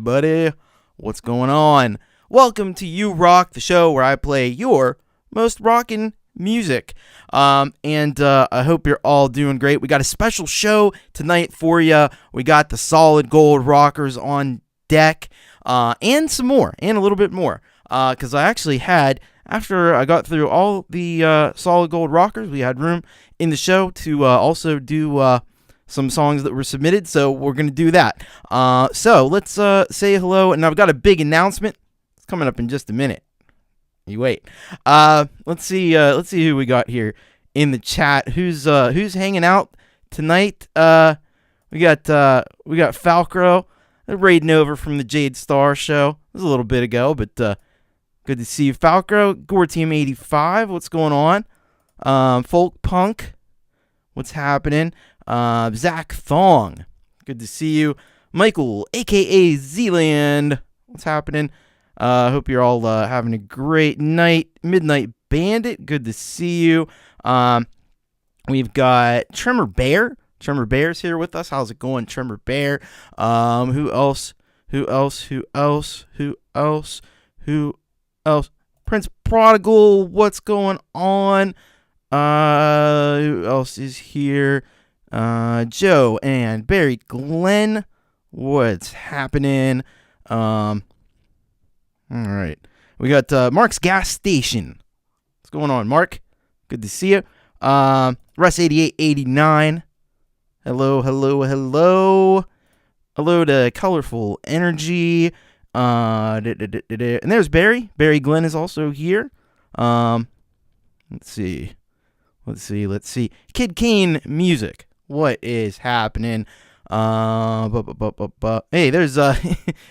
everybody. What's going on? Welcome to You Rock, the show where I play your most rockin' music. I hope you're all doing great. We got a special show tonight for you. We got the solid gold rockers on deck, and some more, and a little bit more. Because I actually had, after I got through all the solid gold rockers, we had room in the show to also do some songs that were submitted, so we're going to do that. So let's say hello, and I've got a big announcement. It's coming up in just a minute. You wait. Let's see who we got here in the chat. Who's hanging out tonight? We got Falcro raiding over from the Jade Starr show. It was a little bit ago, but good to see you, Falcro. Gore Team 85, what's going on? Folkpunk, what's happening? Zach Thong, good to see you. Michael, aka Zealand, what's happening? Hope you're all having a great night. Midnight Bandit, good to see you. We've got Tremor Bear. Tremor Bear's here with us. How's it going, Tremor Bear? Who else? Prince Prodigal, what's going on? Who else is here? Joe and Barrie Glenn, what's happening? All right. We got Mark's Gas Station. What's going on, Mark? Good to see you. Russ8889. Hello. Hello to Colourful Energy. And there's Barrie. Barrie Glenn is also here. Let's see. Kid Kane Music. What is happening? Hey, there's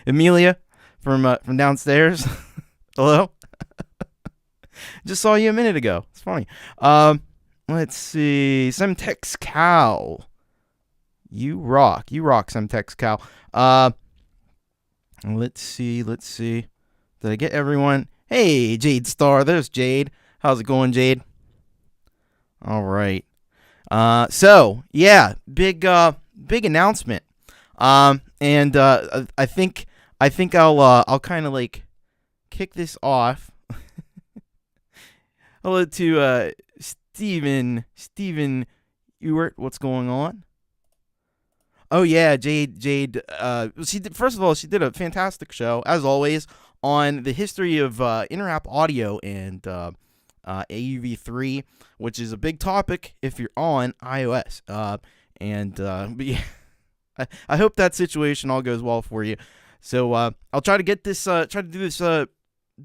Amelia from downstairs. Hello. Just saw you a minute ago. It's funny. Let's see. Semtex Cow. You rock, Semtex Cow. Let's see. Did I get everyone? Hey, Jade Starr. There's Jade. How's it going, Jade? All right. So yeah, big announcement. I think I'll kind of like kick this off. Hello to Steven Ewert. What's going on? Oh yeah, Jade. She did a fantastic show as always on the history of interrap audio and AUV3, which is a big topic if you're on iOS. But yeah, I hope that situation all goes well for you. So I'll try to get this, do this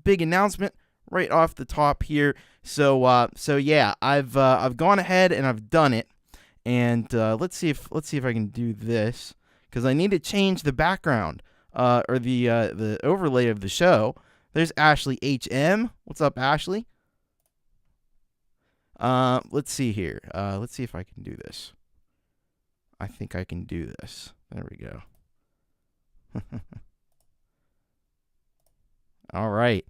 big announcement right off the top here. So yeah, I've gone ahead and I've done it. And let's see if I can do this, because I need to change the background or the overlay of the show. There's Ashley HM. What's up, Ashley? Let's see here. Let's see if I can do this. I think I can do this. There we go. All right.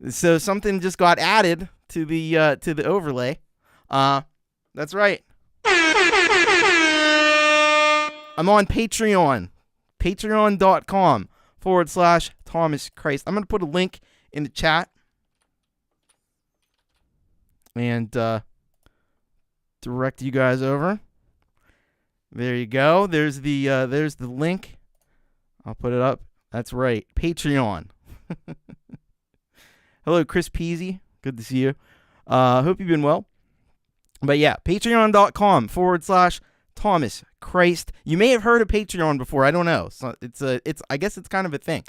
So something just got added to the overlay. That's right. I'm on Patreon. Patreon.com/Thomas Christ. I'm going to put a link in the chat. And direct you guys over. There you go. There's the link. I'll put it up. That's right. Patreon. Hello, Chris Peasy. Good to see you. Hope you've been well. But yeah, patreon.com/Thomas Christ. You may have heard of Patreon before. I don't know. So I guess it's kind of a thing.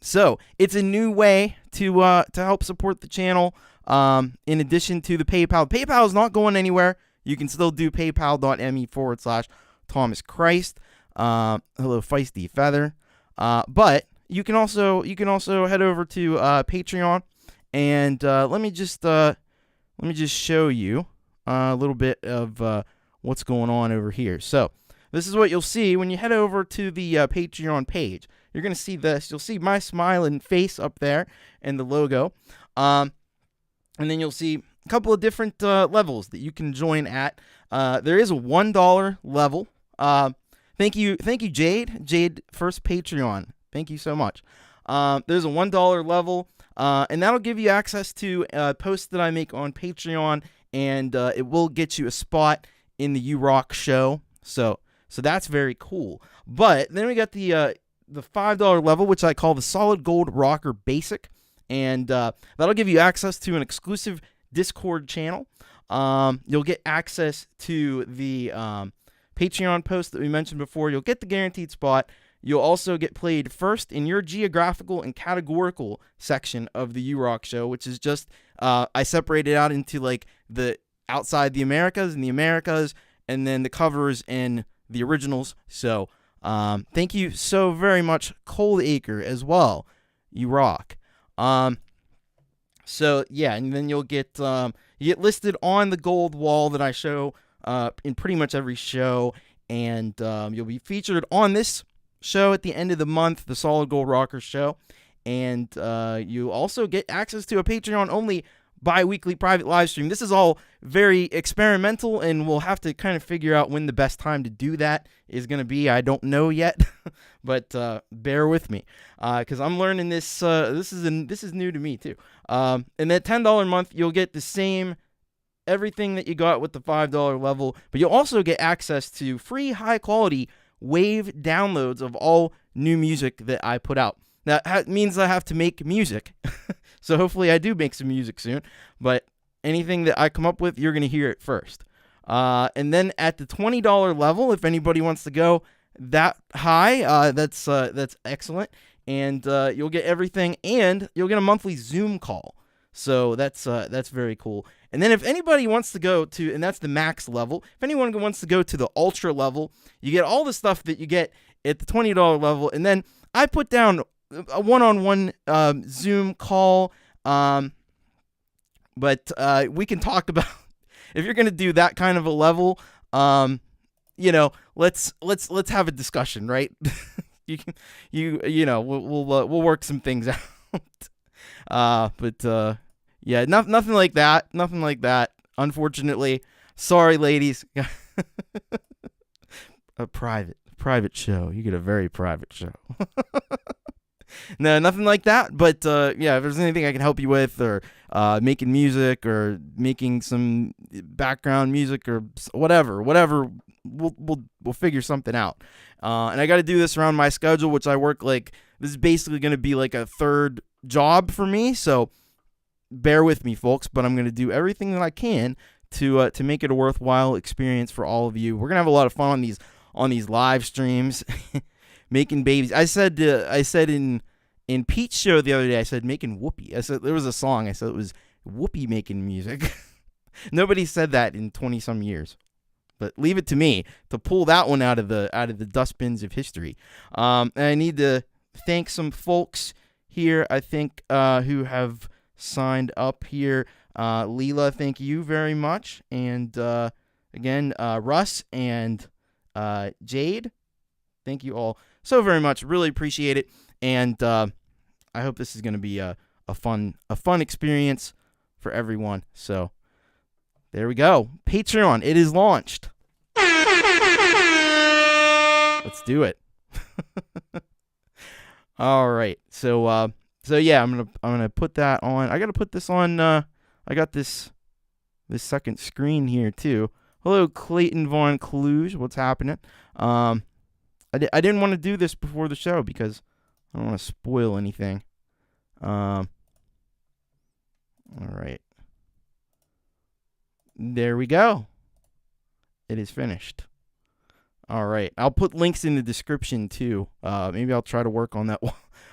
So it's a new way to help support the channel. In addition to the PayPal. PayPal is not going anywhere. You can still do paypal.me/Thomas Christ. Hello, Feisty Feather. But you can also head over to Patreon, and let me just show you a little bit of what's going on over here. So this is what you'll see when you head over to the Patreon page. You're gonna see this. You'll see my smiling face up there and the logo. And then you'll see a couple of different levels that you can join at. There is a $1 level. Thank you, Jade. Jade, first Patreon. Thank you so much. There's a $1 level, and that'll give you access to posts that I make on Patreon, and it will get you a spot in the You Rock show. So that's very cool. But then we got the $5 level, which I call the Solid Gold Rocker Basic, and that'll give you access to an exclusive Discord channel. You'll get access to the Patreon post that we mentioned before. You'll get the guaranteed spot. You'll also get played first in your geographical and categorical section of the You Rock show, which is just, I separated out into like the outside the Americas and the Americas, and then the covers and the originals. So thank you so very much, Cold Acre, as well. You rock. So yeah, and then you get listed on the gold wall that I show in pretty much every show, and you'll be featured on this show at the end of the month, the Solid Gold Rockers show, and you also get access to a Patreon-only bi-weekly private live stream. This is all very experimental, and we'll have to kind of figure out when the best time to do that is going to be. I don't know yet, but bear with me, because I'm learning this. This is new to me too. And that $10 month, you'll get the same everything that you got with the $5 level, but you'll also get access to free high-quality wave downloads of all new music that I put out. That means I have to make music, so hopefully I do make some music soon, but anything that I come up with, you're going to hear it first. And then at the $20 level, if anybody wants to go that high, that's excellent, and you'll get everything, and you'll get a monthly Zoom call, so that's very cool. And then if anybody wants to go to, and that's the max level, if anyone wants to go to the ultra level, you get all the stuff that you get at the $20 level, and then I put down a one-on-one Zoom call, but we can talk about, if you're going to do that kind of a level, let's have a discussion, right? We'll work some things out. Yeah, nothing like that. Nothing like that. Unfortunately, sorry, ladies. A private show. You get a very private show. No, nothing like that. But yeah, if there's anything I can help you with, or making music, or making some background music, or whatever, we'll figure something out. And I got to do this around my schedule, which I work like. This is basically going to be like a third job for me, so bear with me, folks, but I'm going to do everything that I can to make it a worthwhile experience for all of you. We're going to have a lot of fun on these live streams, making babies. I said in Pete's show the other day, I said making whoopee. I said there was a song. I said it was whoopee making music. Nobody said that in 20-some years. But leave it to me to pull that one out of the dustbins of history. And I need to thank some folks here, I think, who have signed up here. Leela, thank you very much. And again, Russ and Jade, thank you all so very much. Really appreciate it. And I hope this is going to be a fun experience for everyone. So there we go. Patreon, it is launched. Let's do it. All right. So yeah, I'm gonna put that on. I gotta put this on. I got this second screen here too. Hello, Clayton Von Cluj. What's happening? I didn't want to do this before the show because I don't want to spoil anything. All right. There we go. It is finished. All right. I'll put links in the description too. Maybe I'll try to work on that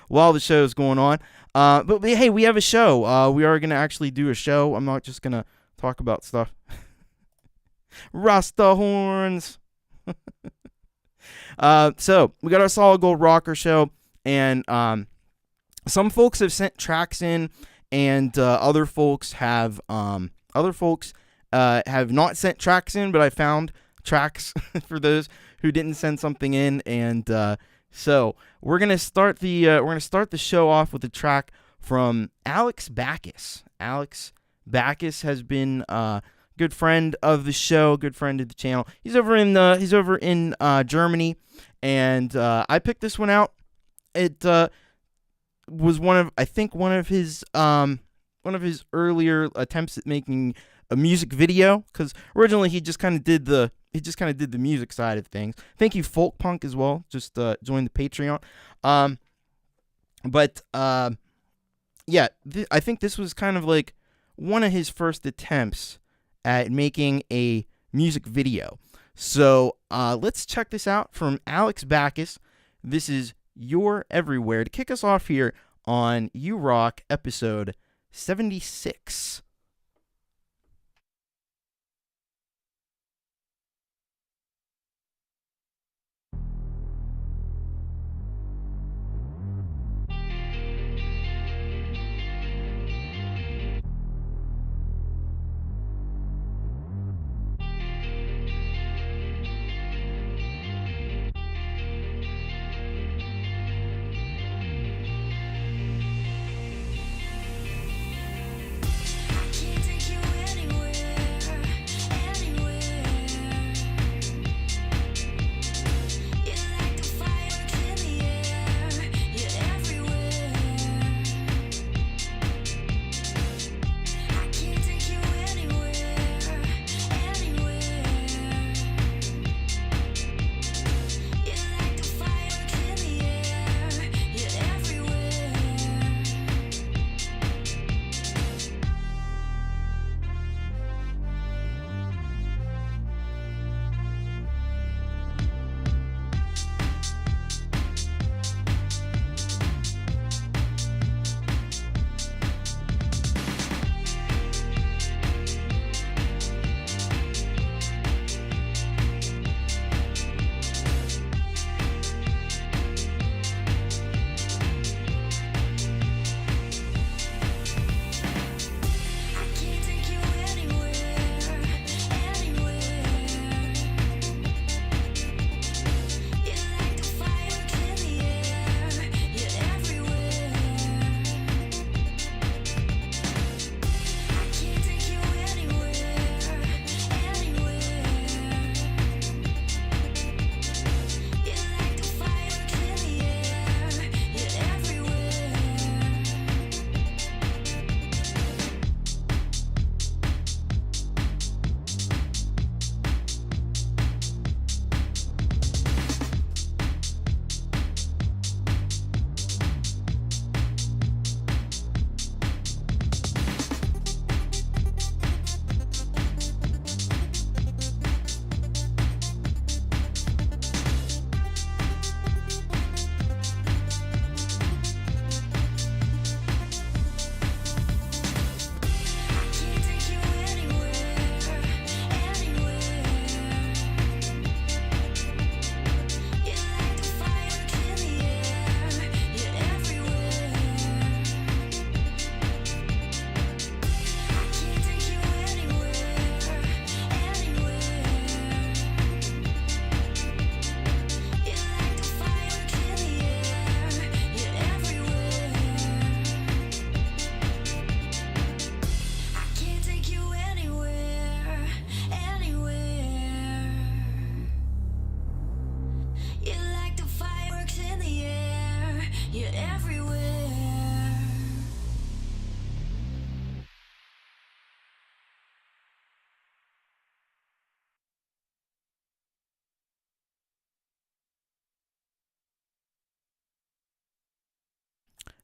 while the show is going on. But hey, we have a show. We are going to actually do a show. I'm not just going to talk about stuff. Rasta horns. So we got our Solid Gold Rocker show, and some folks have sent tracks in, and other folks have not sent tracks in, but I found tracks for those who didn't send something in, and so we're gonna start the show off with a track from Alex Baccus. Alex Baccus has been good friend of the show, good friend of the channel. He's over in Germany, and I picked this one out it was one of his earlier attempts at making a music video, because originally he just kind of did the music side of things. Thank you, Folkpunk, as well. Just joined the Patreon. Yeah, I think this was kind of like one of his first attempts at making a music video. So let's check this out from Alex Baccus. This is You're Everywhere to kick us off here on You Rock episode 76.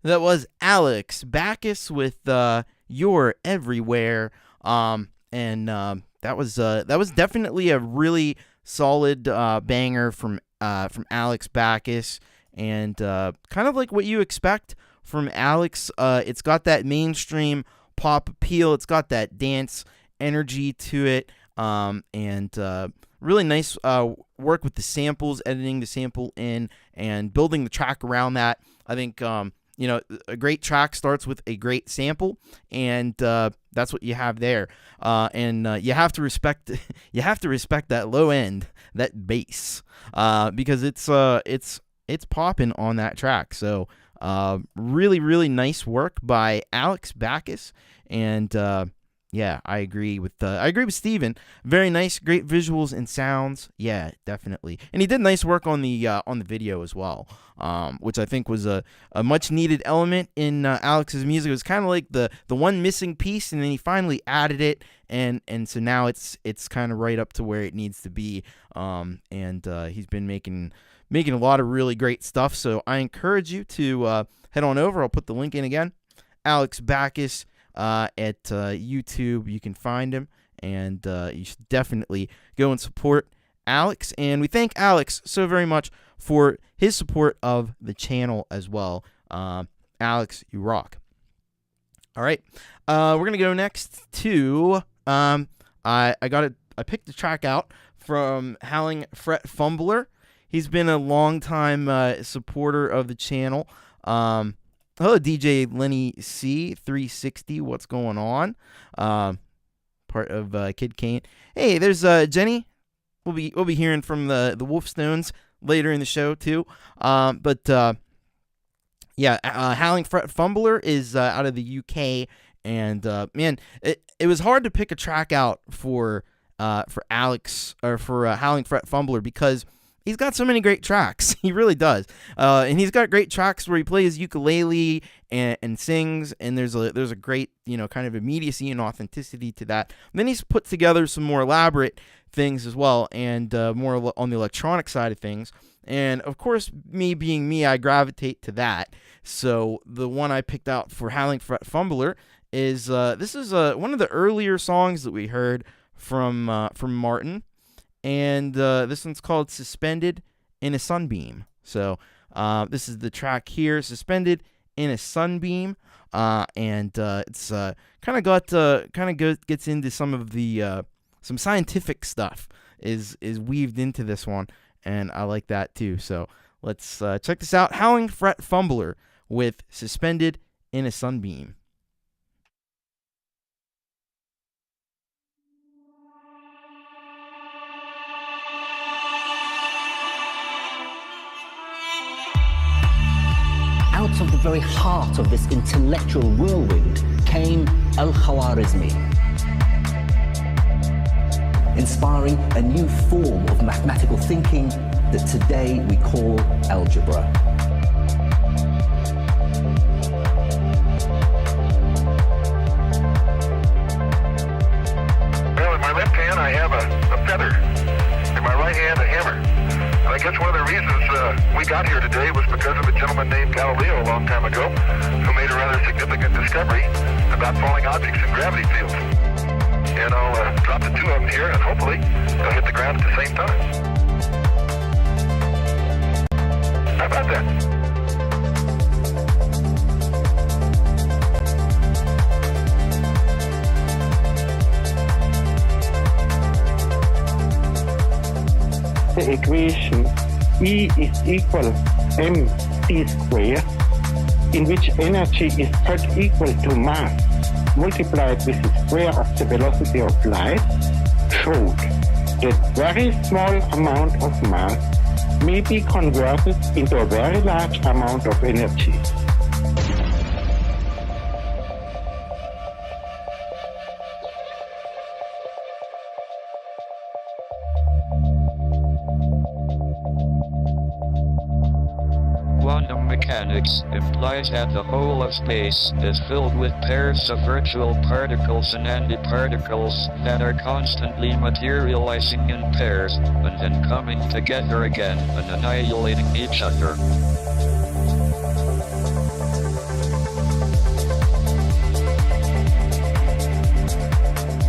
That was Alex Baccus with "You're Everywhere," that was definitely a really solid banger from Alex Baccus, and kind of like what you expect from Alex. It's got that mainstream pop appeal. It's got that dance energy to it, and really nice work with the samples, editing the sample in, and building the track around that. I think a great track starts with a great sample, and that's what you have there. And you have to respect that low end, that bass, because it's popping on that track. So really, really nice work by Alex Baccus, and Yeah, I agree with Steven. Very nice, great visuals and sounds. Yeah, definitely. And he did nice work on the video as well, which I think was a much needed element in Alex's music. It was kind of like the one missing piece, and then he finally added it, and so now it's kind of right up to where it needs to be. And he's been making a lot of really great stuff. So I encourage you to head on over. I'll put the link in again. Alex Baccus. At YouTube, you can find him, and you should definitely go and support Alex. And we thank Alex so very much for his support of the channel as well. Alex, you rock. All right, we're gonna go next to I picked the track out from Howling Fret Fumbler. He's been a long-time supporter of the channel. Hello, DJ Lenny C 360. What's going on? Part of Kid Kane. Hey, there's Jenny. We'll be hearing from the Wolfestones later in the show too. Howling Fret Fumbler is out of the UK, and man, it was hard to pick a track out for Alex or for Howling Fret Fumbler because he's got so many great tracks. He really does. And he's got great tracks where he plays ukulele and sings, and there's a great, kind of immediacy and authenticity to that. And then he's put together some more elaborate things as well, and more on the electronic side of things. And of course, me being me, I gravitate to that. So the one I picked out for Howling Fret Fumbler is this is one of the earlier songs that we heard from Martin. And this one's called Suspended in a Sunbeam. So this is the track here, Suspended in a Sunbeam. And it's gets into some of the some scientific stuff is weaved into this one, and I like that too. So let's check this out. Howling Fret Fumbler with Suspended in a Sunbeam. Out of the very heart of this intellectual whirlwind came Al-Khwarizmi, inspiring a new form of mathematical thinking that today we call algebra. Well, in my left hand I have a feather, in my right hand a hammer. And I guess one of the reasons we got here today was because of a gentleman named Galileo a long time ago who made a rather significant discovery about falling objects in gravity fields. And I'll drop the two of them here, and hopefully they'll hit the ground at the same time. How about that? The equation E is equal mc squared, in which energy is third equal to mass multiplied with the square of the velocity of light, showed that very small amount of mass may be converted into a very large amount of energy. Quantum mechanics implies that the whole of space is filled with pairs of virtual particles and antiparticles that are constantly materializing in pairs and then coming together again and annihilating each other.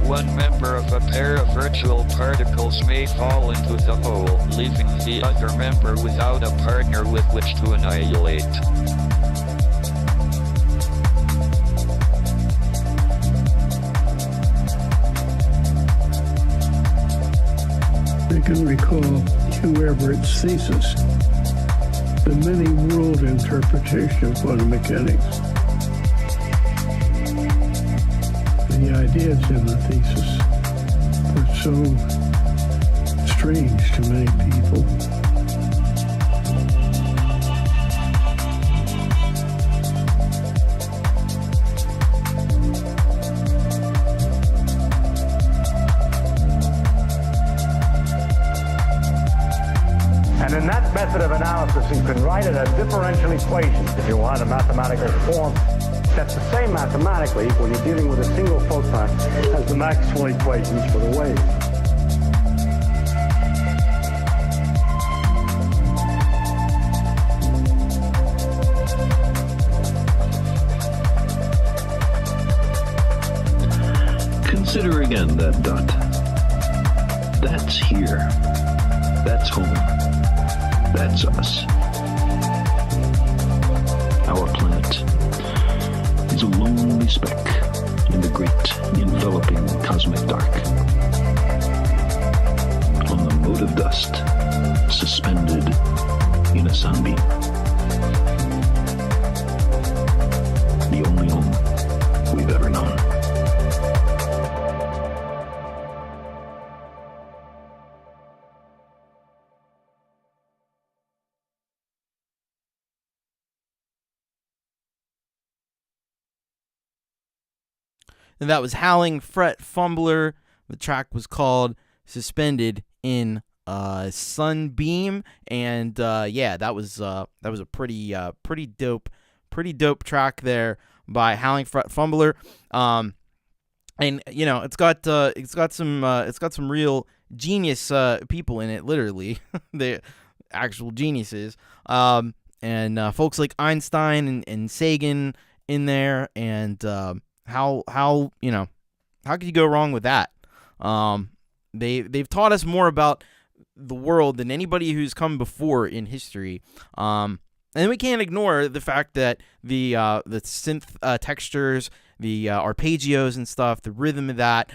One member of a pair of virtual particles may fall into the hole, leaving the other member without a partner with which to annihilate. I can recall Hugh Everett's thesis, The Many-World Interpretation of Quantum Mechanics. The ideas in the thesis were so strange to many people. And in that method of analysis, you can write it as differential equations if you want a mathematical form. That's the same mathematically when you're dealing with a single photon as the Maxwell equations for the wave. Consider again that dot. That's here. That's home. That's us. Our planet is a lonely speck in the great enveloping cosmic dark. On the mote of dust, suspended in a sunbeam. The only home we've ever known. And that was Howling, Fret, Fumbler. The track was called Suspended in Sunbeam. And yeah, that was a pretty dope track there by Howling, Fret, Fumbler. And you know, it's got some real genius people in it, literally. The actual geniuses. And folks like Einstein and Sagan in there, and how could you go wrong with that? They've taught us more about the world than anybody who's come before in history. And we can't ignore the fact that the synth textures, the arpeggios and stuff, the rhythm of that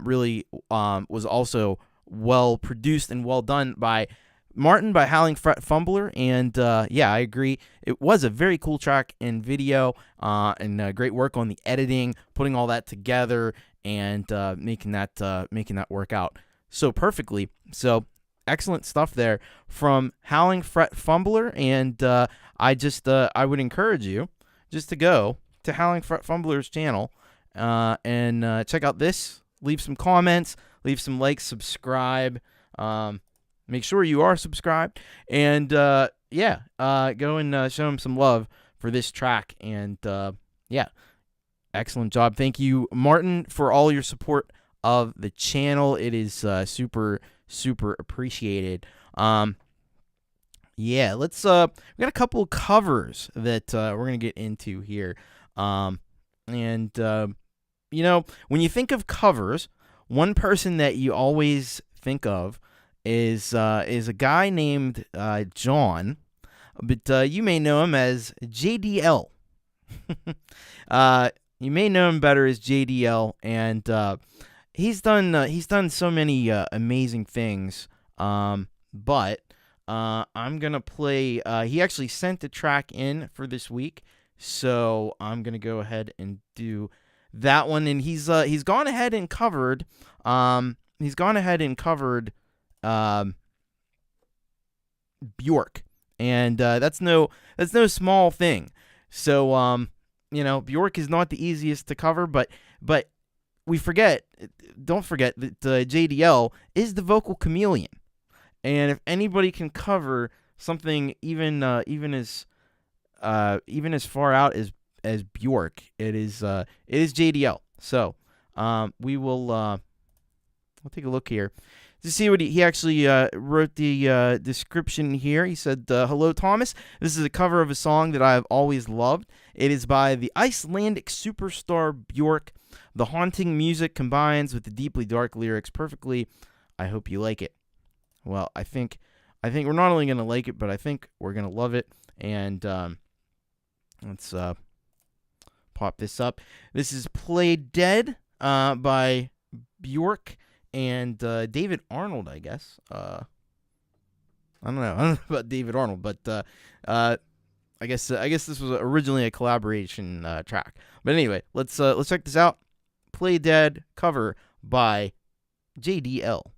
really was also well produced and well done by Martin, by Howling, Fret, Fumbler. And yeah, I agree. It was a very cool track and video, and great work on the editing, putting all that together, and making that work out so perfectly. So excellent stuff there from Howling, Fret, Fumbler. And I would encourage you just to go to Howling, Fret, Fumbler's channel and check out this. Leave some comments, leave some likes, subscribe. Make sure you are subscribed, and go and show him some love for this track. And yeah, excellent job. Thank you, Martin, for all your support of the channel. It is super appreciated. Yeah, let's we got a couple of covers that we're gonna get into here. And you know, when you think of covers, one person that you always think of is a guy named John, but you may know him as J.D.L. You may know him better as J.D.L. and he's done so many amazing things. But I'm gonna play. He actually sent the track in for this week, so I'm gonna go ahead and do that one. And he's gone ahead and covered. Bjork, and that's no small thing. So you know, Bjork is not the easiest to cover, but don't forget that J.D.L. is the vocal chameleon, and if anybody can cover something even as far out as Bjork, it is J.D.L. So we'll take a look here to see what he actually wrote the description here. He said, hello, Thomas. This is a cover of a song that I have always loved. It is by the Icelandic superstar Bjork. The haunting music combines with the deeply dark lyrics perfectly. I hope you like it. Well, I think we're not only going to like it, but I think we're going to love it. And let's pop this up. This is Play Dead by Bjork and David Arnold, I guess. I don't know about David Arnold, but I guess this was originally a collaboration track. But anyway, let's check this out. Play Dead cover by J.D.L.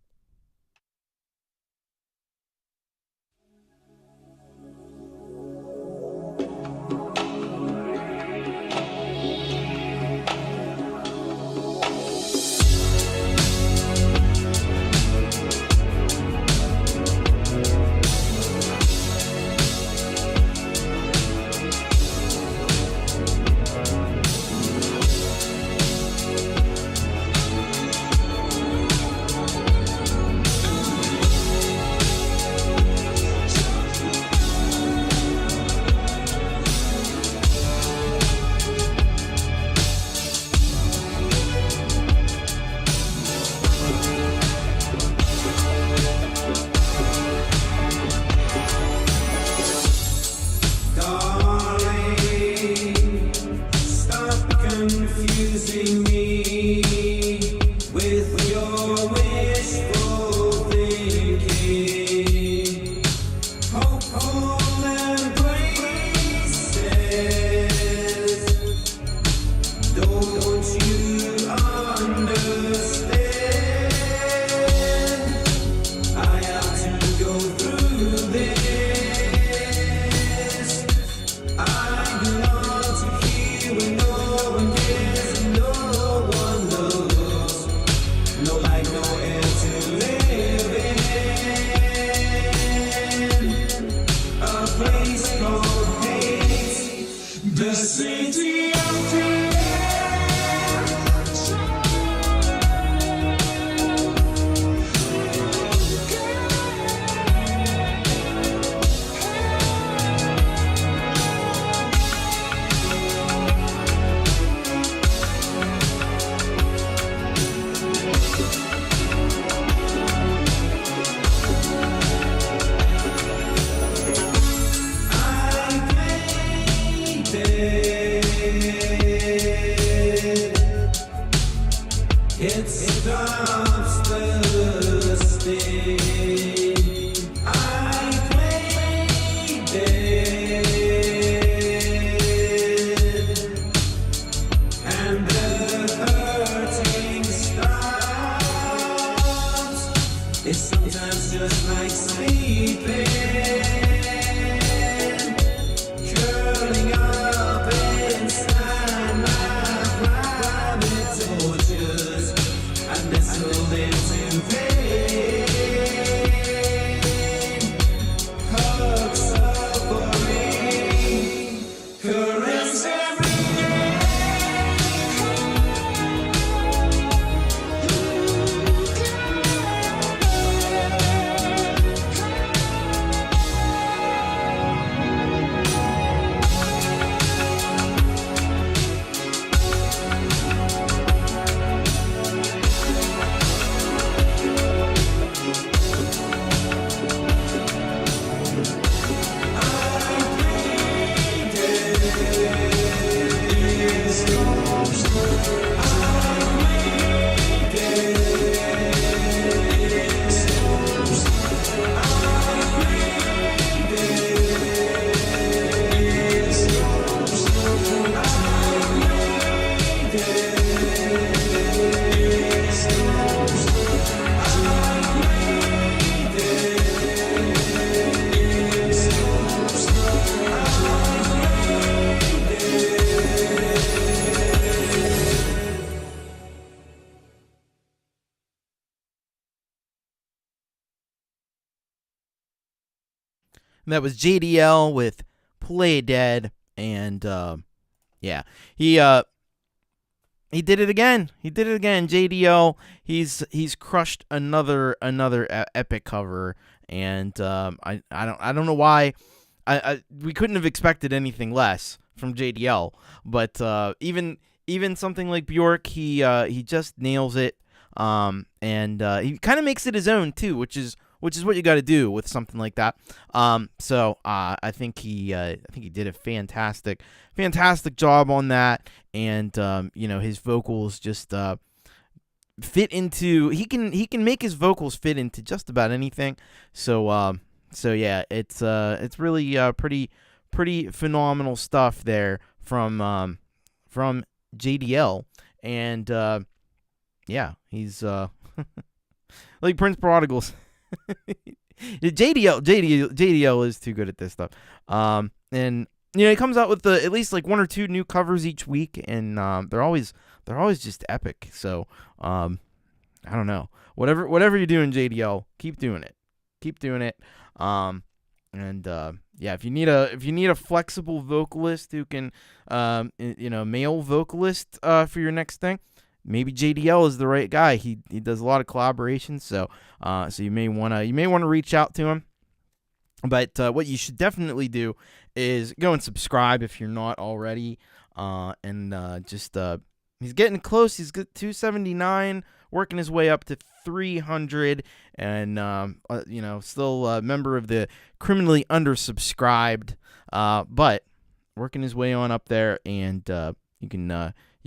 And that was J.D.L. with Play Dead, and yeah, he did it again. He did it again. J.D.L. He's crushed another epic cover, and I don't know why. We couldn't have expected anything less from J.D.L. But even something like Bjork, he just nails it. And he kind of makes it his own too, which is what you got to do with something like that. So I think he did a fantastic job on that, and his vocals just fit into. He can make his vocals fit into just about anything. So yeah, it's really pretty phenomenal stuff there from J.D.L. and yeah, he's like Prince Prodigal's. J.D.L is too good at this stuff. And he comes out with at least like one or two new covers each week, and they're always just epic. So I don't know, whatever you're doing, J.D.L, keep doing it. Yeah, if you need a flexible vocalist who can male vocalist for your next thing, maybe J.D.L is the right guy. He does a lot of collaborations, so you may want to reach out to him. But what you should definitely do is go and subscribe if you're not already. He's getting close. He's got 279, working his way up to 300, and still a member of the criminally undersubscribed, but working his way on up there. And you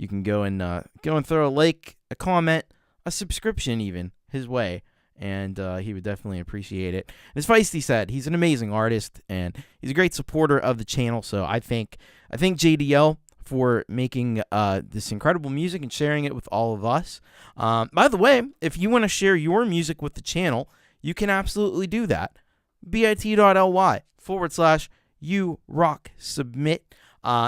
can go and throw a like, a comment, a subscription even his way, and he would definitely appreciate it. As Feisty said, he's an amazing artist, and he's a great supporter of the channel. So I thank J.D.L for making this incredible music and sharing it with all of us. By the way, if you want to share your music with the channel, you can absolutely do that. bit.ly/YouRockSubmit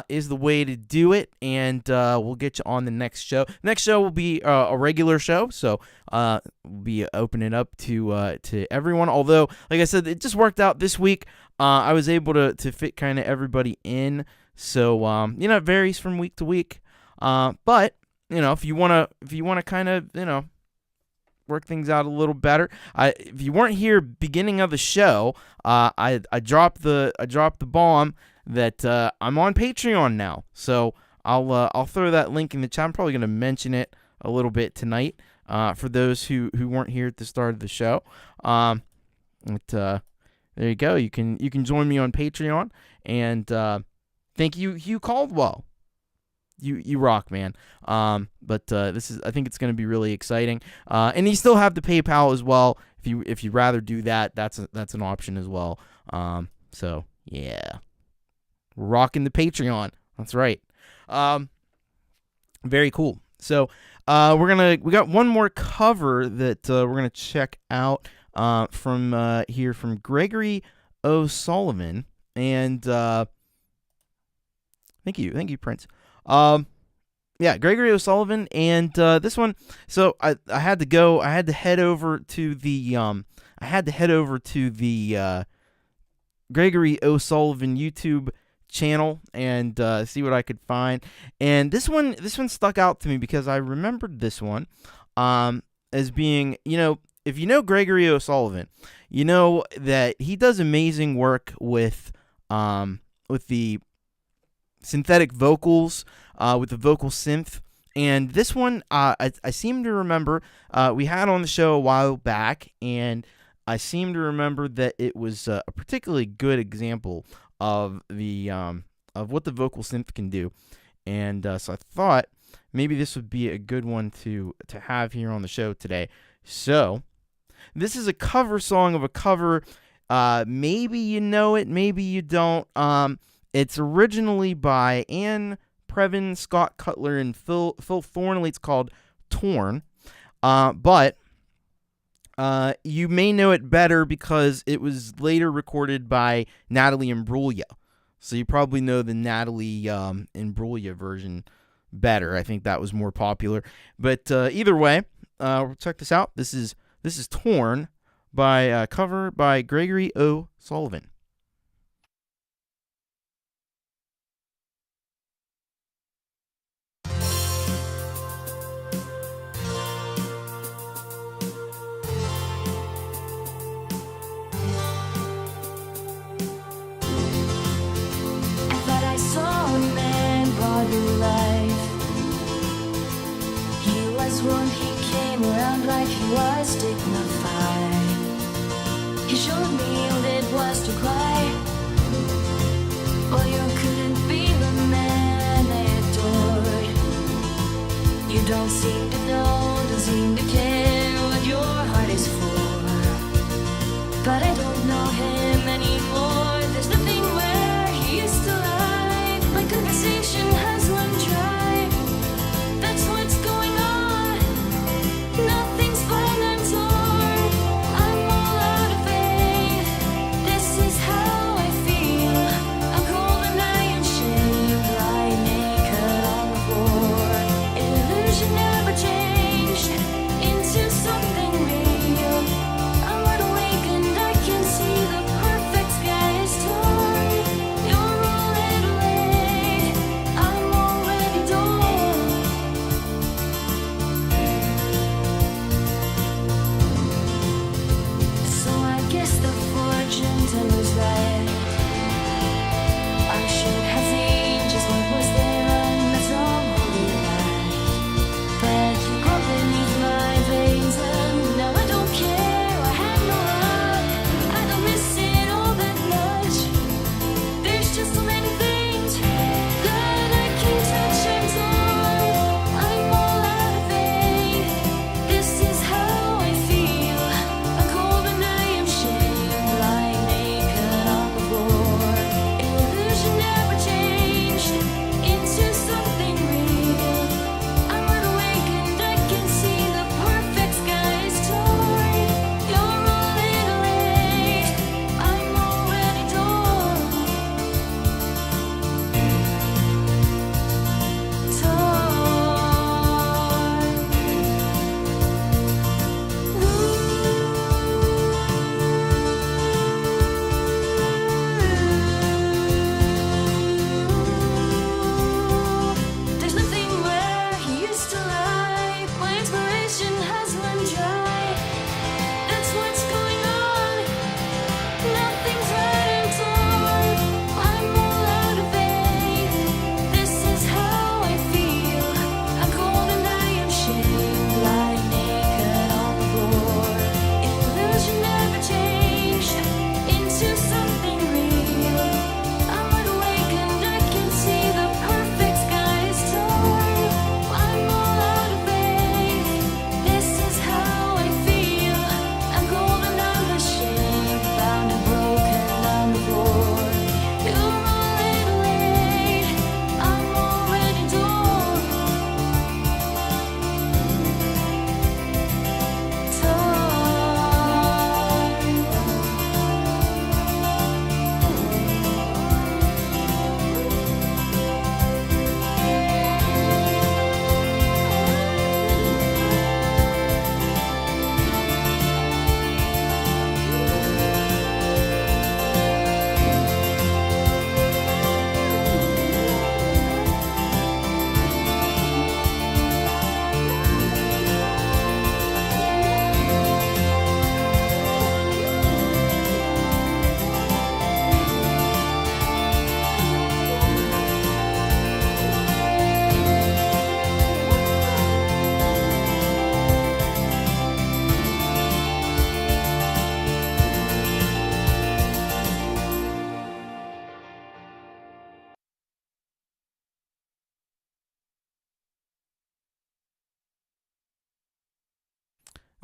is the way to do it, and we'll get you on the next show. Next show will be a regular show, so we'll be opening up to everyone. Although, like I said, it just worked out this week. I was able to fit kind of everybody in. So it varies from week to week. But if you wanna kind of work things out a little better, if you weren't here beginning of the show, I dropped the bomb that I'm on Patreon now. So I'll throw that link in the chat. I'm probably gonna mention it a little bit tonight for those who weren't here at the start of the show. There you go. You can join me on Patreon, and thank you, Hugh Caldwell. You rock, man. But I think it's going to be really exciting. And you still have the PayPal as well. If you rather do that, that's an option as well. So yeah, rocking the Patreon. That's right. Very cool. So we got one more cover that we're gonna check out. from Gregory O'Sullivan, and thank you, Prince. Yeah, Gregory O'Sullivan, and this one. So I had to head over to the Gregory O'Sullivan YouTube channel and see what I could find. And this one stuck out to me because I remembered this one as being, if you know Gregory O'Sullivan, you know that he does amazing work with the synthetic vocals, with the vocal synth. And this one, I seem to remember we had on the show a while back, and I seem to remember that it was a particularly good example of the of what the vocal synth can do. And so I thought maybe this would be a good one to have here on the show today. So this is a cover song of a cover. Maybe you know it, maybe you don't. It's originally by Anne Preven, Scott Cutler, and Phil Thornalley. It's called Torn. But you may know it better because it was later recorded by Natalie Imbruglia. So you probably know the Natalie Imbruglia version better. I think that was more popular. But either way, check this out. This is Torn by cover by Gregory O'Sullivan. When he came around like he was dignified, he showed me what it was to cry. Well, you couldn't be the man I adored. You don't seem to know, don't seem to care what your heart is for. But I don't know him anymore. There's nothing where he used to lie. My conversation has run dry. That's what's going on. Nothing's fine and torn. I'm all out of faith. This is how I feel. I'm cold and I am shamed, lying naked on the floor. Illusion never changed into something real. I'm wide awake and I can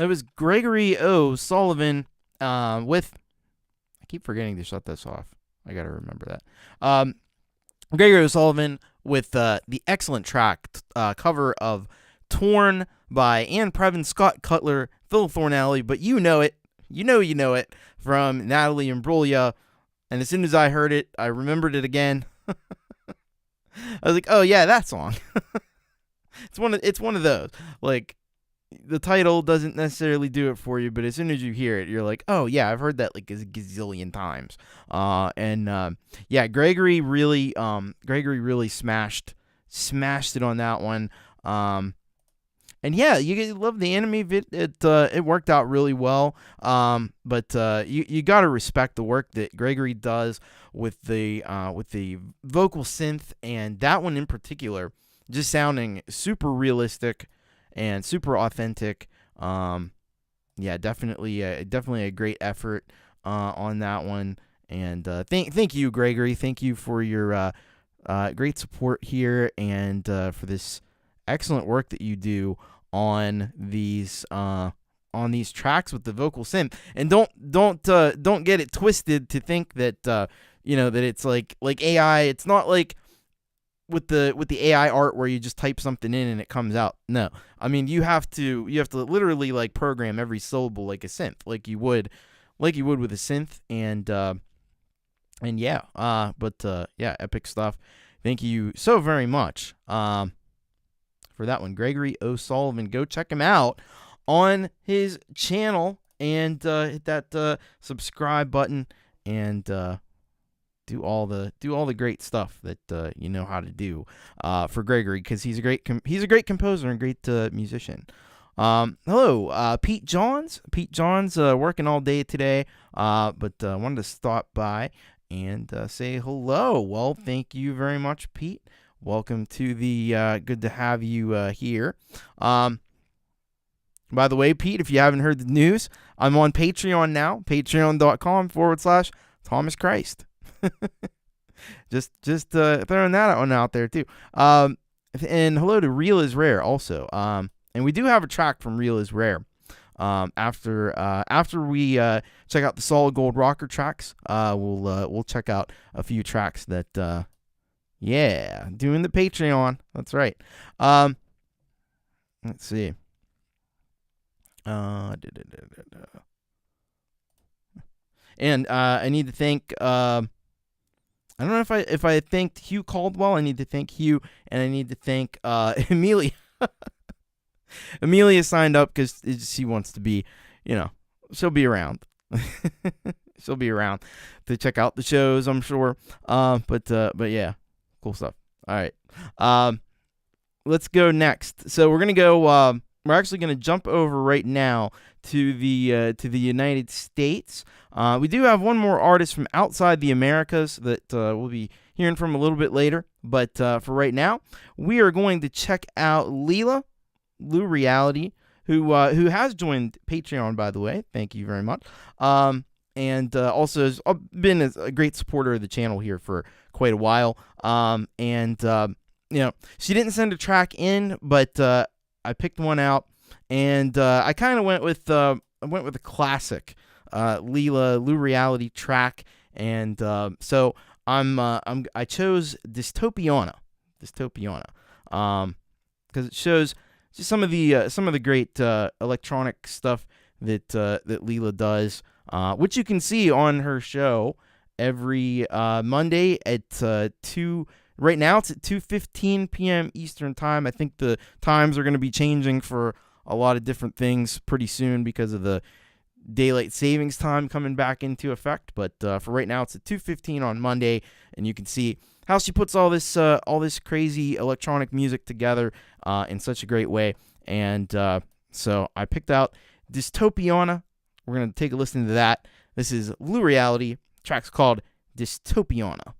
That was Gregory O'Sullivan with... I keep forgetting to shut this off. I got to remember that. Gregory O'Sullivan with the excellent track cover of Torn by Ann Preven, Scott Cutler, Phil Thornalley, but you know it from Natalie Imbruglia. And as soon as I heard it, I remembered it again. I was like, oh yeah, that song. It's one of those. Like, the title doesn't necessarily do it for you, but as soon as you hear it, you're like, oh yeah, I've heard that like a gazillion times. Yeah, Gregory really smashed it on that one. And yeah, you love the anime. It worked out really well. But you gotta respect the work that Gregory does with the vocal synth, and that one in particular, just sounding super realistic and super authentic. Yeah, definitely a great effort on that one. And thank you, Gregory. Thank you for your great support here, and for this excellent work that you do on these tracks with the vocal synth. And don't get it twisted to think that that it's like AI. It's not like with the AI art where you just type something in and it comes out. No, I mean you have to literally like program every syllable like a synth, like you would with a synth. And yeah, epic stuff. Thank you so very much for that one, Gregory O'Sullivan. Go check him out on his channel and hit that subscribe button and do all the great stuff that you know how to do for Gregory, because he's a great composer and great musician. Hello, Pete Johns. Pete Johns working all day today, but wanted to stop by and say hello. Well, thank you very much, Pete. Welcome to the good to have you here. By the way, Pete, if you haven't heard the news, I'm on Patreon now, patreon.com/Thomas Christ. just throwing that one out there too. And hello to Real is Rare also. And we do have a track from Real is Rare. After we check out the Solid Gold Rocker tracks, we'll check out a few tracks that doing the Patreon. That's right. Let's see. And I need to thank I don't know if I thanked Hugh Caldwell. I need to thank Hugh, and I need to thank Amelia. Amelia signed up because she wants to be, she'll be around. She'll be around to check out the shows, I'm sure. But yeah, cool stuff. All right. Let's go next. So we're gonna go. We're actually gonna jump over right now to the United States. We do have one more artist from outside the Americas that we'll be hearing from a little bit later. But for right now, we are going to check out Lureeality, who has joined Patreon, by the way. Thank you very much. And also has been a great supporter of the channel here for quite a while. She didn't send a track in, but I picked one out, and I kind of went with a classic Lureeality track, and so I chose Dystopiana, because it shows just some of the great electronic stuff that Leela does, which you can see on her show every Monday at 2. Right now it's at 2:15 p.m. Eastern time. I think the times are going to be changing for a lot of different things pretty soon because of the daylight savings time coming back into effect. But for right now, it's at 2:15 on Monday, and you can see how she puts all this crazy electronic music together in such a great way. And so I picked out Dystopiana. We're going to take a listen to that. This is Lureeality. The track's called Dystopiana.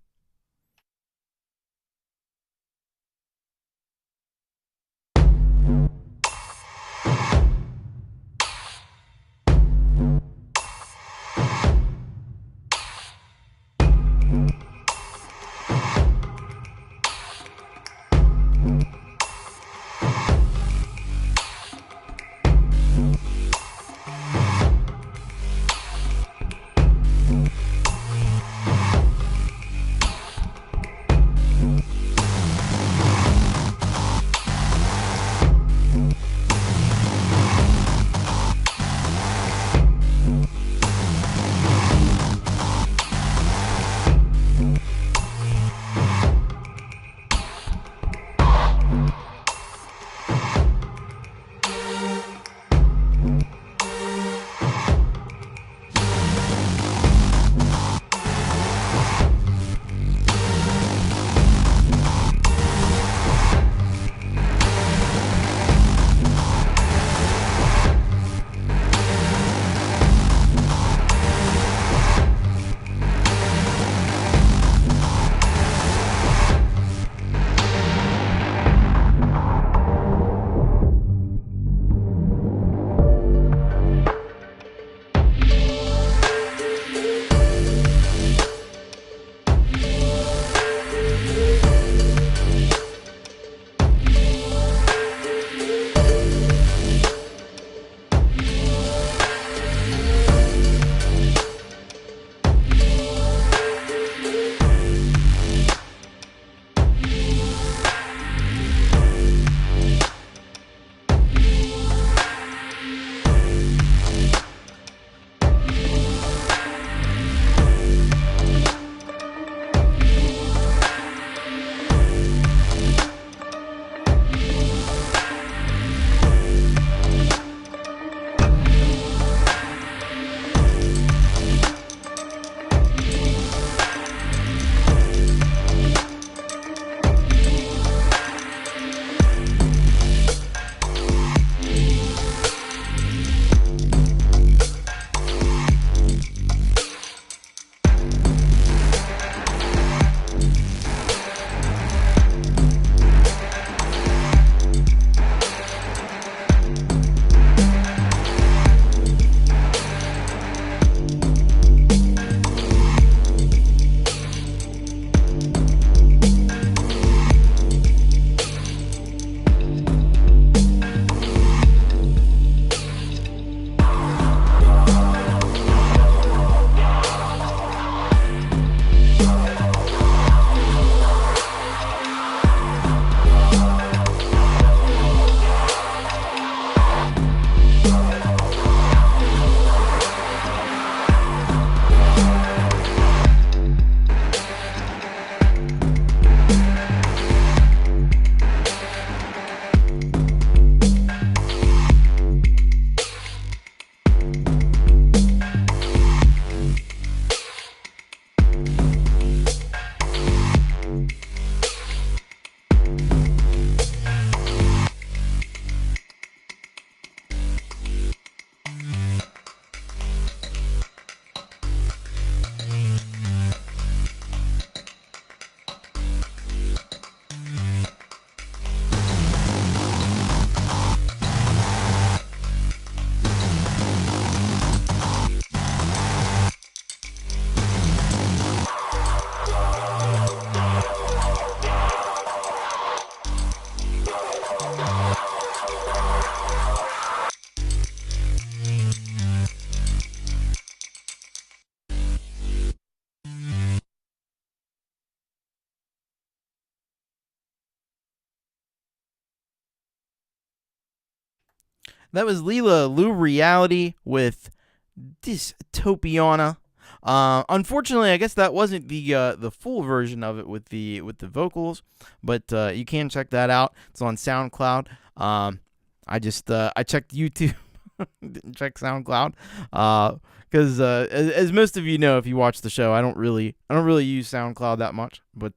That was Lureeality with Dystopiana. Unfortunately, I guess that wasn't the full version of it with the vocals, but you can check that out. It's on SoundCloud. I checked YouTube, didn't check SoundCloud, because as most of you know, if you watch the show, I don't really use SoundCloud that much, but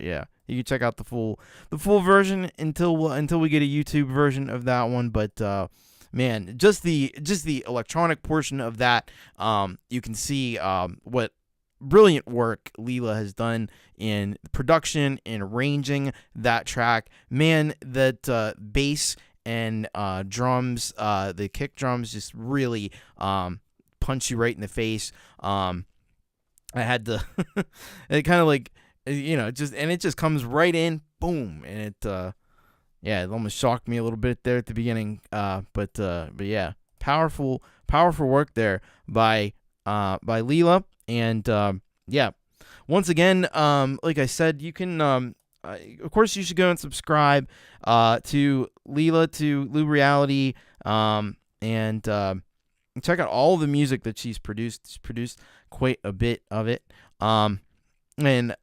yeah, you can check out the full version until we get a YouTube version of that one. But man, just the electronic portion of that, you can see what brilliant work Leela has done in production and arranging that track. Man, that bass and drums, the kick drums just really punch you right in the face. I had to, it kind of like, it just comes right in, boom, and it almost shocked me a little bit there at the beginning. But yeah, powerful work there by Leela, and yeah, once again, like I said, you can, of course, you should go and subscribe to Leela, to Lureeality, and check out all the music that she's produced. She's produced quite a bit of it. And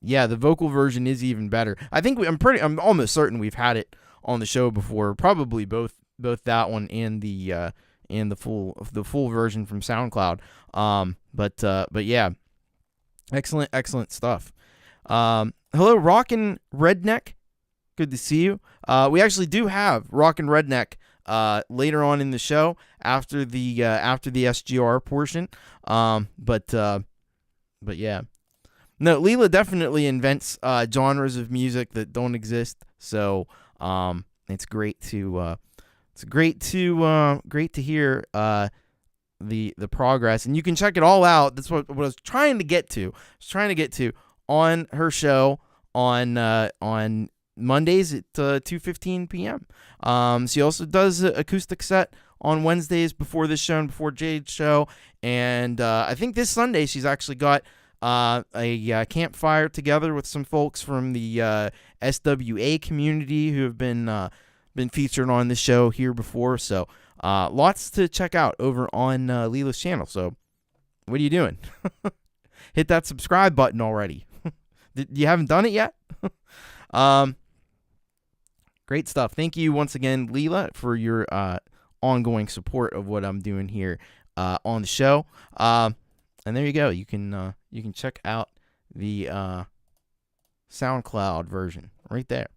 yeah, the vocal version is even better. I think I'm almost certain we've had it on the show before. Probably both that one and the full version from SoundCloud. But yeah, excellent stuff. Hello, Rockin' Redneck. Good to see you. We actually do have Rockin' Redneck later on in the show after the SGR portion. But yeah. No, Leela definitely invents genres of music that don't exist. So it's great to hear the progress, and you can check it all out. That's what I was trying to get to. On her show on Mondays at 2:15 p.m. She also does an acoustic set on Wednesdays before this show and before Jade's show, and I think this Sunday she's actually got a campfire together with some folks from the SWA community who have been featured on the show here before. So lots to check out over on Leela's channel. So what are you doing? Hit that subscribe button already. You haven't done it yet? Great stuff. Thank you once again, Leela, for your ongoing support of what I'm doing here on the show. And there you go. You can check out the SoundCloud version right there.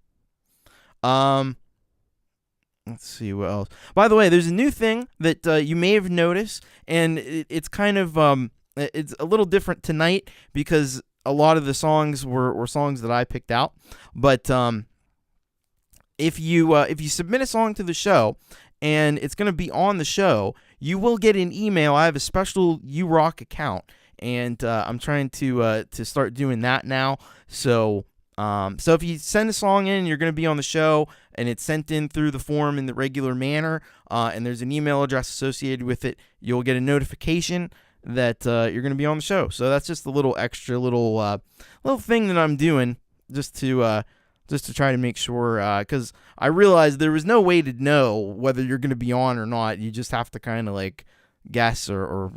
Let's see what else. By the way, there's a new thing that you may have noticed, and it's kind of it's a little different tonight because a lot of the songs were songs that I picked out. But if you submit a song to the show and it's going to be on the show, you will get an email. I have a special URock account, and I'm trying to start doing that now. So if you send a song in, you're going to be on the show, and it's sent in through the form in the regular manner, and there's an email address associated with it, you'll get a notification that you're going to be on the show. So that's just a little extra little thing that I'm doing just to try to make sure, because I realized there was no way to know whether you're going to be on or not. You just have to kind of like guess or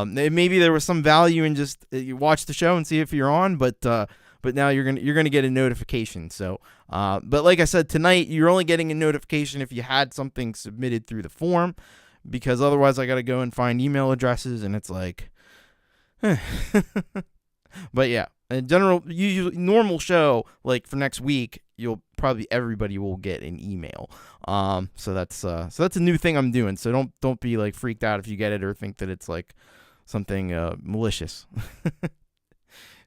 maybe there was some value in just you watch the show and see if you're on, but now you're gonna get a notification. So but like I said, tonight you're only getting a notification if you had something submitted through the form, because otherwise I got to go and find email addresses, and it's like but yeah, in general, usually normal show, like for next week, everybody will get an email. So that's a new thing I'm doing. So don't be like freaked out if you get it or think that it's like something malicious.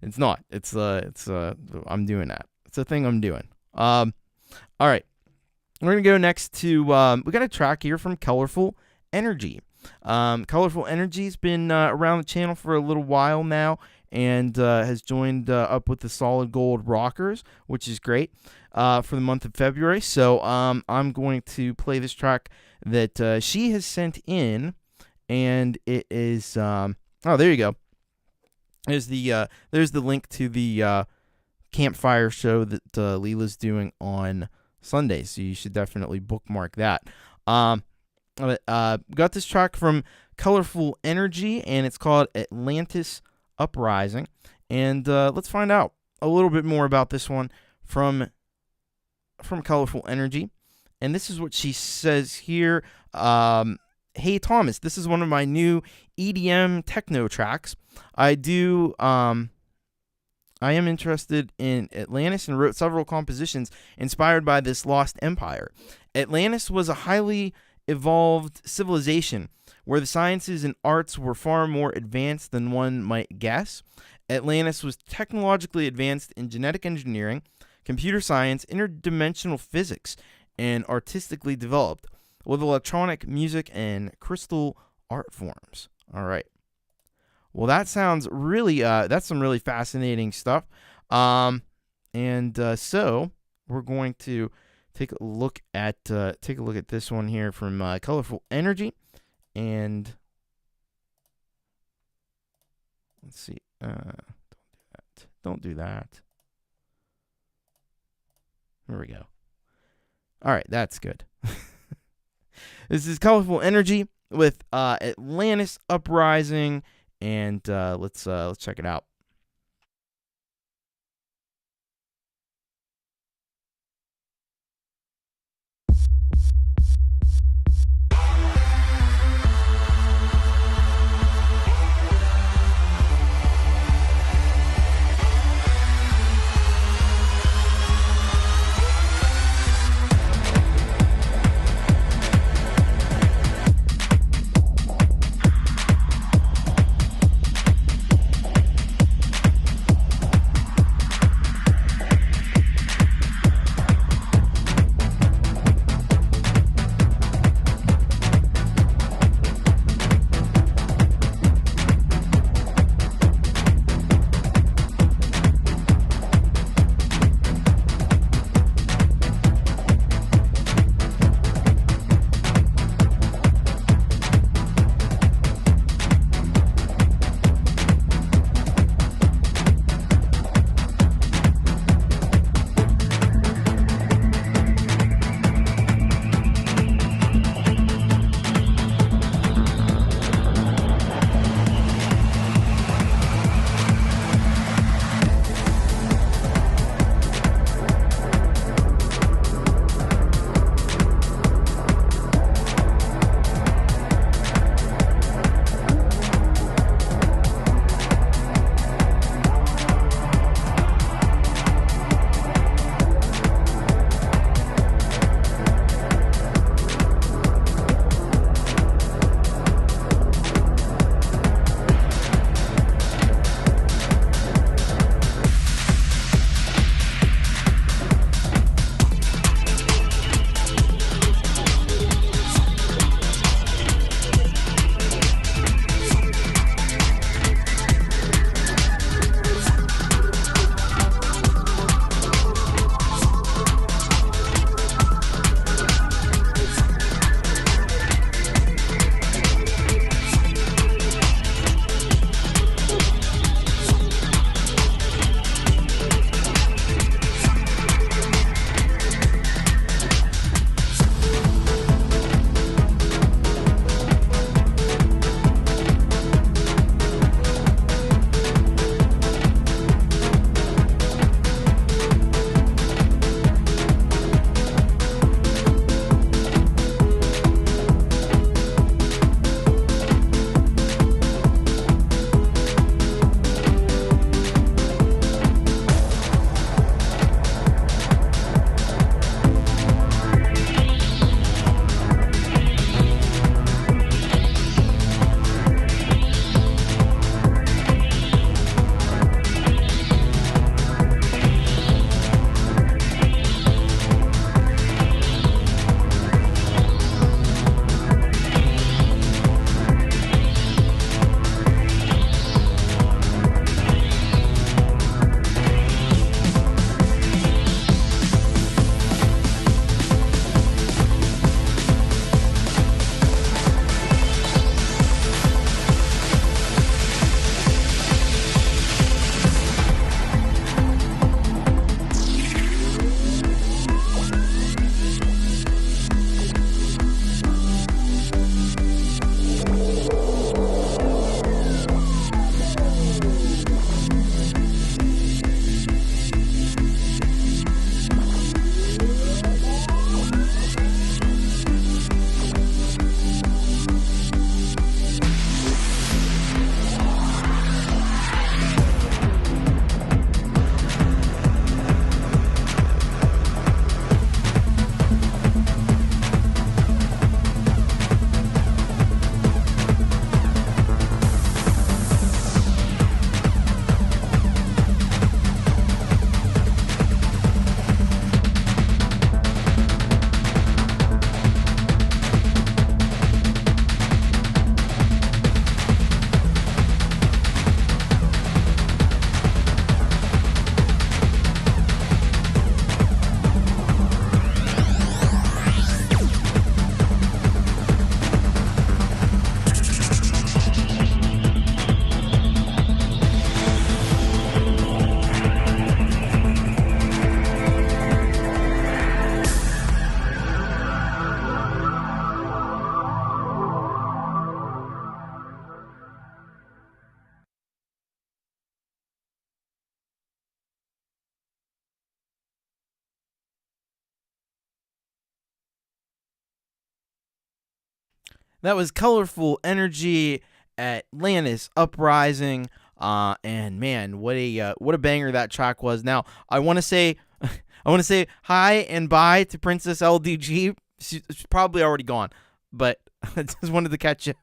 It's not. It's I'm doing that. It's a thing I'm doing. All right, we're gonna go next to we got a track here from Colourful Energy. Colourful Energy's been around the channel for a little while now, and has joined up with the Solid Gold Rockers, which is great for the month of February. So I'm going to play this track that she has sent in, and it is oh, there you go. There's the link to the campfire show that Leela's doing on Sunday, so you should definitely bookmark that. Got this track from Colourful Energy, and it's called Atlantis Uprising. And let's find out a little bit more about this one from Colourful Energy. And this is what she says here. Hey, Thomas, this is one of my new EDM techno tracks. I am interested in Atlantis and wrote several compositions inspired by this lost empire. Atlantis was a highly evolved civilization where the sciences and arts were far more advanced than one might guess. Atlantis was technologically advanced in genetic engineering, computer science, interdimensional physics, and artistically developed with electronic music and crystal art forms. All right. Well, that sounds really, that's some really fascinating stuff. So we're going to take a look at this one here from Colourful Energy, and let's see. Don't do that. Here we go. All right, that's good. This is Colourful Energy with Atlantis Uprising, and let's check it out. That was Colourful Energy, Atlantis, Uprising, and man, what a banger that track was. Now, I want to say hi and bye to Princess LDG. She's probably already gone, but I just wanted to catch you.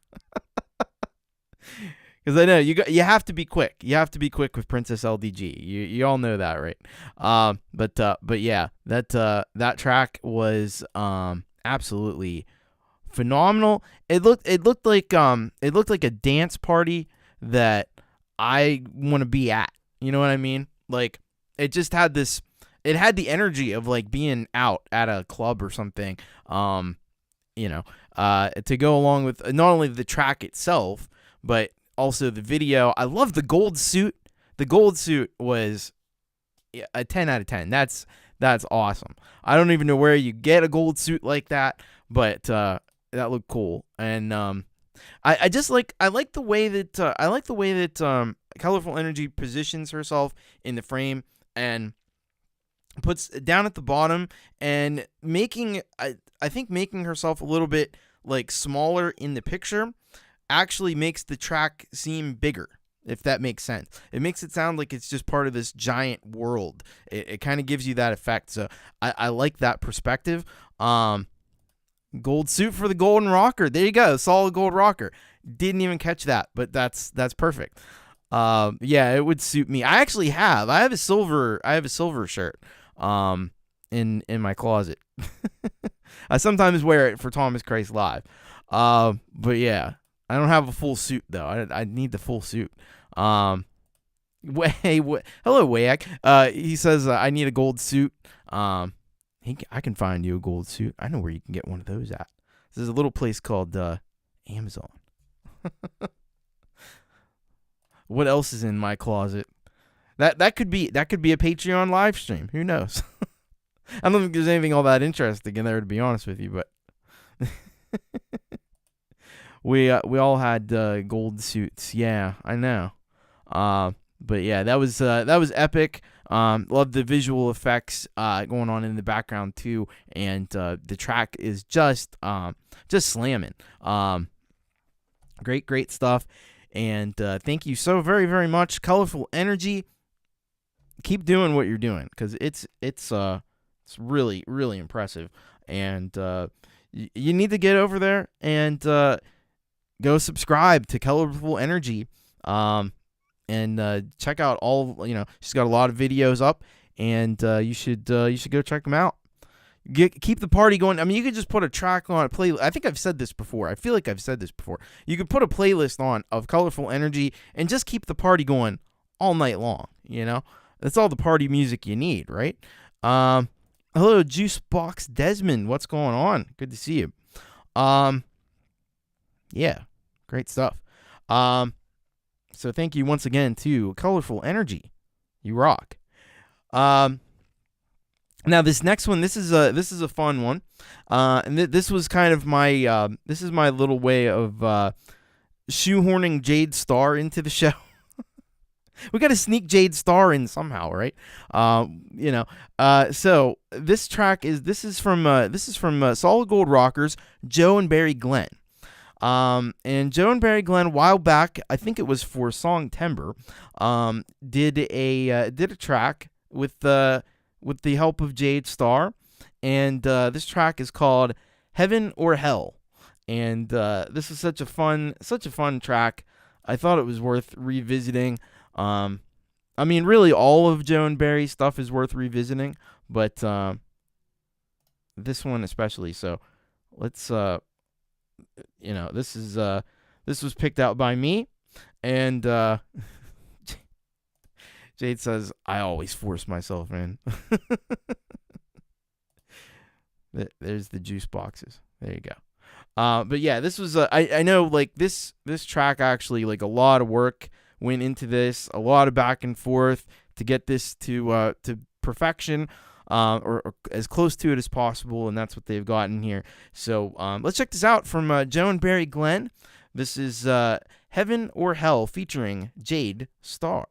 Because I know you have to be quick. You have to be quick with Princess LDG. You all know that, right? But yeah, that track was absolutely phenomenal. It looked like a dance party that I want to be at. You know what I mean? Like, it just had this. It had the energy of like being out at a club or something. To go along with not only the track itself, but also the video. I love the gold suit. The gold suit was a 10 out of 10. That's awesome. I don't even know where you get a gold suit like that, but that looked cool. And I like the way that Colourful Energy positions herself in the frame and puts down at the bottom and making herself a little bit like smaller in the picture actually makes the track seem bigger, if that makes sense. It makes it sound like it's just part of this giant world. It kind of gives you that effect. So I like that perspective. Gold suit for the golden rocker. There you go. Solid gold rocker. Didn't even catch that, but that's perfect. Yeah, it would suit me. I have a silver shirt in my closet. I sometimes wear it for Thomas Christ Live. But yeah, I don't have a full suit though. I need the full suit. Hello Wayak. He says I need a gold suit. I can find you a gold suit. I know where you can get one of those at. There's a little place called Amazon. What else is in my closet? That could be a Patreon live stream. Who knows? I don't think there's anything all that interesting in there, to be honest with you, but we all had gold suits. Yeah, I know. But yeah, that was epic. Love the visual effects going on in the background too, and the track is just slamming. Great stuff. And thank you so very, very much, Colourful Energy. Keep doing what you're doing, because it's really, really impressive. And you need to get over there and go subscribe to Colourful Energy. And check out she's got a lot of videos up, and you should go check them out. Keep the party going. I mean, you could just put a track on a playlist. I think I've said this before. I feel like I've said this before. You could put a playlist on of Colourful Energy and just keep the party going all night long. That's all the party music you need, right? Hello, Juicebox Desmond. What's going on? Good to see you. Yeah, great stuff. So thank you once again to Colourful Energy. You rock. Now this next one, this is a fun one, and this was kind of my this is my little way of shoehorning Jade Starr into the show. We got to sneak Jade Starr in somehow, right? So this track is from Solid Gold Rockers, Joe and Barrie Glenn. And Joe and Barrie Glenn, a while back, I think it was for Song Timber, did a track with the help of Jade Starr, and this track is called Heaven or Hell, and this is such a fun track. I thought it was worth revisiting. I mean, really, all of Joe and Barrie's stuff is worth revisiting, but this one especially. So let's. This was picked out by me, and Jade says, I always force myself in. There's the juice boxes. There you go. But yeah, this was, I know, like, this track actually, like, a lot of work went into this, a lot of back and forth to get this to perfection. Or as close to it as possible, and that's what they've gotten here. So let's check this out from Joe and Barrie Glenn. This is Heaven or Hell featuring Jade Starr.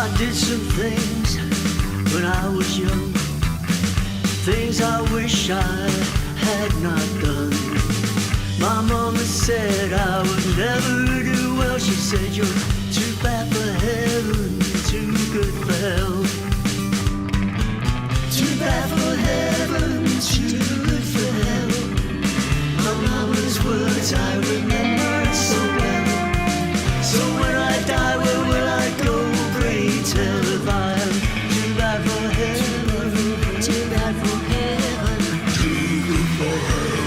I did some things when I was young, things I wish I had not done. My mama said I would never do well. She said you're too bad for heaven, too good for hell. Too bad for heaven, too good for hell. My mama's words I remember so well. So when I die, where will I go? Pray tell if I am too bad for heaven, too bad for heaven, too good for hell.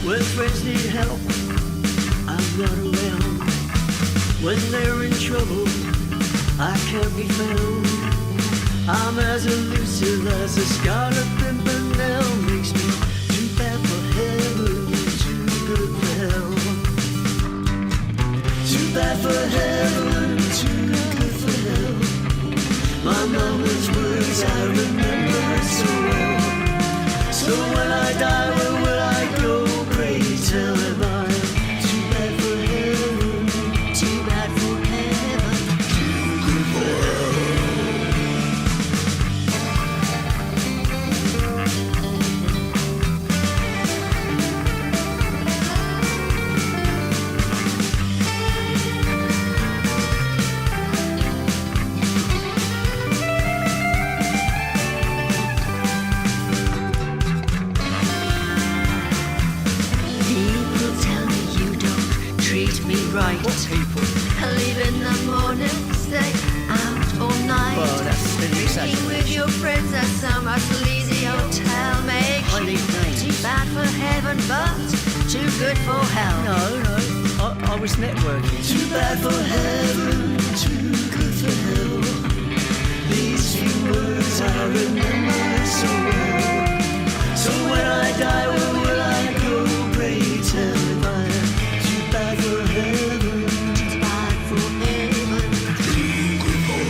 When friends need help, I'm not around. When they're in trouble, I can't be found. I'm as elusive as a Scarlet Pimpernel. Makes me too bad for heaven, too good for hell. Too bad for heaven, too good for hell. My mama's words I remember so well. So when I die, where will I go? Pray tell if I'm too bad for heaven, too bad for heaven, too good for hell. Right. What people? Leave in the morning, stay out all night. Well, that's been drinking with your friends at some sleazy hotel. Make too bad for heaven, but too good for hell. No, I was networking. Too bad for heaven, too good for hell. These few words I remember so well. So when I die, where will I go? Pray tell if I am too bad for heaven, too bad for heaven, too good for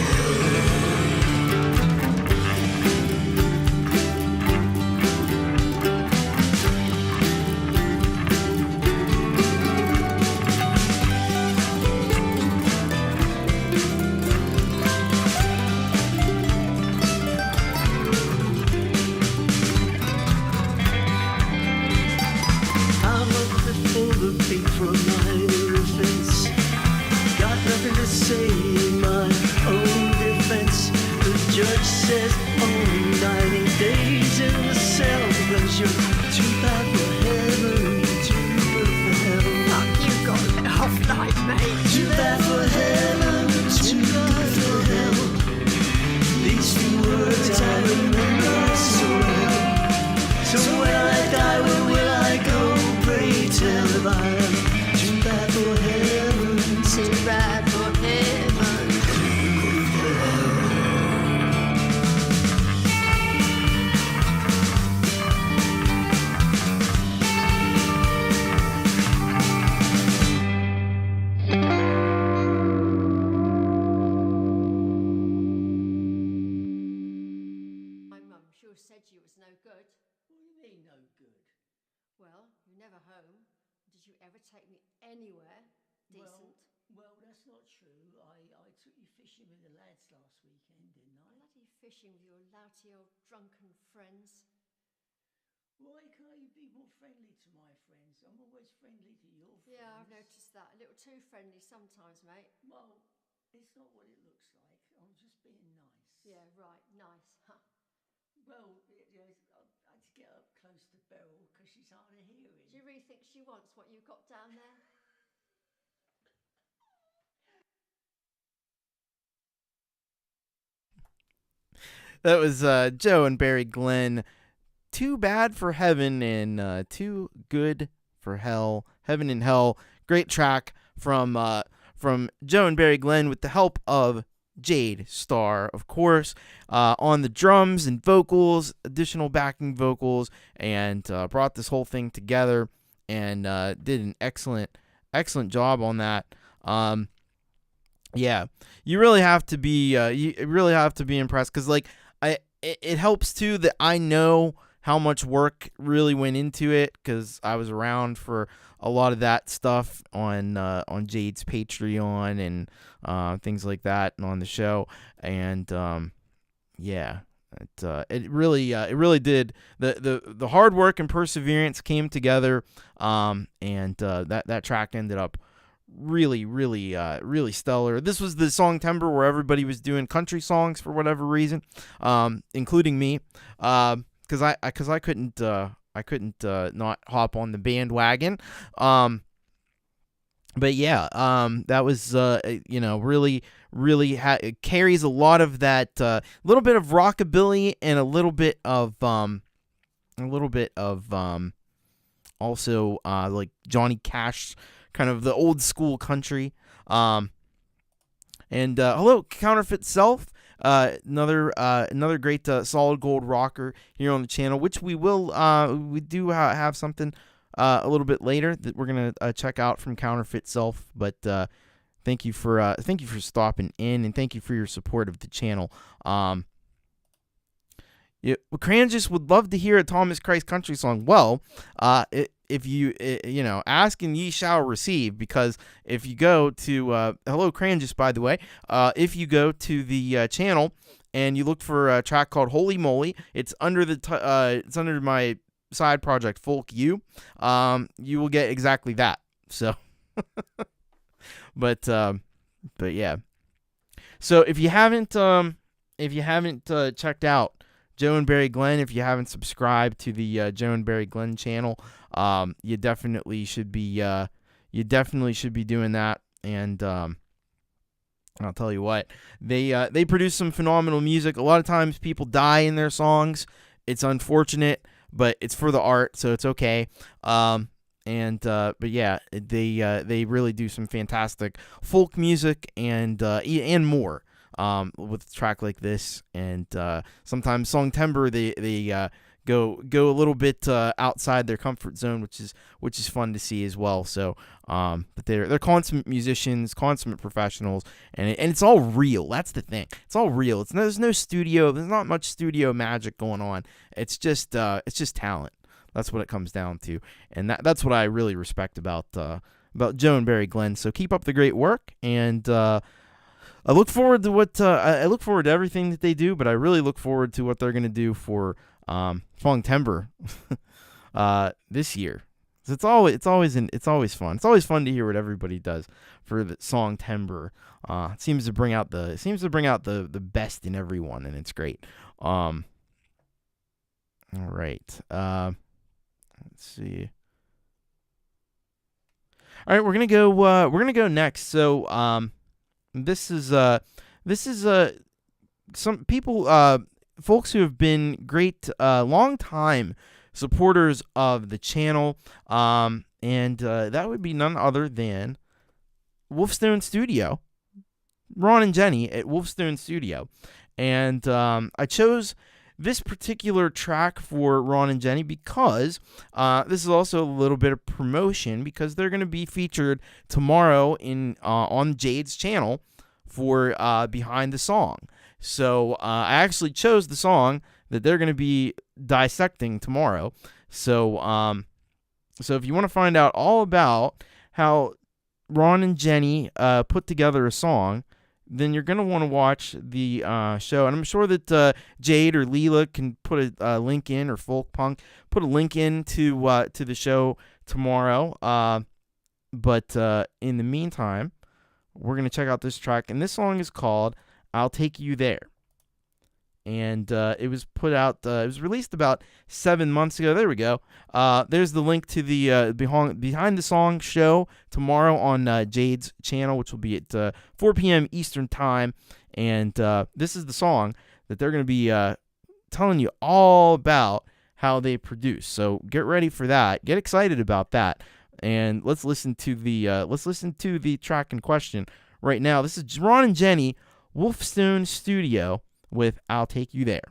say in my own defense. The judge says only 90 days in the cell, because you're too bad for heaven, too good for hell. Fuck, you got it off night, mate. Too bad for heaven, too good for hell. These few words I remember so well. So when I die, where will I go? Pray tell if I am too bad for heaven, too bad for heaven, too good for hell. My mum sure said you was no good. What do you mean, no good? Well, you're never home. Did you ever take me anywhere decent? Well, that's not true. I took you fishing with the lads last weekend, didn't I? Bloody fishing with your louty old drunken friends. Why can't you be more friendly to my friends? I'm always friendly to your friends. Yeah, I've noticed that. A little too friendly sometimes, mate. Well, it's not what it looks like. I'm just being nice. Yeah, right. Nice. Huh. Well, I had to get up close to Beryl because she's hard of hearing. Do you really think she wants what you've got down there? That was Joe and Barrie Glenn. Too bad for heaven and too good for hell. Heaven and Hell. Great track from Joe and Barrie Glenn with the help of Jade, Starr, of course, on the drums and vocals, additional backing vocals, and brought this whole thing together and did an excellent job on that. Yeah, you really have to be impressed, because like it helps too that I know how much work really went into it, because I was around for a lot of that stuff on Jade's Patreon and things like that, and on the show. And it really did. The hard work and perseverance came together, and that track ended up really stellar. This was the song Timber where everybody was doing country songs for whatever reason, including me, because I couldn't not hop on the bandwagon. But yeah, that was really it carries a lot of that, little bit of rockabilly and a little bit of also like Johnny Cash, kind of the old school country. And hello, Counterfeit Self, another great solid gold rocker here on the channel, which we do have something a little bit later that we're gonna check out from Counterfeit Self. But thank you for stopping in, and thank you for your support of the channel. Cranjus would love to hear a Thomas Christ country song. Well, if you ask and ye shall receive, because if you go to hello Cranjus, by the way, if you go to the channel and you look for a track called Holy Moly, it's under my side project Folk You will get exactly that. So but yeah, so if you haven't checked out Joe and Barrie Glenn, if you haven't subscribed to the Joe and Barrie Glenn channel, you definitely should be doing that. And I'll tell you what, they produce some phenomenal music. A lot of times people die in their songs. It's unfortunate, but it's for the art, so it's okay. But yeah, they really do some fantastic folk music and more. With a track like this, and sometimes Song Timber, they go a little bit outside their comfort zone, which is fun to see as well. So, but they're consummate musicians, consummate professionals, and it's all real. That's the thing. It's all real. There's no studio. There's not much studio magic going on. It's just talent. That's what it comes down to, and that's what I really respect about Joe and Barrie Glenn. So keep up the great work, and I look forward to everything that they do, but I really look forward to what they're going to do for Song Timber this year. It's always fun. It's always fun to hear what everybody does for the Song Timber. It seems to bring out the best in everyone, and it's great. All right. Let's see. All right, we're gonna go next. So this is some people, folks who have been great, long time supporters of the channel, and that would be none other than Wolfestone Studio, Ron and Jenny at Wolfestone Studio. And I chose this particular track for Ron and Jenny because this is also a little bit of promotion, because they're going to be featured tomorrow on Jade's channel for Behind the Song. So I actually chose the song that they're going to be dissecting tomorrow. So if you want to find out all about how Ron and Jenny put together a song, then you're going to want to watch the show. And I'm sure that Jade or Leela can put a link in, or Folkpunk, put a link in to the show tomorrow. But in the meantime, we're going to check out this track. And this song is called I'll Take You There. And it was put out, it was released about 7 months ago. There we go. There's the link to the Behind the Song show tomorrow on Jade's channel, which will be at 4 p.m. Eastern Time. And this is the song that they're going to be telling you all about how they produce. So get ready for that. Get excited about that. And let's listen to the track in question right now. This is Ron and Jenny, Wolfestone Studio, with I'll Take You There.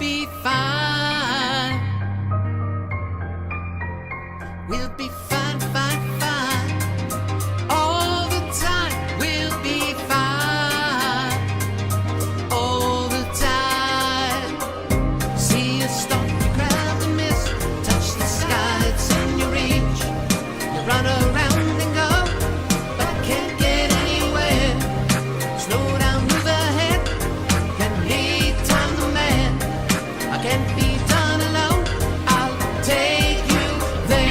be fine. We'll be fine, fine, fine. All the time we'll be fine. All the time. See a storm, you grab the mist, touch the sky, it's in your reach. You run around and go, but can't get anywhere. Slow down, move ahead. Can lead time the man. I can't be done alone. I'll take you there.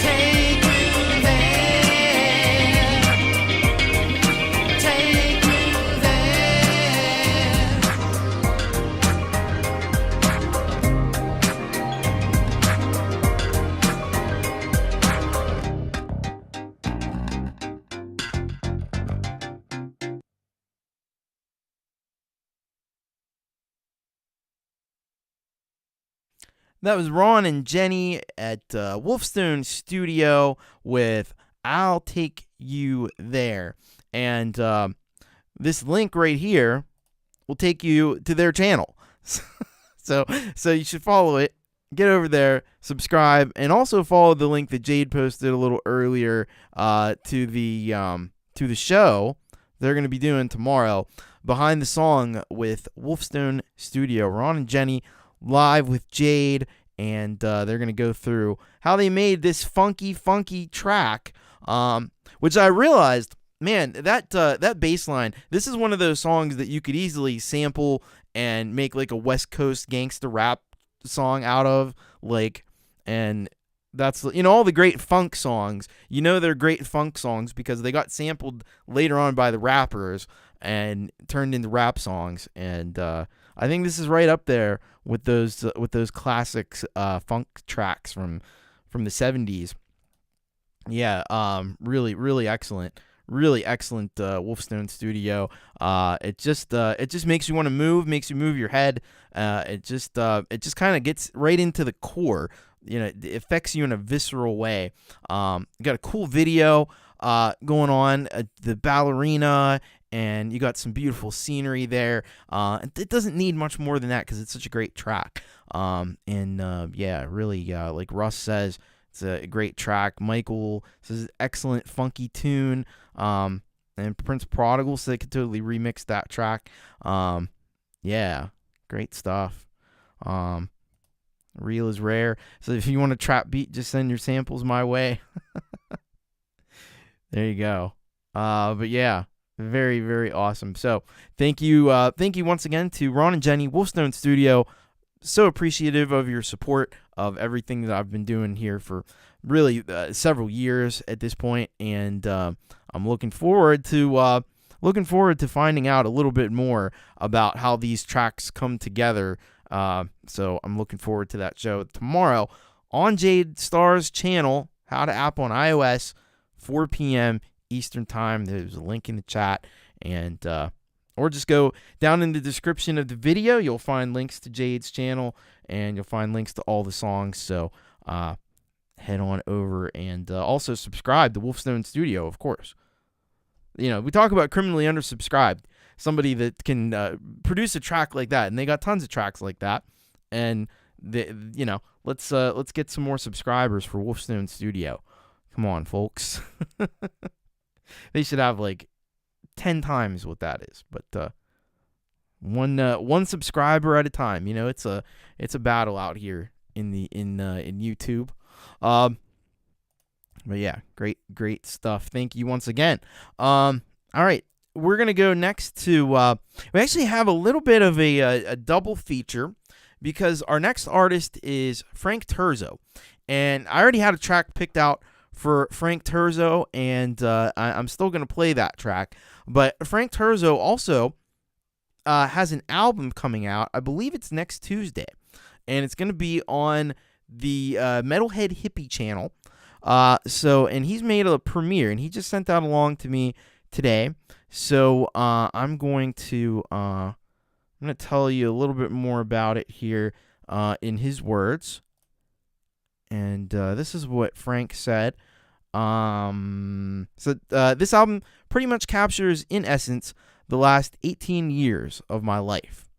Take you there. Take you there. That was Ron and Jenny at Wolfestone Studio with I'll Take You There. And this link right here will take you to their channel. So you should follow it. Get over there, subscribe, and also follow the link that Jade posted a little earlier to the show they're going to be doing tomorrow. Behind the Song with Wolfestone Studio. Ron and Jenny live with Jade, and they're going to go through how they made this funky track, which I realized, man, that bass line, this is one of those songs that you could easily sample and make like a West Coast gangster rap song out of, like, and that's, you know, all the great funk songs, you know, they're great funk songs because they got sampled later on by the rappers and turned into rap songs, and I think this is right up there with those classics funk tracks from the 70s. Yeah, really excellent. Really excellent Wolfestone Studio. It just makes you want to move, makes you move your head. It just kind of gets right into the core. You know, it affects you in a visceral way. You got a cool video going on, the ballerina, and you got some beautiful scenery there. It doesn't need much more than that because it's such a great track. Yeah, really, like Russ says, it's a great track. Michael says excellent funky tune. And Prince Prodigal said they could totally remix that track. Yeah, great stuff. Real is rare. So if you want a trap beat, just send your samples my way. There you go. But yeah, very awesome. So thank you once again to Ron and Jenny, Wolfestone Studio. So appreciative of your support of everything that I've been doing here for really several years at this point, and I'm looking forward to finding out a little bit more about how these tracks come together. So I'm looking forward to that show tomorrow on Jade Starr's channel, How to App on iOS, 4 p.m. Eastern Time. There's a link in the chat, and or just go down in the description of the video. You'll find links to Jade's channel, and you'll find links to all the songs. So head on over and also subscribe to Wolfestone Studio, of course. You know, we talk about criminally undersubscribed. Somebody that can produce a track like that, and they got tons of tracks like that. And let's get some more subscribers for Wolfestone Studio. Come on, folks. They should have like 10 times what that is, but one subscriber at a time. You know, it's a battle out here in YouTube. But yeah, great stuff. Thank you once again. All right, we're gonna go next to. We actually have a little bit of a double feature because our next artist is Frank Terzo, and I already had a track picked out for Frank Terzo, and I'm still gonna play that track. But Frank Terzo also has an album coming out. I believe it's next Tuesday, and it's gonna be on the Metalhead Hippie channel. And he's made a premiere, and he just sent that along to me today. So I'm going to tell you a little bit more about it here in his words. And this is what Frank said. This album pretty much captures, in essence, the last 18 years of my life.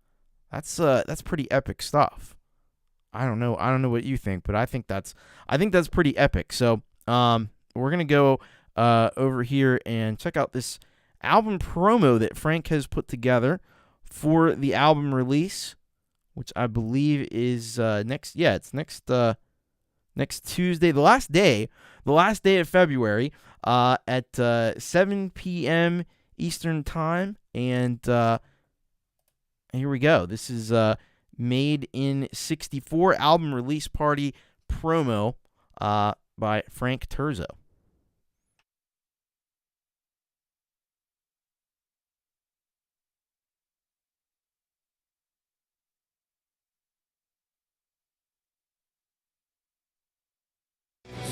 That's pretty epic stuff. I don't know what you think, but I think that's pretty epic. So we're gonna go over here and check out this album promo that Frank has put together for the album release, which I believe is next Tuesday, the last day of February, at 7 p.m. Eastern Time, and here we go. This is Made in 64 album release party promo by Frank Terzo.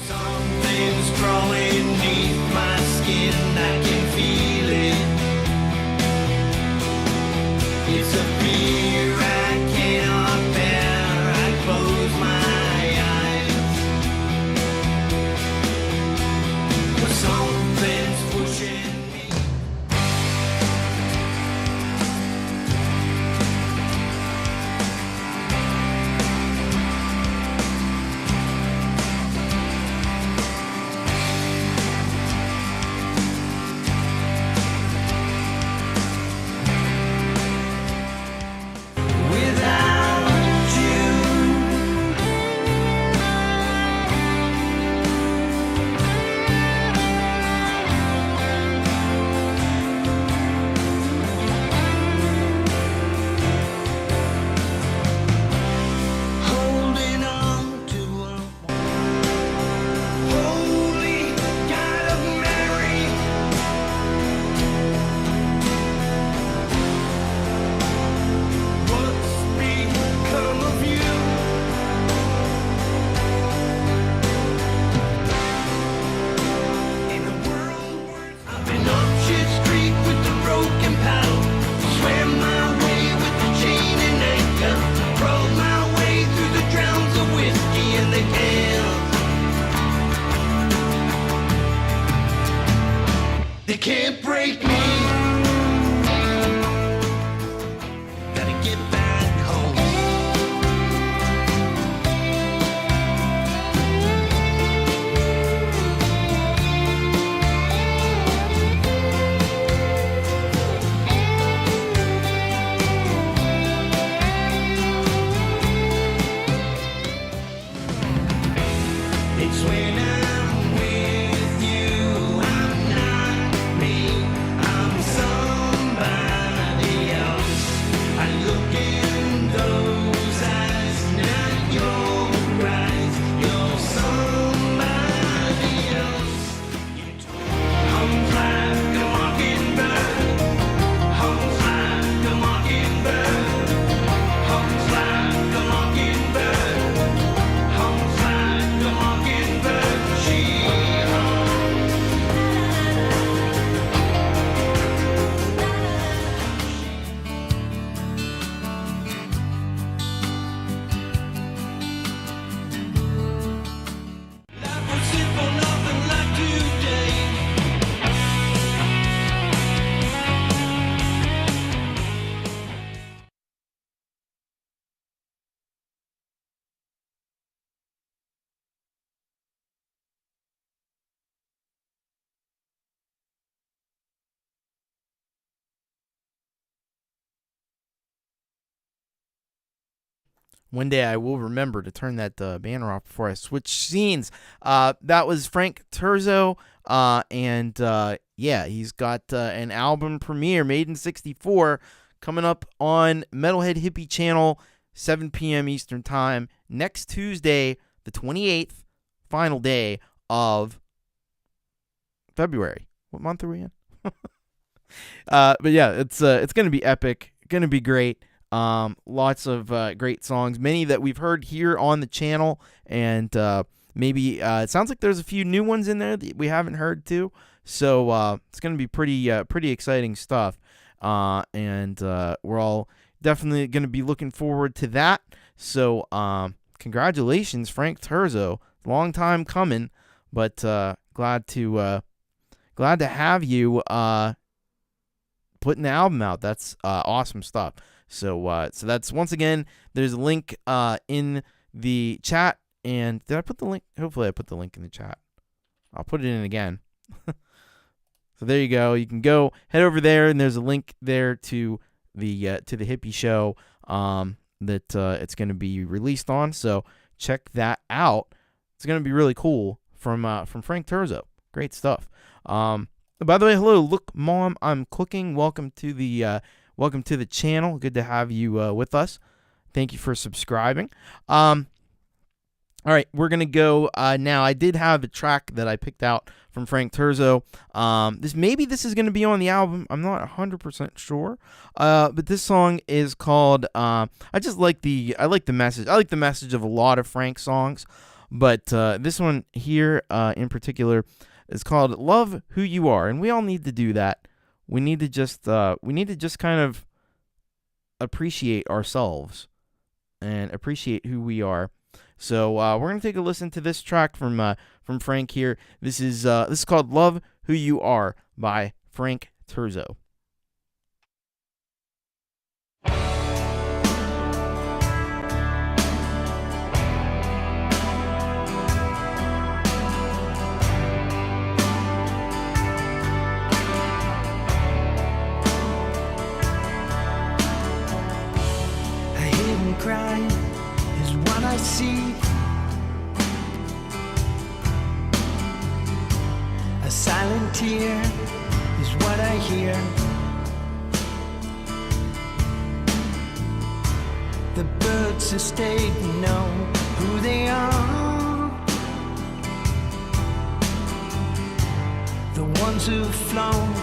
Something's crawling beneath my skin, I can feel it. It's a fear I cannot bear, I close my eyes. But something's pushing me. They can't break me. Gotta get back home. It's when I'm with you, I'm not me, I'm somebody else. I look in those eyes, not your eyes, you're somebody else. Hums like a mockingbird, hums like a mockingbird, hums like a mockingbird, hums like a mockingbird, she Life was simple, nothing like today. One day I will remember to turn that banner off before I switch scenes. That was Frank Terzo, and yeah, he's got an album premiere, Made in 64, coming up on Metalhead Hippie Channel, 7 p.m. Eastern Time, next Tuesday, the 28th, final day of February. What month are we in? But yeah, it's going to be epic, going to be great. Lots of great songs, many that we've heard here on the channel, and maybe it sounds like there's a few new ones in there that we haven't heard too. So it's going to be pretty exciting stuff, and we're all definitely going to be looking forward to that. So congratulations, Frank Terzo, long time coming, but glad to have you putting the album out. That's awesome stuff. So that's, once again, there's a link in the chat. And did I put the link? Hopefully I put the link in the chat. I'll put it in again. So there you go. You can go head over there, and there's a link there to the hippie show that it's going to be released on. So check that out. It's going to be really cool from Frank Terzo. Great stuff. By the way, hello, look, Mom, I'm cooking. Welcome to the channel. Good to have you with us. Thank you for subscribing. All right, we're going to go now. I did have a track that I picked out from Frank Terzo. This is going to be on the album. I'm not 100% sure. But this song is called I like the message. I like the message of a lot of Frank songs, but this one here in particular is called Love Who You Are, and we all need to do that. We need to just kind of appreciate ourselves and appreciate who we are. So we're gonna take a listen to this track from Frank here. This is called "Love Who You Are" by Frank Terzo. A hidden cry is what I see. A silent tear is what I hear. The birds who stayed know who they are. The ones who've flown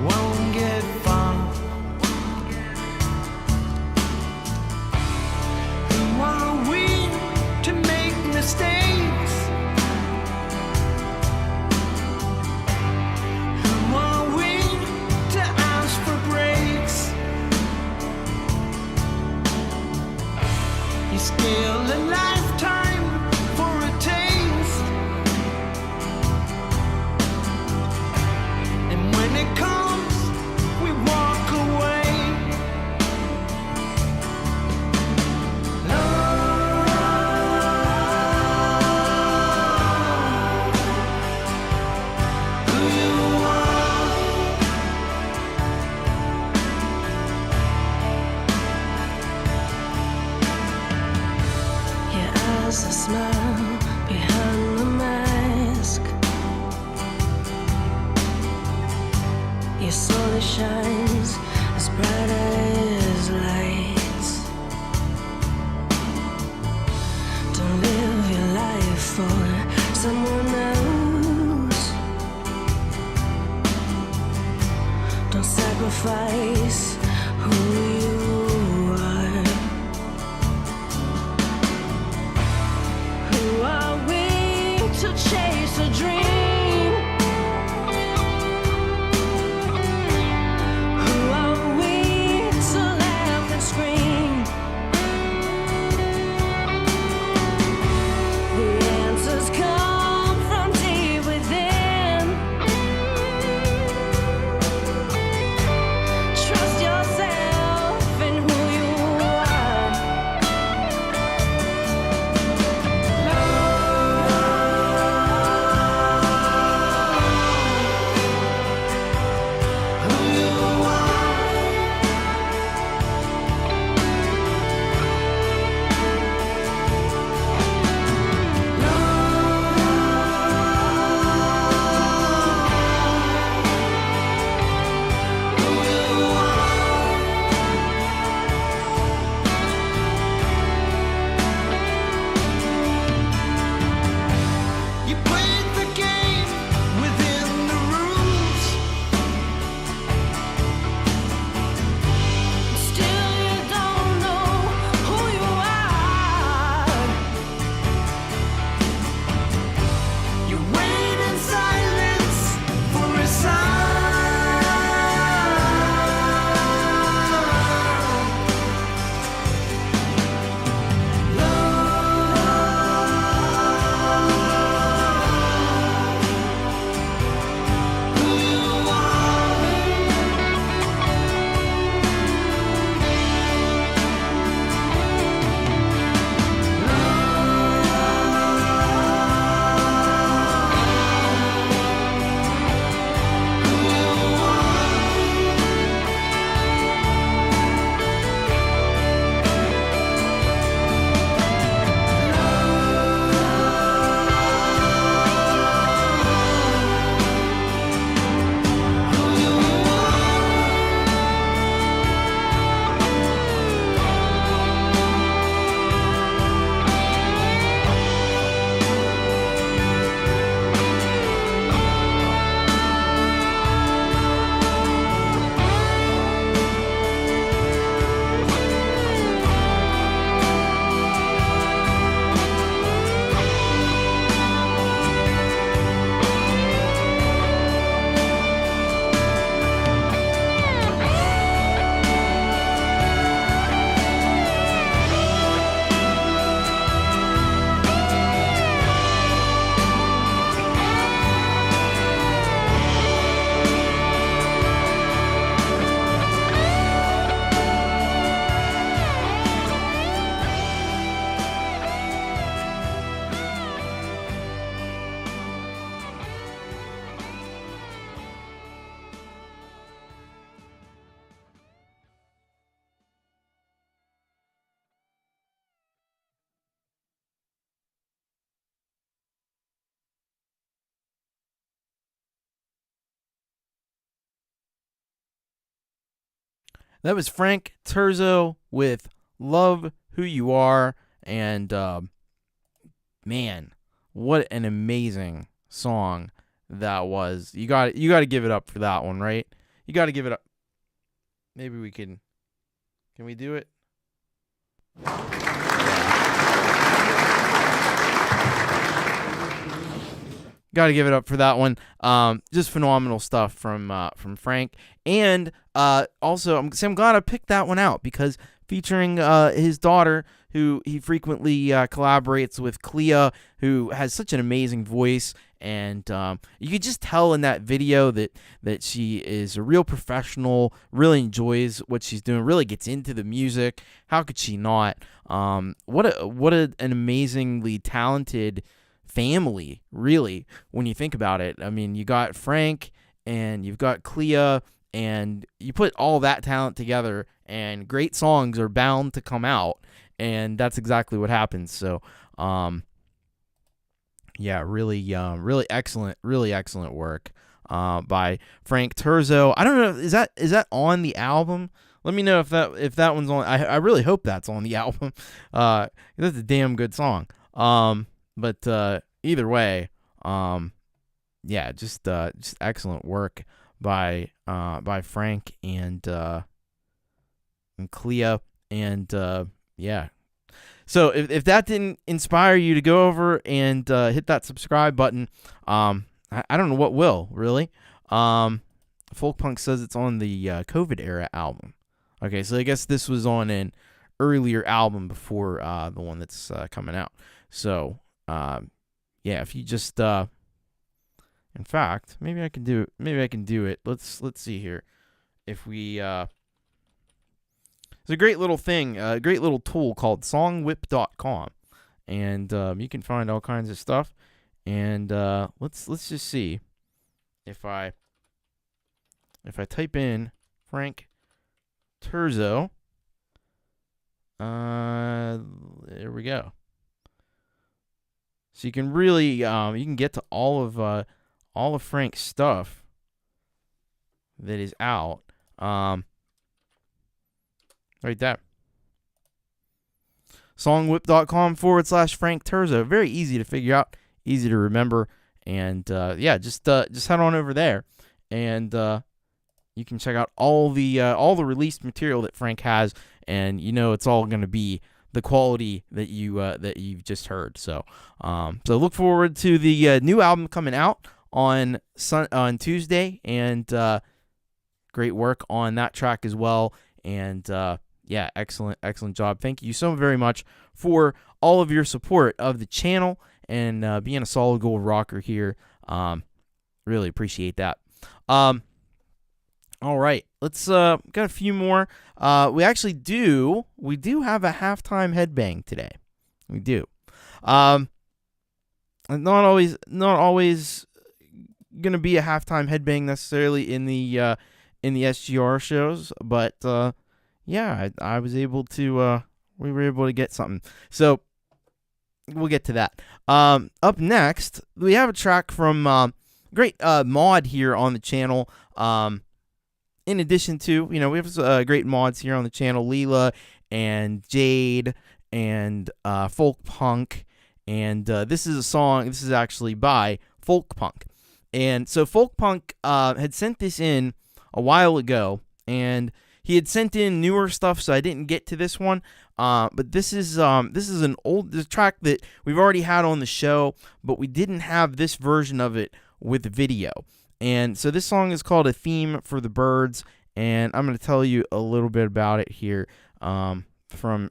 won't get far. Who are we to make mistakes? Still a lifetime for a taste, and when it comes, we walk away. Love who you are. A smile behind the mask. Your soul shines as bright as lights. Don't live your life for someone else. Don't sacrifice who you are. Who That was Frank Terzo with Love Who You Are. And, man, what an amazing song that was. You got to give it up for that one, right? You got to give it up. Maybe we can we do it? Got to give it up for that one. Just phenomenal stuff from Frank. And also, I'm glad I picked that one out because featuring his daughter, who he frequently collaborates with, Clea, who has such an amazing voice. And you could just tell in that video that she is a real professional, really enjoys what she's doing, really gets into the music. How could she not? What an amazingly talented family, really, when you think about it. I mean, you got Frank and you've got Clea, and you put all that talent together, and great songs are bound to come out, and that's exactly what happens. So, yeah, really excellent work by Frank Terzo. I don't know, is that on the album? Let me know if that one's on. I really hope that's on the album. That's a damn good song. But either way, yeah, just excellent work by Frank and Clea, and yeah. So if that didn't inspire you to go over and hit that subscribe button, I don't know what will, really. Folkpunk says it's on the COVID era album. Okay, so I guess this was on an earlier album before the one that's coming out. So yeah, if you just in fact, maybe I can do it. Let's see here. If we it's a great little thing, a great little tool called songwhip.com, and you can find all kinds of stuff. And let's just see if I type in Frank Terzo. There we go. So you can really you can get to all of Frank's stuff that is out. Right there. Songwhip.com/Frank Terzo. Very easy to figure out, easy to remember, and yeah, just head on over there, and you can check out all the released material that Frank has, and it's all going to be the quality that you've just heard. So look forward to the new album coming out on Tuesday, and great work on that track as well. And yeah, excellent job. Thank you so very much for all of your support of the channel and being a solid gold rocker here. Really appreciate that. All right, let's got a few more. We do have a halftime headbang today. We do. Not always gonna be a halftime headbang necessarily in the SGR shows, but yeah, I was able to we were able to get something. So we'll get to that. Up next, we have a track from great mod here on the channel. In addition to, we have great mods here on the channel, Leela and Jade and Folkpunk, and this is a song. This is actually by Folkpunk, and so Folkpunk had sent this in a while ago, and he had sent in newer stuff, so I didn't get to this one. But this is an old track that we've already had on the show, but we didn't have this version of it with video. And so this song is called A Theme for the Birds, and I'm going to tell you a little bit about it here from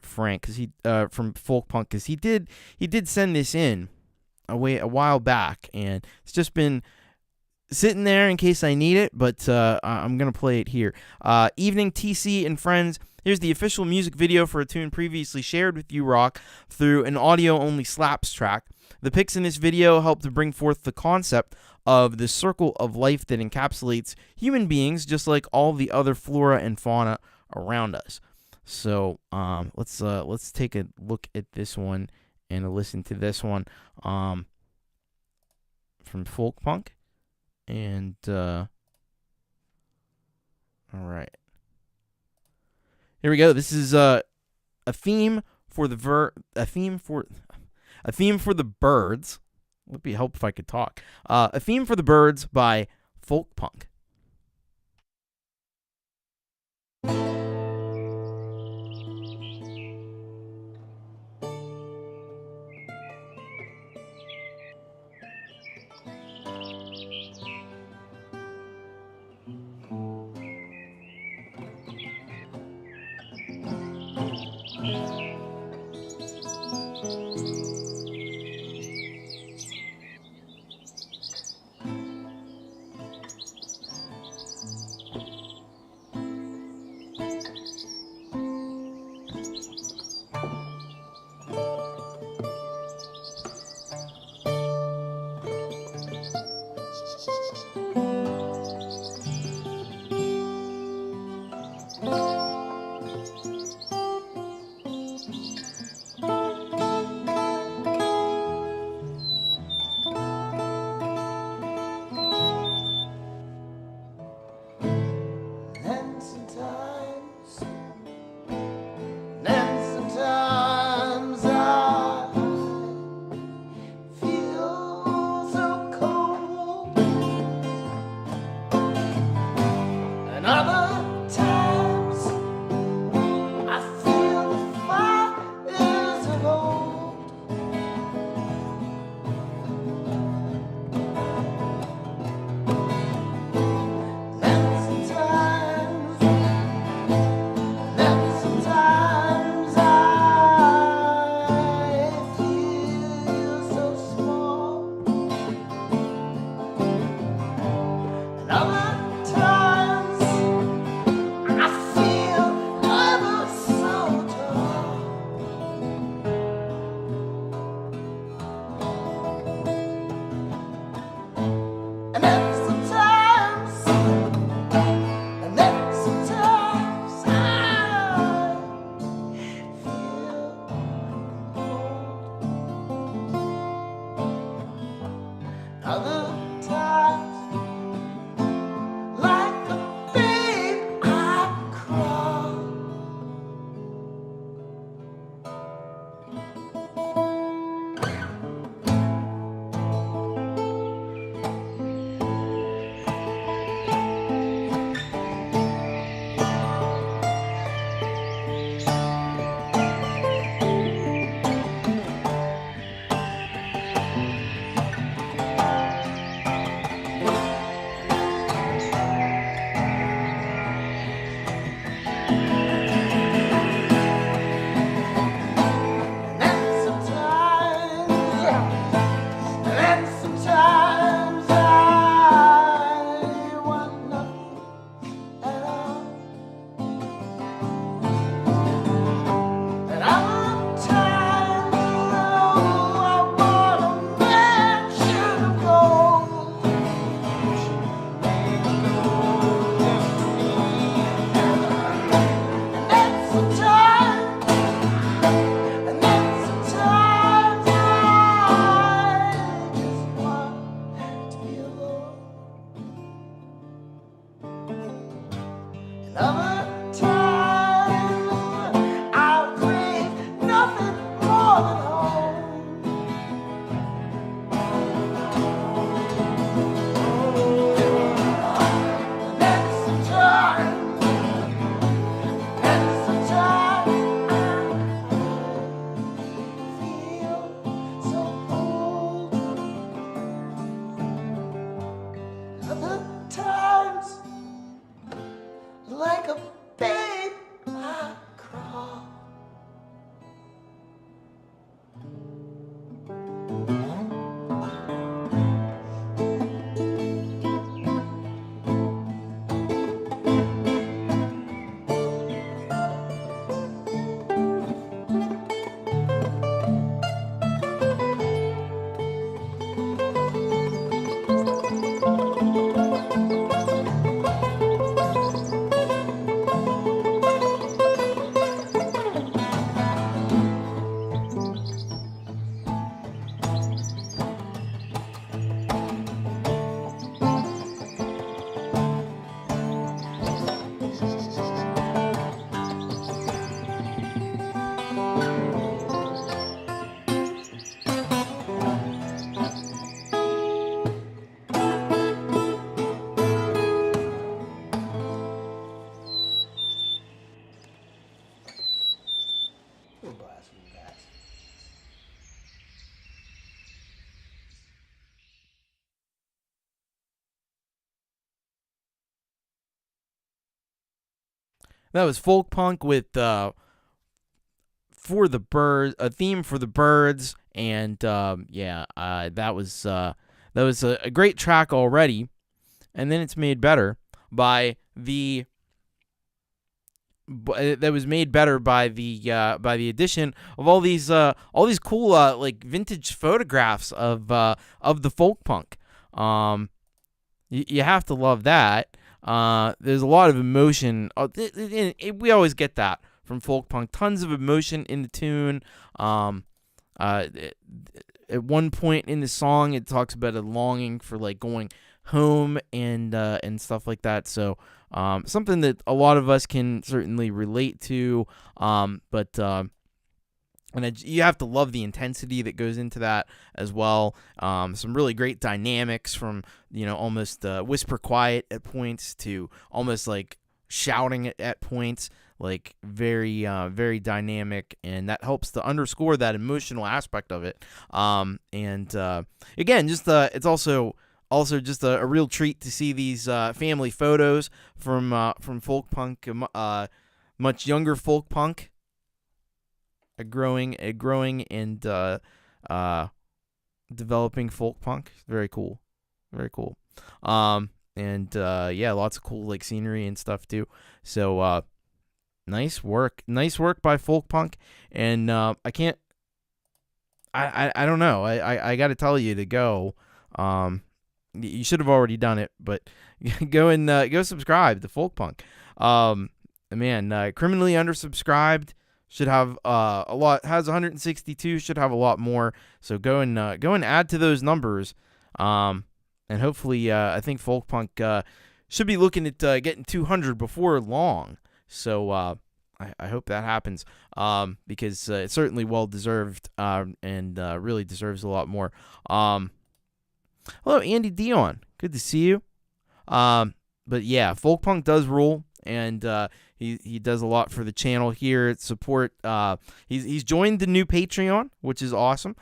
Frank, from Folkpunk, because he did send this in a while back, and it's just been sitting there in case I need it, but I'm going to play it here. Evening, TC and friends. Here's the official music video for a tune previously shared with you, Rock, through an audio-only slaps track. The pics in this video help to bring forth the concept of the circle of life that encapsulates human beings, just like all the other flora and fauna around us. So let's take a look at this one and listen to this one from Folkpunk. And all right. Here we go. This is a theme for the birds. Would be helpful if I could talk. A theme for the birds by Folkpunk. We'll buy some of that. That was Folkpunk with For the Birds, a theme for the birds, and that was a great track already, and then it's made better by the addition of all these cool like vintage photographs of the Folkpunk. You have to love that. There's a lot of emotion. We always get that from Folkpunk. Tons of emotion in the tune. At one point in the song, it talks about a longing for like going home and stuff like that. So something that a lot of us can certainly relate to. You have to love the intensity that goes into that as well. Some really great dynamics from, almost whisper quiet at points to almost like shouting at points, like very, very dynamic. And that helps to underscore that emotional aspect of it. Again, it's also just a real treat to see these family photos from Folkpunk, much younger Folkpunk. A growing and developing Folkpunk. Very cool. Lots of cool like scenery and stuff too. So nice work by Folkpunk. And I don't know. I got to tell you to go. You should have already done it, but go and go subscribe to Folkpunk. Criminally undersubscribed. Should have a lot. Has 162. Should have a lot more. So go and add to those numbers. And hopefully, I think Folkpunk should be looking at getting 200 before long. So I hope that happens. Because it's certainly well deserved. And really deserves a lot more. Hello, Andy Dion. Good to see you. But yeah, Folkpunk does rule. And he does a lot for the channel here at support. He's joined the new Patreon, which is awesome.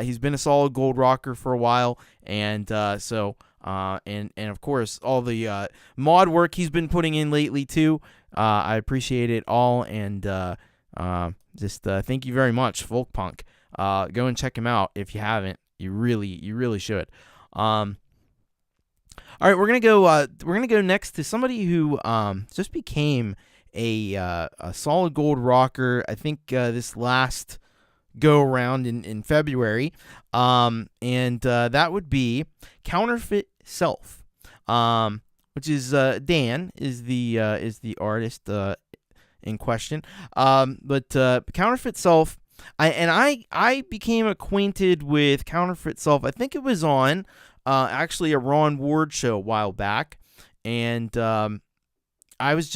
He's been a solid gold rocker for a while, and and of course all the mod work he's been putting in lately too. I appreciate it all, and thank you very much, Folkpunk. Go and check him out if you haven't. You really should. All right, we're gonna go next to somebody who just became a solid gold rocker. I think this last go around in February, and that would be Counterfeit Self, which is Dan is the artist in question. But Counterfeit Self, I became acquainted with Counterfeit Self. I think it was on. Actually a Ron Ward show a while back, and I was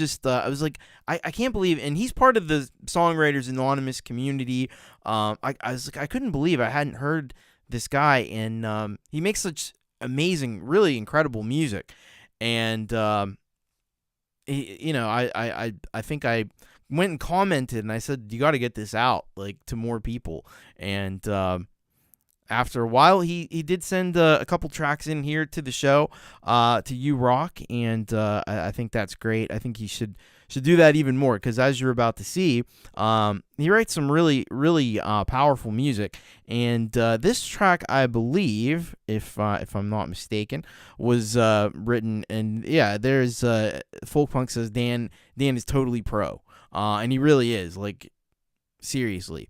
like, I can't believe, and he's part of the Songwriters Anonymous community. I was like, I couldn't believe I hadn't heard this guy, and he makes such amazing, really incredible music, and I think I went and commented, and I said, you got to get this out, like, to more people, and after a while, he did send a couple tracks in here to the show, to You Rock, and I think that's great. I think he should do that even more, because as you're about to see, he writes some really, really powerful music. And this track, I believe, if I'm not mistaken, was written. And yeah, there's Folkpunk says Dan is totally pro, and he really is. Like, seriously.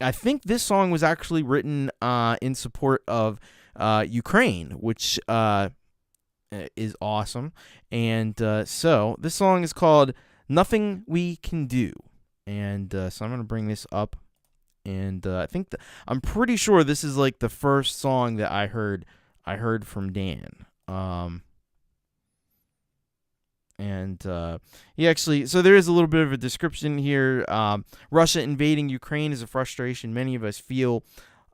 I think this song was actually written in support of Ukraine, which is awesome. And so this song is called Nothing We Can Do. And so I'm going to bring this up. And I'm pretty sure this is like the first song that I heard from Dan. He actually, so there is a little bit of a description here. Russia invading Ukraine is a frustration many of us feel.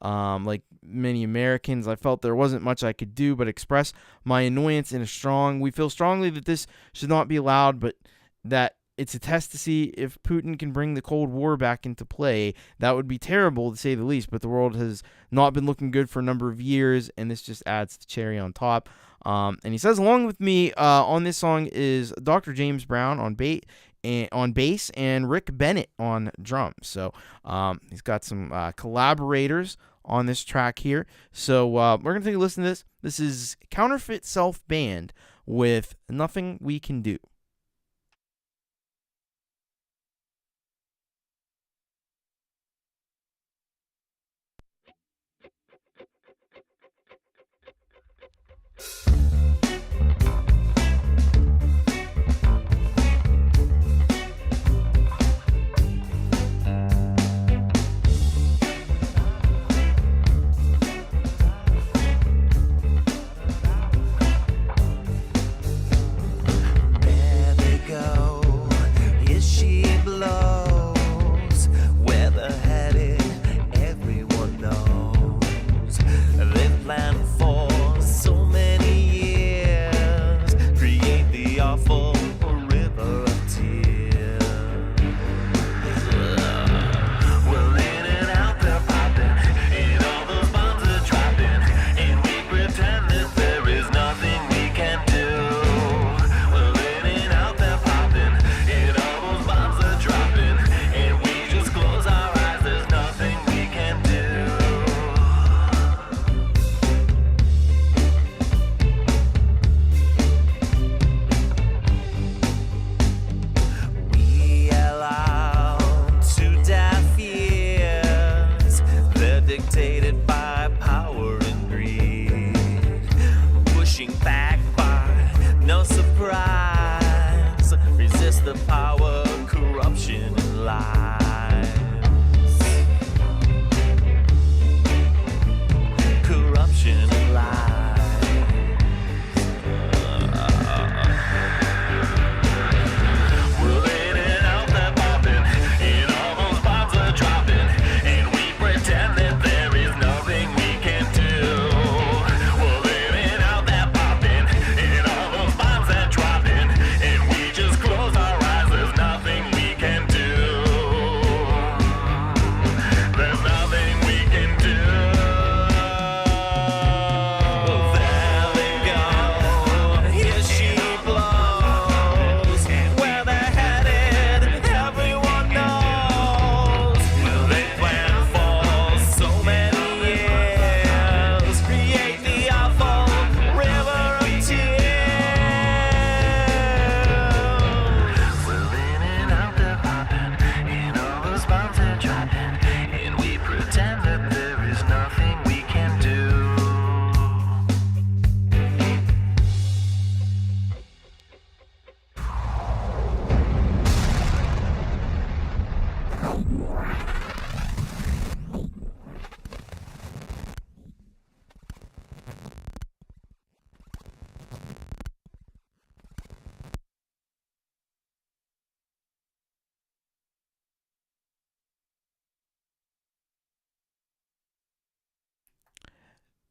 Like many Americans, I felt there wasn't much I could do but express my annoyance we feel strongly that this should not be allowed, but that It's a test to see if Putin can bring the Cold War back into play. That would be terrible, to say the least, but the world has not been looking good for a number of years, and this just adds the cherry on top. And he says, along with me on this song is Dr. James Brown on bass and Rick Bennett on drums. So he's got some collaborators on this track here. So we're going to take a listen to this. This is Counterfeit Self Band with Nothing We Can Do.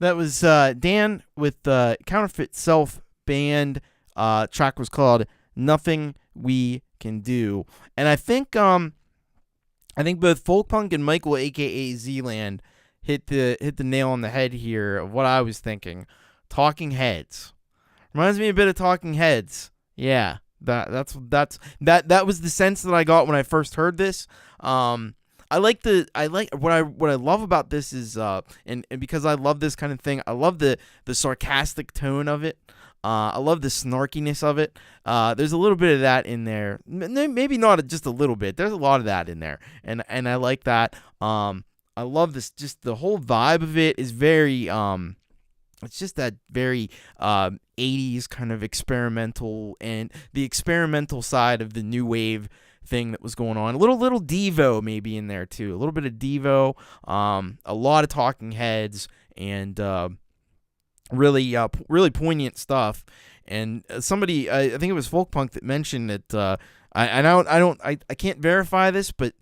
That was Dan with Counterfeit Self Band. Track was called Nothing We Can Do. And I think both Folkpunk and Michael, aka Zealand, hit the nail on the head here of what I was thinking. Talking Heads. Reminds me a bit of Talking Heads. Yeah. That was the sense that I got when I first heard this. What I love about this is and because I love this kind of thing, I love the sarcastic tone of it. I love the snarkiness of it. There's a little bit of that in there. Maybe not just a little bit. There's a lot of that in there, and I like that. I love this. Just the whole vibe of it is very. It's just that very 80s kind of experimental, and the experimental side of the new wave thing that was going on. A little Devo maybe in there too. A little bit of Devo. A lot of Talking Heads, and really poignant stuff. And somebody, I think it was Folkpunk, that mentioned that. I can't verify this, but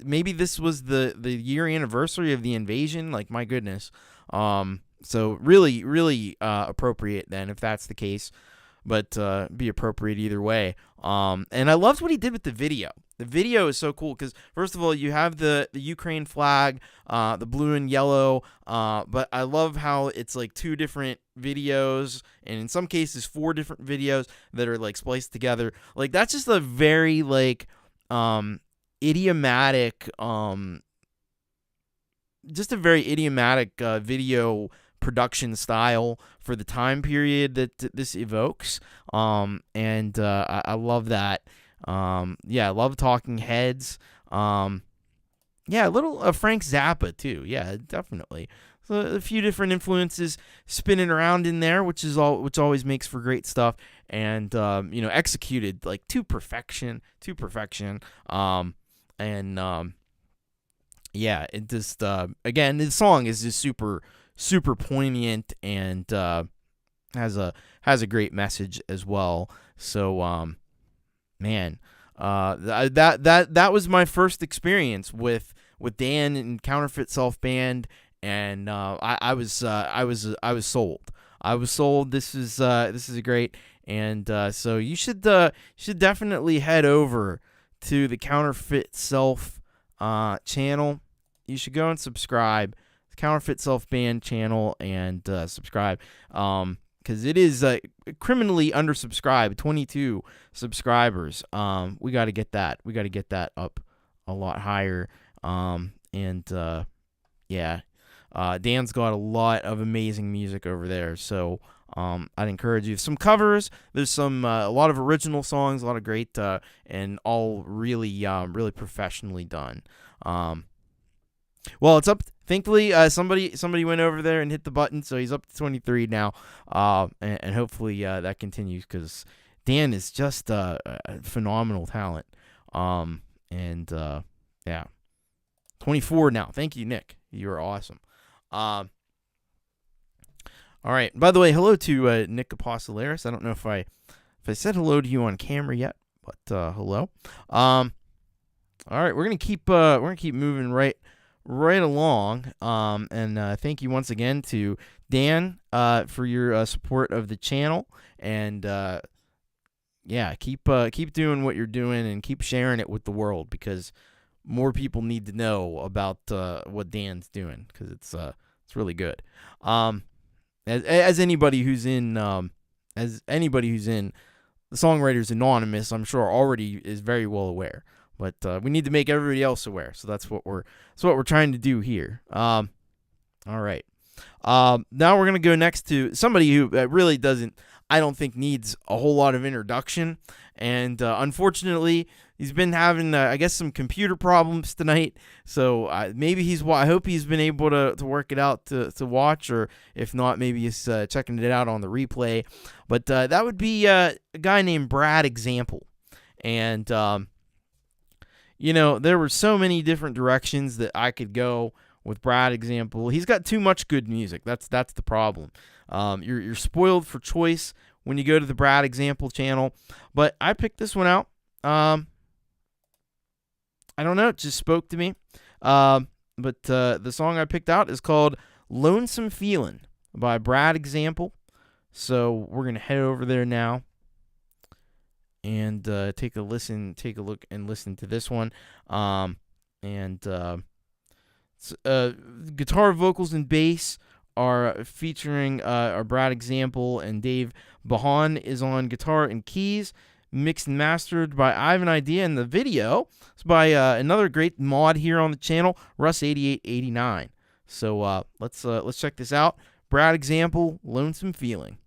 maybe this was the year anniversary of the invasion. Like, my goodness. So really appropriate then, if that's the case. But be appropriate either way. And I loved what he did with the video. The video is so cool because, first of all, you have the Ukraine flag, the blue and yellow, but I love how it's like 2 different videos, and in some cases 4 different videos that are like spliced together. Like, that's just a very like idiomatic, video production style for the time period that this evokes. And I love that. I love Talking Heads. A little Frank Zappa too. Yeah, definitely. So a few different influences spinning around in there, which always makes for great stuff. And executed like to perfection. It just again, the song is just super poignant and has a great message as well. So that was my first experience with Dan and Counterfeit Self Band, and I was sold. I was sold. This is great, and so you should definitely head over to the Counterfeit Self channel. You should go and subscribe. Counterfeit Self Band channel, and subscribe, because it is criminally undersubscribed. 22 subscribers. We got to get that. We got to get that up a lot higher. Dan's got a lot of amazing music over there. So I'd encourage you. Some covers. There's some a lot of original songs, a lot of great, and all really professionally done. Well, it's up. Thankfully, somebody went over there and hit the button, so he's up to 23 now, and hopefully that continues, because Dan is just a phenomenal talent. 24 now. Thank you, Nick. You are awesome. All right. By the way, hello to Nick Apostolaris. I don't know if I said hello to you on camera yet, but hello. All right, we're gonna keep moving right along, and thank you once again to Dan for your support of the channel, and keep doing what you're doing, and keep sharing it with the world, because more people need to know about what Dan's doing, because it's really good. As anybody who's in the Songwriters Anonymous, I'm sure already is very well aware. But we need to make everybody else aware, so that's what we're trying to do here. All right. Now we're gonna go next to somebody who really I don't think needs a whole lot of introduction, and unfortunately, he's been having I guess some computer problems tonight. So maybe I hope he's been able to work it out to watch, or if not, maybe he's checking it out on the replay. But that would be a guy named Brad Example, and there were so many different directions that I could go with Brad Example. He's got too much good music. That's the problem. You're spoiled for choice when you go to the Brad Example channel. But I picked this one out. I don't know. It just spoke to me. But the song I picked out is called Lonesome Feelin' by Brad Example. So we're going to head over there now and take a look and listen to this one. Guitar, vocals, and bass are featuring our Brad Example, and Dave Bahan is on guitar and keys, mixed and mastered by Ivan Idea, and the video is by another great mod here on the channel, Russ8889. So let's check this out. Brad Example, Lonesome Feeling.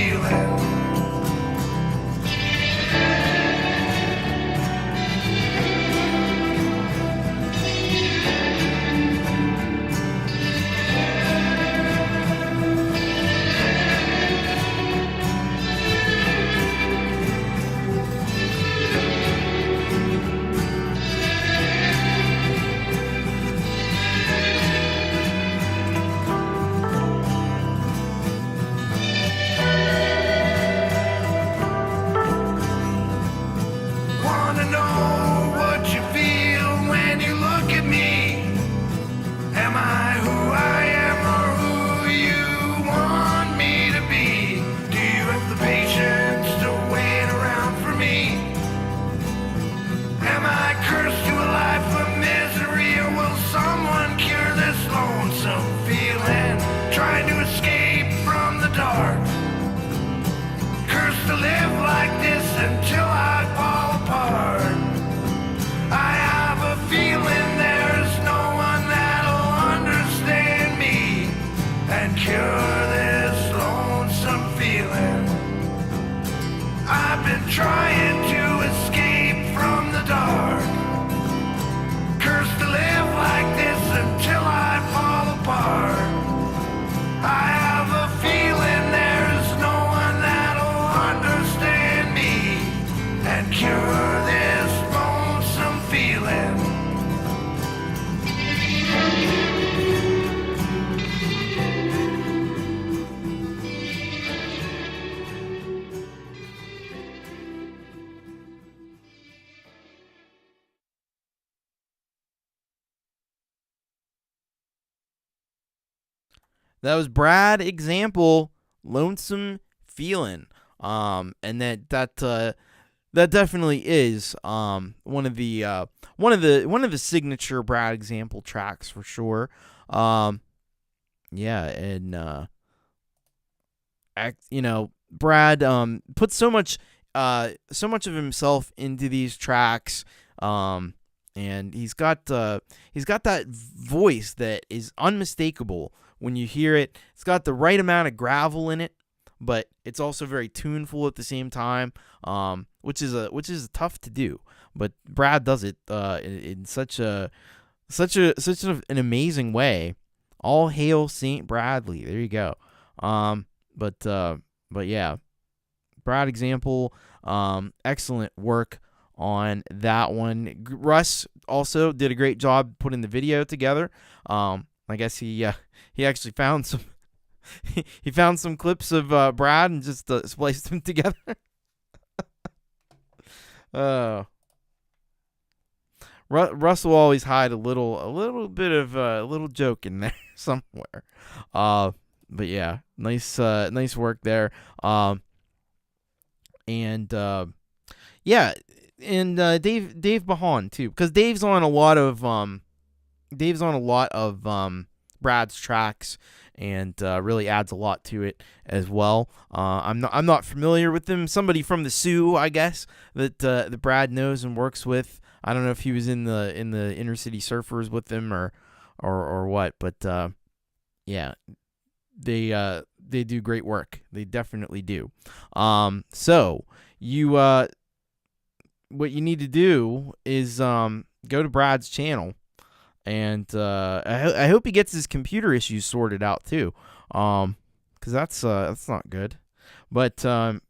feeling. Wanna know what you feel when you look at me? Am I who I am or who you want me to be? Do you have the patience to wait around for me? Am I cursed to a life of misery, or will someone cure this lonesome feeling? Trying to escape from the dark, cursed to live like this until I fall apart. I have a feeling there's no one that'll understand me and cure this lonesome feeling. I've been trying to escape from the dark, cursed to live like this until I fall apart. I have a feeling there's no one that'll understand me and cure this lonesome feeling. That was Brad Example, Lonesome Feelin'. And that definitely is one of the signature Brad Example tracks for sure. Yeah, and Brad put so much of himself into these tracks. And he's got that voice that is unmistakable when you hear it. It's got the right amount of gravel in it, but it's also very tuneful at the same time, which is tough to do. But Brad does it in such an amazing way. All hail Saint Bradley. There you go. But yeah, Brad Example, excellent work on that one. Russ also did a great job putting the video together. I guess he actually found some he found some clips of Brad and just spliced them together. Russ will always hide a little bit of a little joke in there somewhere. But yeah, nice work there. Yeah, and Dave Bahan too, because Dave's on a lot of Brad's tracks, and really adds a lot to it as well. I'm not familiar with him. Somebody from the Sioux, I guess, that Brad knows and works with. I don't know if he was in the Inner City Surfers with them or what, but yeah, they do great work. They definitely do. So you what you need to do is go to Brad's channel, and I hope he gets his computer issues sorted out too, because that's not good. But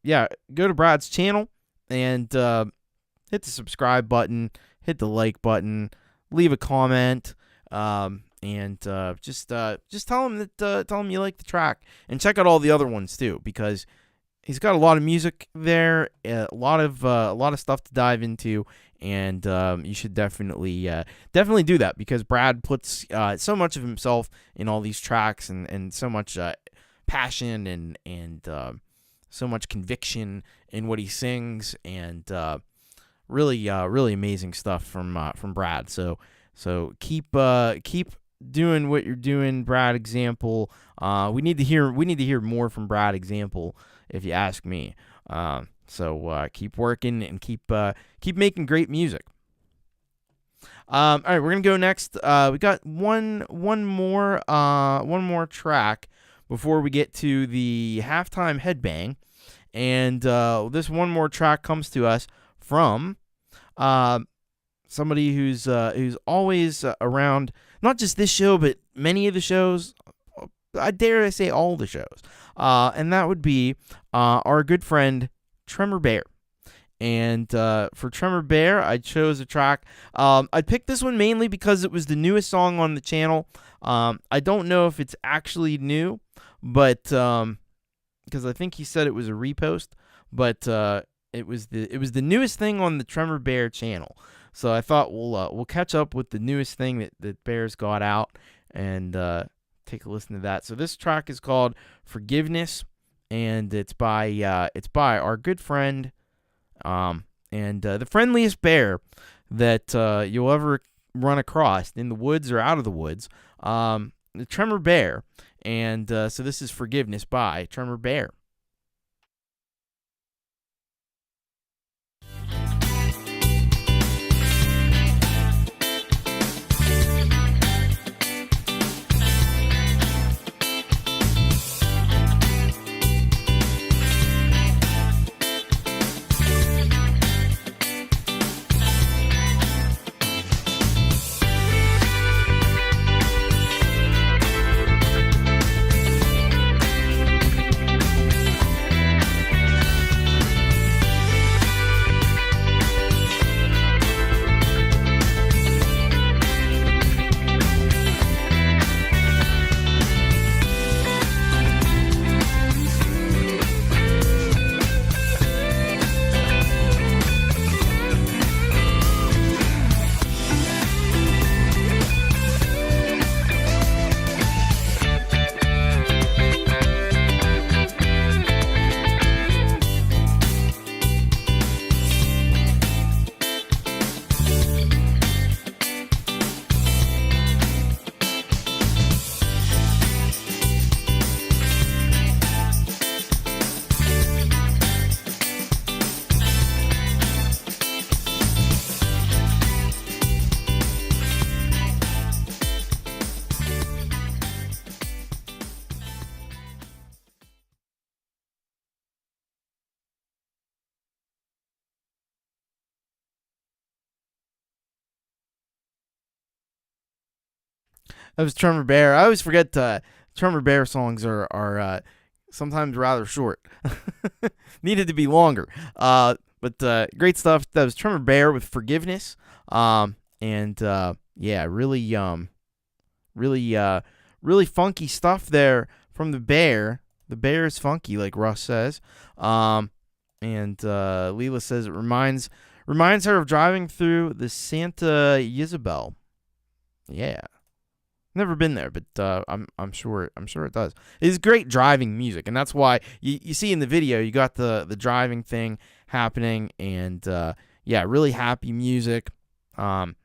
yeah, go to Brad's channel and hit the subscribe button, hit the like button, leave a comment, and just tell him you like the track, and check out all the other ones too, because he's got a lot of music there, a lot of stuff to dive into, and you should definitely do that, because Brad puts so much of himself in all these tracks, and so much passion and so much conviction in what he sings, and really amazing stuff from Brad. So keep doing what you're doing, Brad Example. We need to hear more from Brad Example, if you ask me. So keep working and keep making great music. All right, we're gonna go next. We got one more track before we get to the halftime headbang. And this one more track comes to us from somebody who's always around, not just this show, but many of the shows. I dare say all the shows. And that would be our good friend Tremor Bear. And for Tremor Bear, I chose a track. I picked this one mainly because it was the newest song on the channel. I don't know if it's actually new, but because I think he said it was a repost, but it was the newest thing on the Tremor Bear channel. So I thought we'll catch up with the newest thing that Bear's got out and take a listen to that. So this track is called "Forgiveness," and it's by our good friend and the friendliest bear that you'll ever run across in the woods or out of the woods, the Tremor Bear. And so this is "Forgiveness" by Tremor Bear. That was Tremor Bear. I always forget Tremor Bear songs are sometimes rather short. Needed to be longer. But great stuff. That was Tremor Bear with "Forgiveness." Yeah, really funky stuff there from the bear. The bear is funky, like Russ says. And Leela says it reminds her of driving through the Santa Isabel. Yeah. Never been there, but I'm sure it does. It's great driving music, and that's why you see in the video you got the driving thing happening, and really happy music. And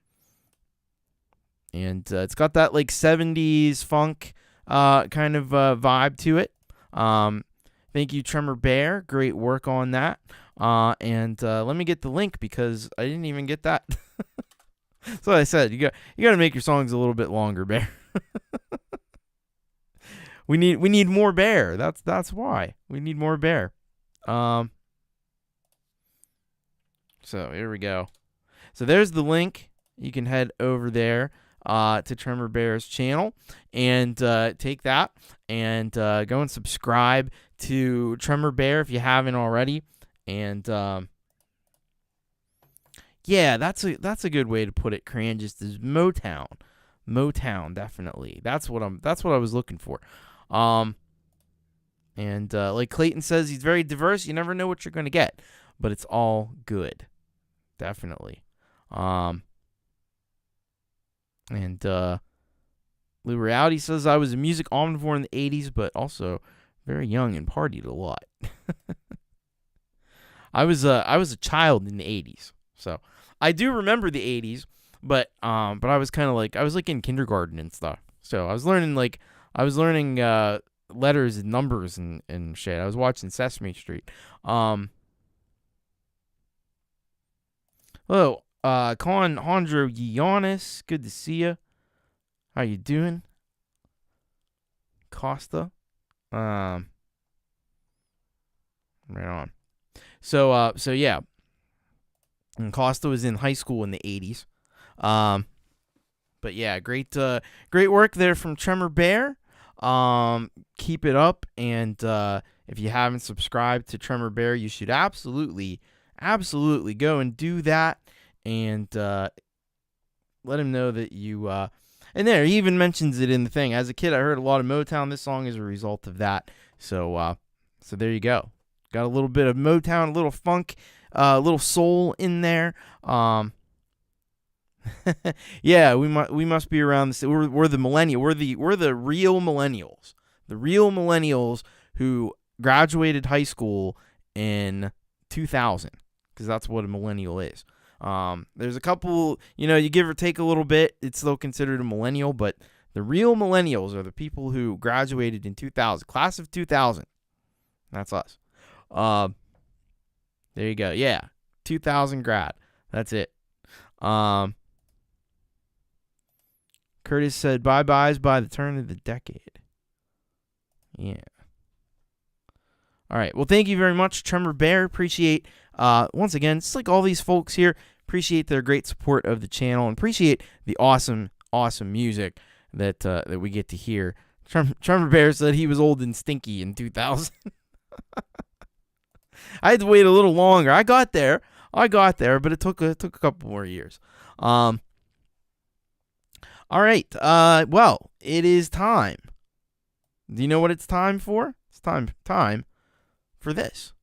it's got that like 70s funk kind of vibe to it. Thank you, Tremor Bear. Great work on that. And let me get the link because I didn't even get that. So I said you got to make your songs a little bit longer, Bear. we need more Bear. That's why we need more Bear. So here we go. So there's the link. You can head over there to Tremor Bear's channel and take that and go and subscribe to Tremor Bear if you haven't already. And yeah, that's a good way to put it, Cran. Just as Motown, definitely. That's what I was looking for. And like Clayton says, he's very diverse. You never know what you're gonna get, but it's all good, definitely. And Lureeality says I was a music omnivore in the '80s, but also very young and partied a lot. I was a child in the '80s, so I do remember the '80s, but I was kind of like I was like in kindergarten and stuff, so I was learning letters and numbers and shit. I was watching Sesame Street. Hello, Alejandro Giannis, good to see you. How you doing? Costa, Right on. So yeah. And Costa was in high school in the 80s. But yeah, great work there from Tremor Bear. Keep it up, and if you haven't subscribed to Tremor Bear, you should absolutely go and do that, and let him know that you and there, he even mentions it in the thing. As a kid, I heard a lot of Motown. This song is a result of that. So there you go. Got a little bit of Motown, a little funk, a little soul in there. Yeah, we must be around the. We're the millennial. We're the real millennials. The real millennials who graduated high school in 2000, because that's what a millennial is. There's a couple, you give or take a little bit, it's still considered a millennial, but the real millennials are the people who graduated in 2000, class of 2000. That's us. There you go. Yeah, 2000 grad. That's it. Curtis said bye-byes by the turn of the decade. Yeah. All right. Well, thank you very much, Tremor Bear. Appreciate, once again, just like all these folks here, appreciate their great support of the channel and appreciate the awesome music that we get to hear. Tremor Bear said he was old and stinky in 2000. I had to wait a little longer. I got there, but it took a couple more years. All right. Well, it is time. Do you know what it's time for? It's time for this.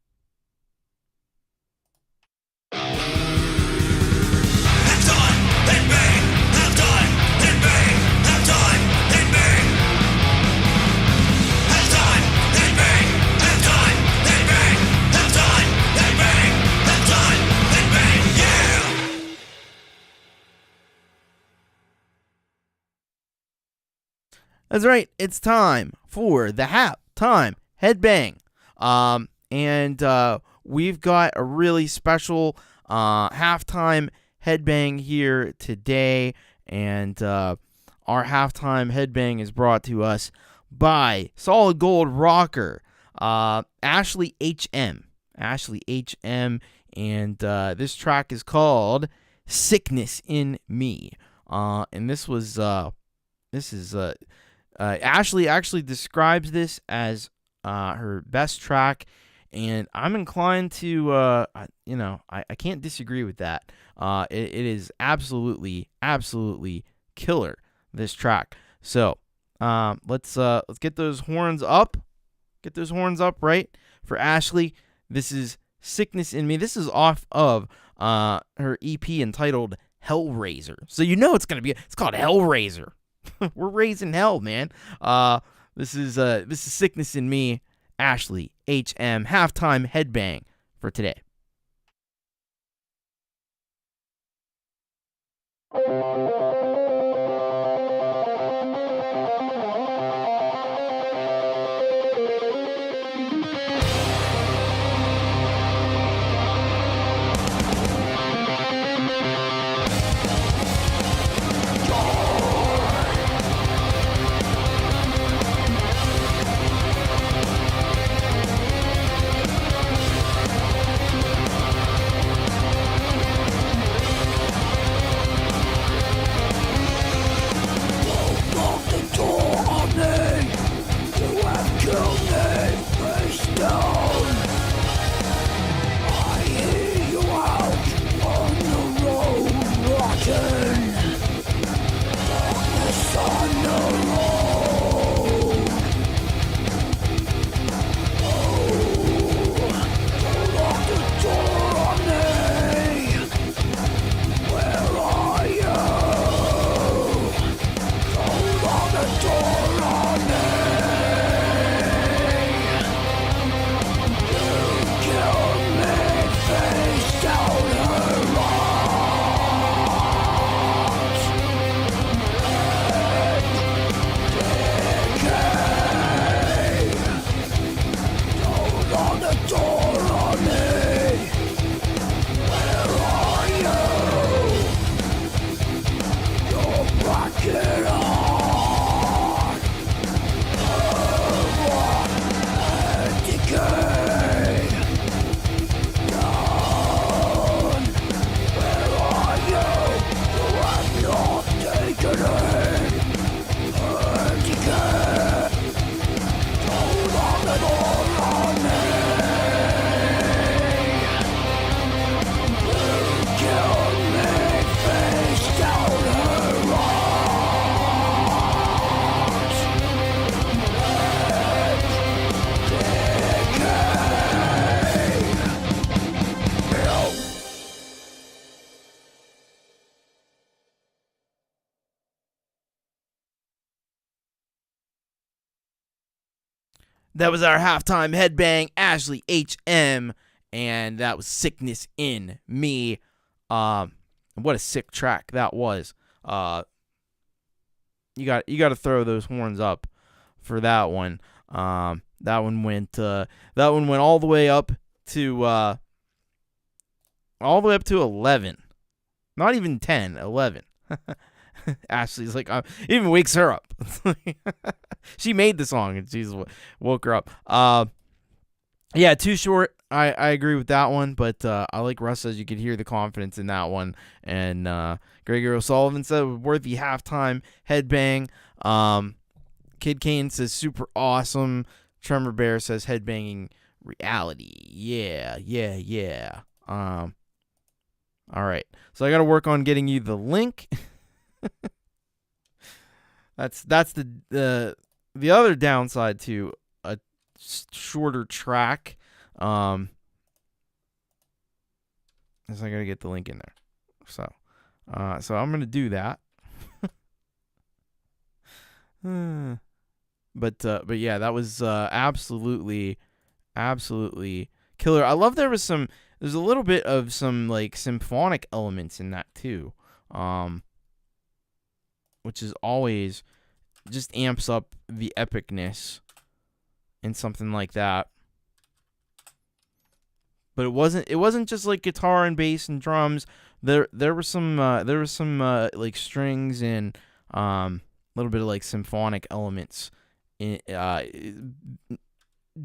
That's right. It's time for the halftime headbang. And we've got a really special halftime headbang here today. And our halftime headbang is brought to us by Solid Gold Rocker, Ashley HM. And this track is called Sickness in Me. And this is Ashley actually describes this as her best track, and I'm inclined to, I can't disagree with that. It is absolutely killer, this track. So let's get those horns up. Get those horns up, right, for Ashley. This is Sickness in Me. This is off of her EP entitled Hellraiser. So it's called Hellraiser. We're raising hell, man. This is Sickness in Me, Ashley HM halftime headbang for today. That was our halftime headbang, Ashley HM, and that was Sickness in Me. What a sick track that was. You got to throw those horns up for that one. That one went all the way up to 11. Not even 10, 11. Ashley's like, even wakes her up. She made the song and she's woke her up. Yeah, too short. I agree with that one, but I like Russ says you could hear the confidence in that one. And Gregory O'Sullivan said worthy halftime headbang. Kid Kane says super awesome. Tremor Bear says headbanging reality. Yeah. All right. So I got to work on getting you the link. That's the other downside to a shorter track. Is I got to get the link in there. So I'm going to do that. But yeah, that was absolutely killer. I love there's a little bit of some like symphonic elements in that too. Which is always just amps up the epicness in something like that. But it wasn't just like guitar and bass and drums. There were some like strings and little bit of like symphonic elements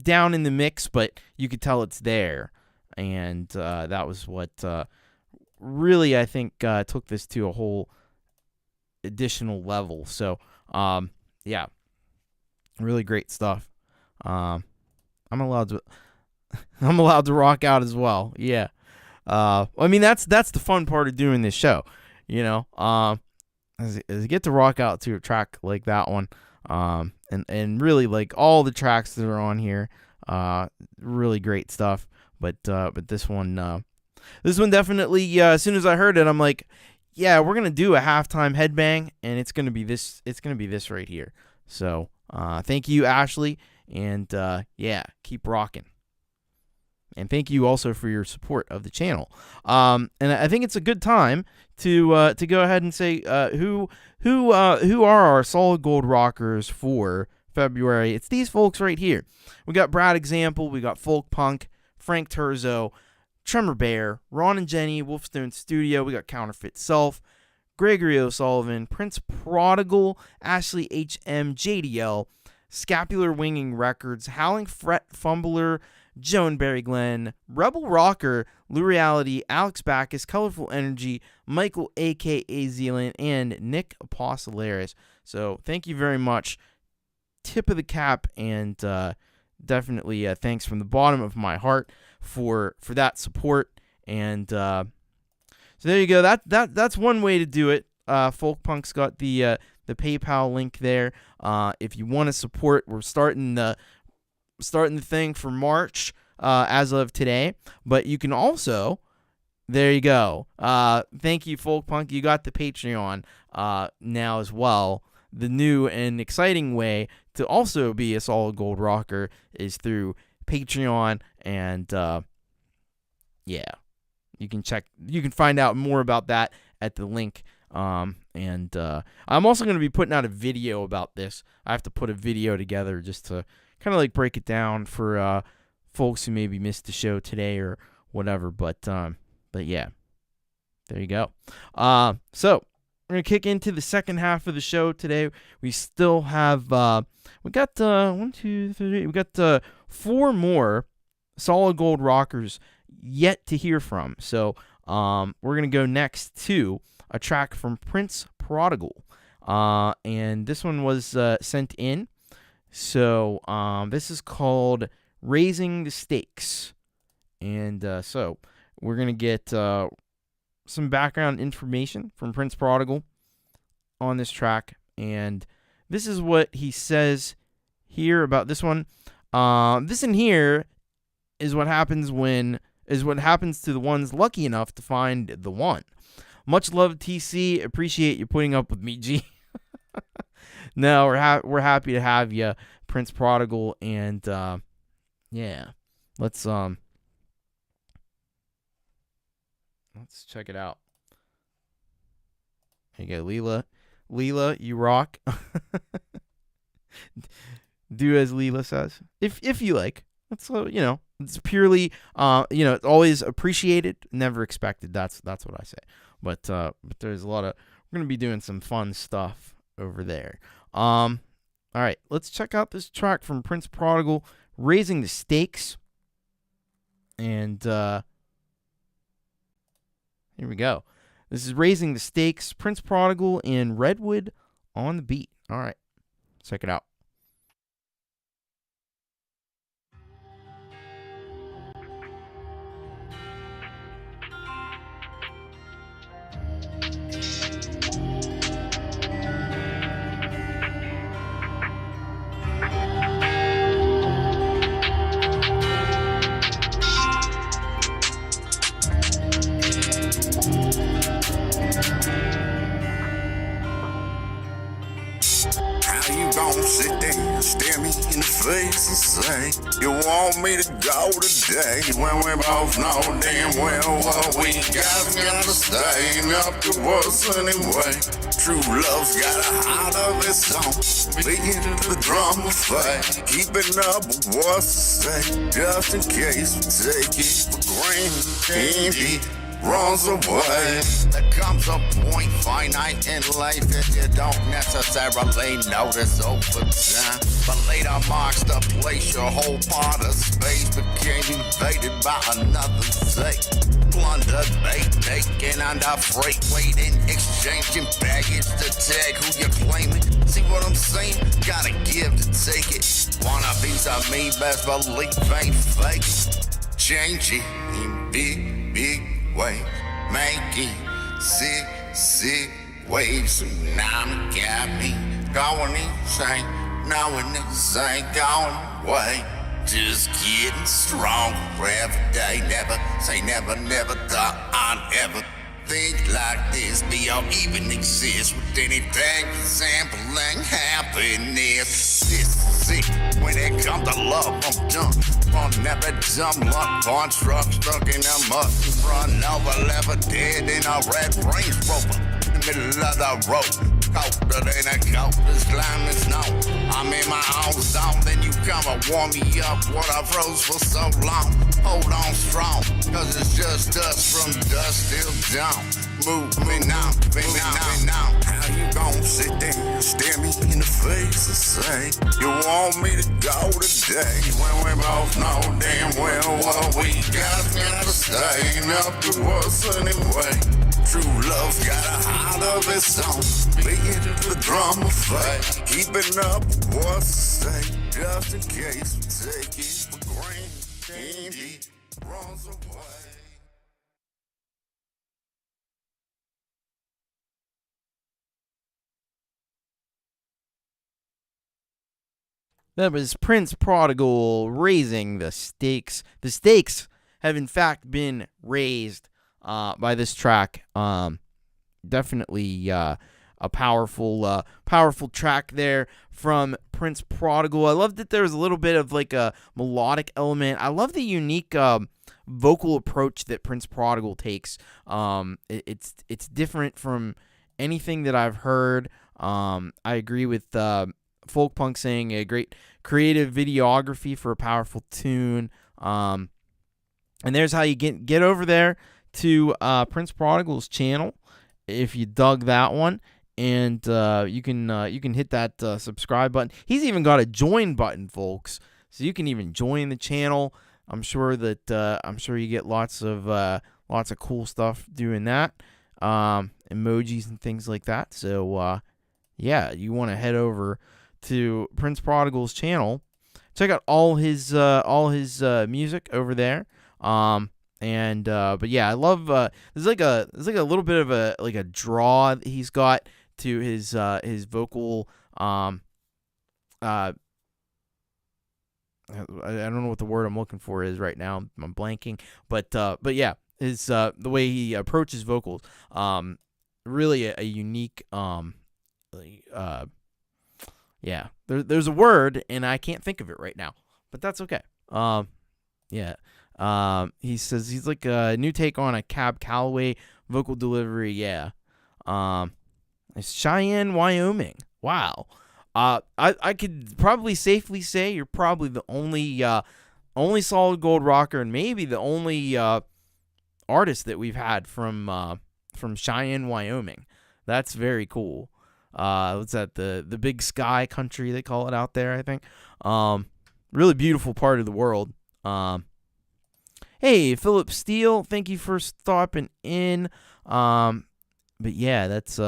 down in the mix, but you could tell it's there, and that was what really I think took this to a whole additional level. So yeah, really great stuff. I'm allowed to rock out as well. Yeah. I mean that's the fun part of doing this show, you know. As you get to rock out to a track like that one, and really like all the tracks that are on here, really great stuff. But this one definitely, as soon as I heard it, I'm like, yeah, we're gonna do a halftime headbang, and it's gonna be this right here. So thank you, Ashley, and yeah, keep rocking. And thank you also for your support of the channel. And I think it's a good time to go ahead and say who are our solid gold rockers for February. It's these folks right here. We got Brad Example, we got Folkpunk, Frank Terzo, Tremor Bear, Ron and Jenny, Wolfestone Studio. We got Counterfeit Self, Gregory O'Sullivan, Prince Prodigal, Ashley HM, J.D.L, Scapular Winging Records, Howling Fret Fumbler, Joan Barrie Glenn, Rebel Rocker, Lureeality, Alex Baccus, Colourful Energy, Michael a.k.a. Zealand, and Nick Apostolaris. So thank you very much. Tip of the cap, and definitely thanks from the bottom of my heart for that support. And so there you go. That's one way to do it. Folkpunk's got the PayPal link there. If you want to support, we're starting the thing for March as of today, but you can also, there you go. Thank you, Folkpunk. You got the Patreon now as well. The new and exciting way to also be a solid gold rocker is through Patreon, and yeah, you can find out more about that at the link. And I'm also going to be putting out a video about this. I have to put a video together just to kind of like break it down for folks who maybe missed the show today or whatever. But yeah, there you go. So we're gonna kick into the second half of the show today. We still have we got 1, 2, 3. We got 4 more solid gold rockers yet to hear from. So we're gonna go next to a track from Prince Prodigal, and this one was sent in. So this is called Raising the Stakes. And so we're going to get some background information from Prince Prodigal on this track. And this is what he says here about this one. This in here is what happens to the ones lucky enough to find the one. Much love, TC. Appreciate you putting up with me, G. No, we're happy to have you Prince Prodigal, and yeah, let's check it out. Here you go, Leela, you rock. Do as Leela says, if you like. That's it's purely it's always appreciated, never expected. That's what I say. But there's a lot of, we're gonna be doing some fun stuff over there. All right, let's check out this track from Prince Prodigal, Raising the Stakes, and here we go. This is Raising the Stakes, Prince Prodigal, and Redwood on the beat. All right, check it out. Gon' sit there and stare me in the face and say, you want me to go today? When we both know damn well what we got gotta stay up to us anyway. True love's got a heart of its own, beating the drum of fate, keeping up with what's to say, just in case we take it for granted. Runs away. There comes a point finite in life that you don't necessarily notice over time. But later marks the place your whole part of space became invaded by another state. Plundered, bait, taken under freight, waiting, exchanging baggage to tag who you're claiming. See what I'm saying? Gotta give to take it. Want a piece of me, best believe ain't fake. Change it in big way, making sick waves. Tsunami got me going insane. Now and this ain't going away. Just getting stronger every day. Never say never, never thought I'd ever think like this. Be or even exist with anything resembling happiness. This is it. When it comes to love, I'm done. On every dumb luck, born struck in a mud. Run over, left dead in a red Range Rover. In the middle of the road, colder than a coat, this climb is known. I'm in my own zone, then you come and warm me up. What I froze for so long, hold on strong, cause it's just us from dusk till dawn. Moving on. How you gon' sit there and stare me in the face and say, you want me to go today? When we both know damn well what we gotta stay up to us anyway. True love's got a heart of its own, beating the drum of fate, keeping up with what's to say, just in case we take it for granted. It runs away. That was Prince Prodigal, Raising the Stakes. The stakes have in fact been raised by this track. Definitely a powerful track there from Prince Prodigal. I love that there was a little bit of like a melodic element. I love the unique vocal approach that Prince Prodigal takes. It's different from anything that I've heard. I agree with Folkpunk saying a great creative videography for a powerful tune. And there's how you get over there to Prince Prodigal's channel if you dug that one, and you can hit that subscribe button. He's even got a join button, folks, so you can even join the channel. I'm sure you get lots of cool stuff doing that, emojis and things like that. So yeah, you want to head over to Prince Prodigal's channel, check out all his music over there. But yeah, I love there's like a little bit of a draw that he's got to his vocal. I don't know what the word I'm looking for is right now. I'm blanking, but yeah, his the way he approaches vocals, really a unique Yeah, there's a word, and I can't think of it right now, but that's okay. Yeah. He says he's like a new take on a Cab Calloway vocal delivery. Yeah. It's Cheyenne, Wyoming. Wow. I could probably safely say you're probably the only solid gold rocker, and maybe the only artist that we've had from Cheyenne, Wyoming. That's very cool. What's that? The Big Sky country, they call it out there, I think. Really beautiful part of the world. Hey, Philip Steele, thank you for stopping in. But yeah, that's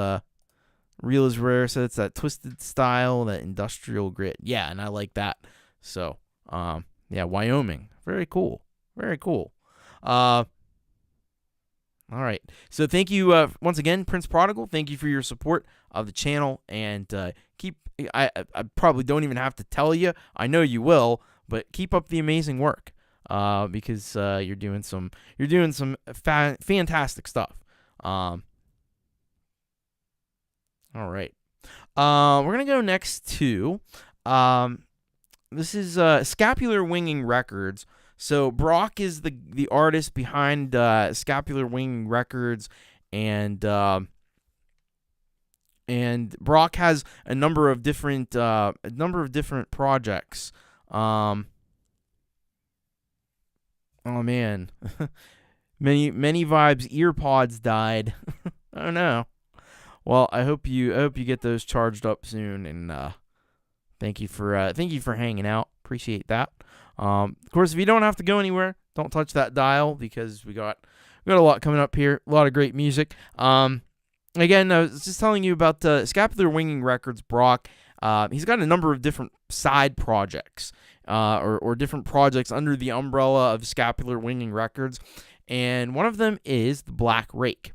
Real is Rare, so it's that twisted style, that industrial grit. Yeah, and I like that. So, yeah, Wyoming. Very cool. Very cool. All right. So thank you once again, Prince Prodigal. Thank you for your support of the channel, and I probably don't even have to tell you. I know you will, but keep up the amazing work because you're doing some fantastic stuff. All right. We're gonna go next to this is Scapular Winging Records. So Brock is the artist behind Scapular Winging Records, and Brock has a number of different projects. Oh man, many vibes. Earpods died. Oh no. Well, I hope you get those charged up soon, and thank you for hanging out. Appreciate that. Of course, if you don't have to go anywhere, don't touch that dial because we got a lot coming up here. A lot of great music. Again, I was just telling you about Scapular Winging Records. Brock. He's got a number of different side projects, or different projects under the umbrella of Scapular Winging Records, and one of them is the Black Rake.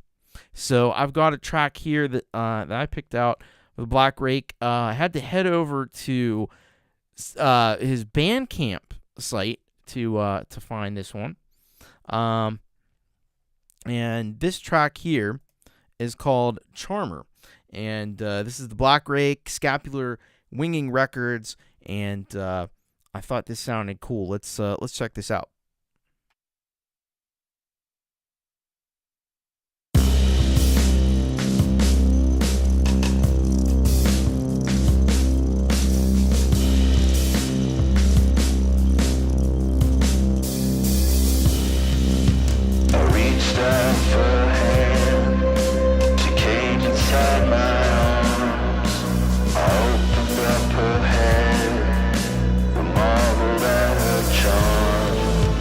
So I've got a track here that I picked out for the Black Rake. I had to head over to his Bandcamp site to find this one. And this track here is called Charmer, and this is the Black Rake, Scapular Winging Records, and I thought this sounded cool. Let's check this out. Marveled at her charm.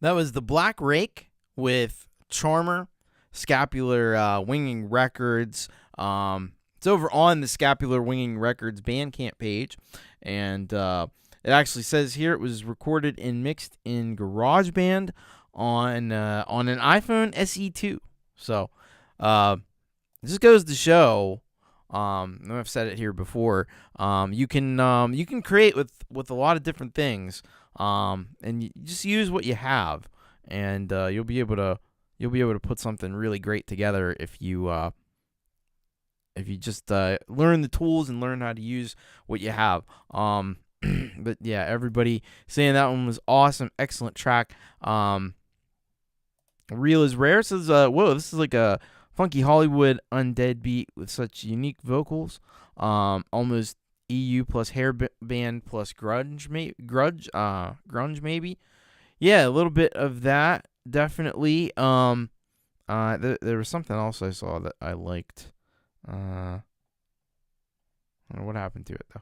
That was the Black Rake with Tremor, Scapular Winging Records. It's over on the Scapular Winging Records Bandcamp page, and it actually says here it was recorded and mixed in GarageBand on an iPhone SE2. So this goes to show. I've said it here before. You can create with a lot of different things, and you just use what you have, and you'll be able to put something really great together if you just learn the tools and learn how to use what you have. But yeah, everybody saying that one was awesome, excellent track. Real is Rare says, whoa, this is like a funky Hollywood undead beat with such unique vocals. Almost EU plus hair band plus grunge maybe. Yeah, a little bit of that, definitely. There was something else I saw that I liked. I don't know what happened to it though.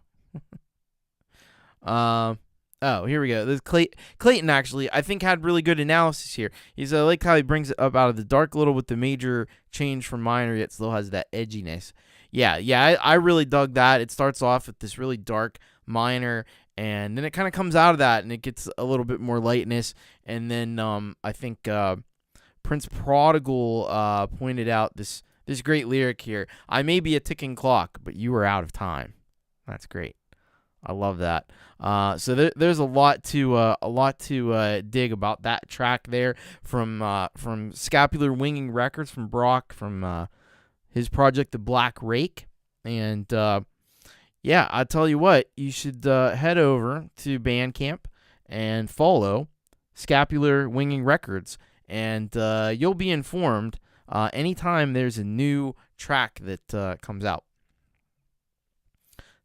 Oh, here we go. This Clayton actually, I think, had really good analysis here. He's I like how he brings it up out of the dark a little with the major change from minor, yet still has that edginess. Yeah, I really dug that. It starts off with this really dark minor, and then it kind of comes out of that, and it gets a little bit more lightness. And then I think Prince Prodigal pointed out this great lyric here. I may be a ticking clock, but you are out of time. That's great. I love that. So there's a lot to dig about that track there from Scapular Winging Records, from Brock, from his project The Black Rake. And yeah, I tell you what, you should head over to Bandcamp and follow Scapular Winging Records, and you'll be informed anytime there's a new track that comes out.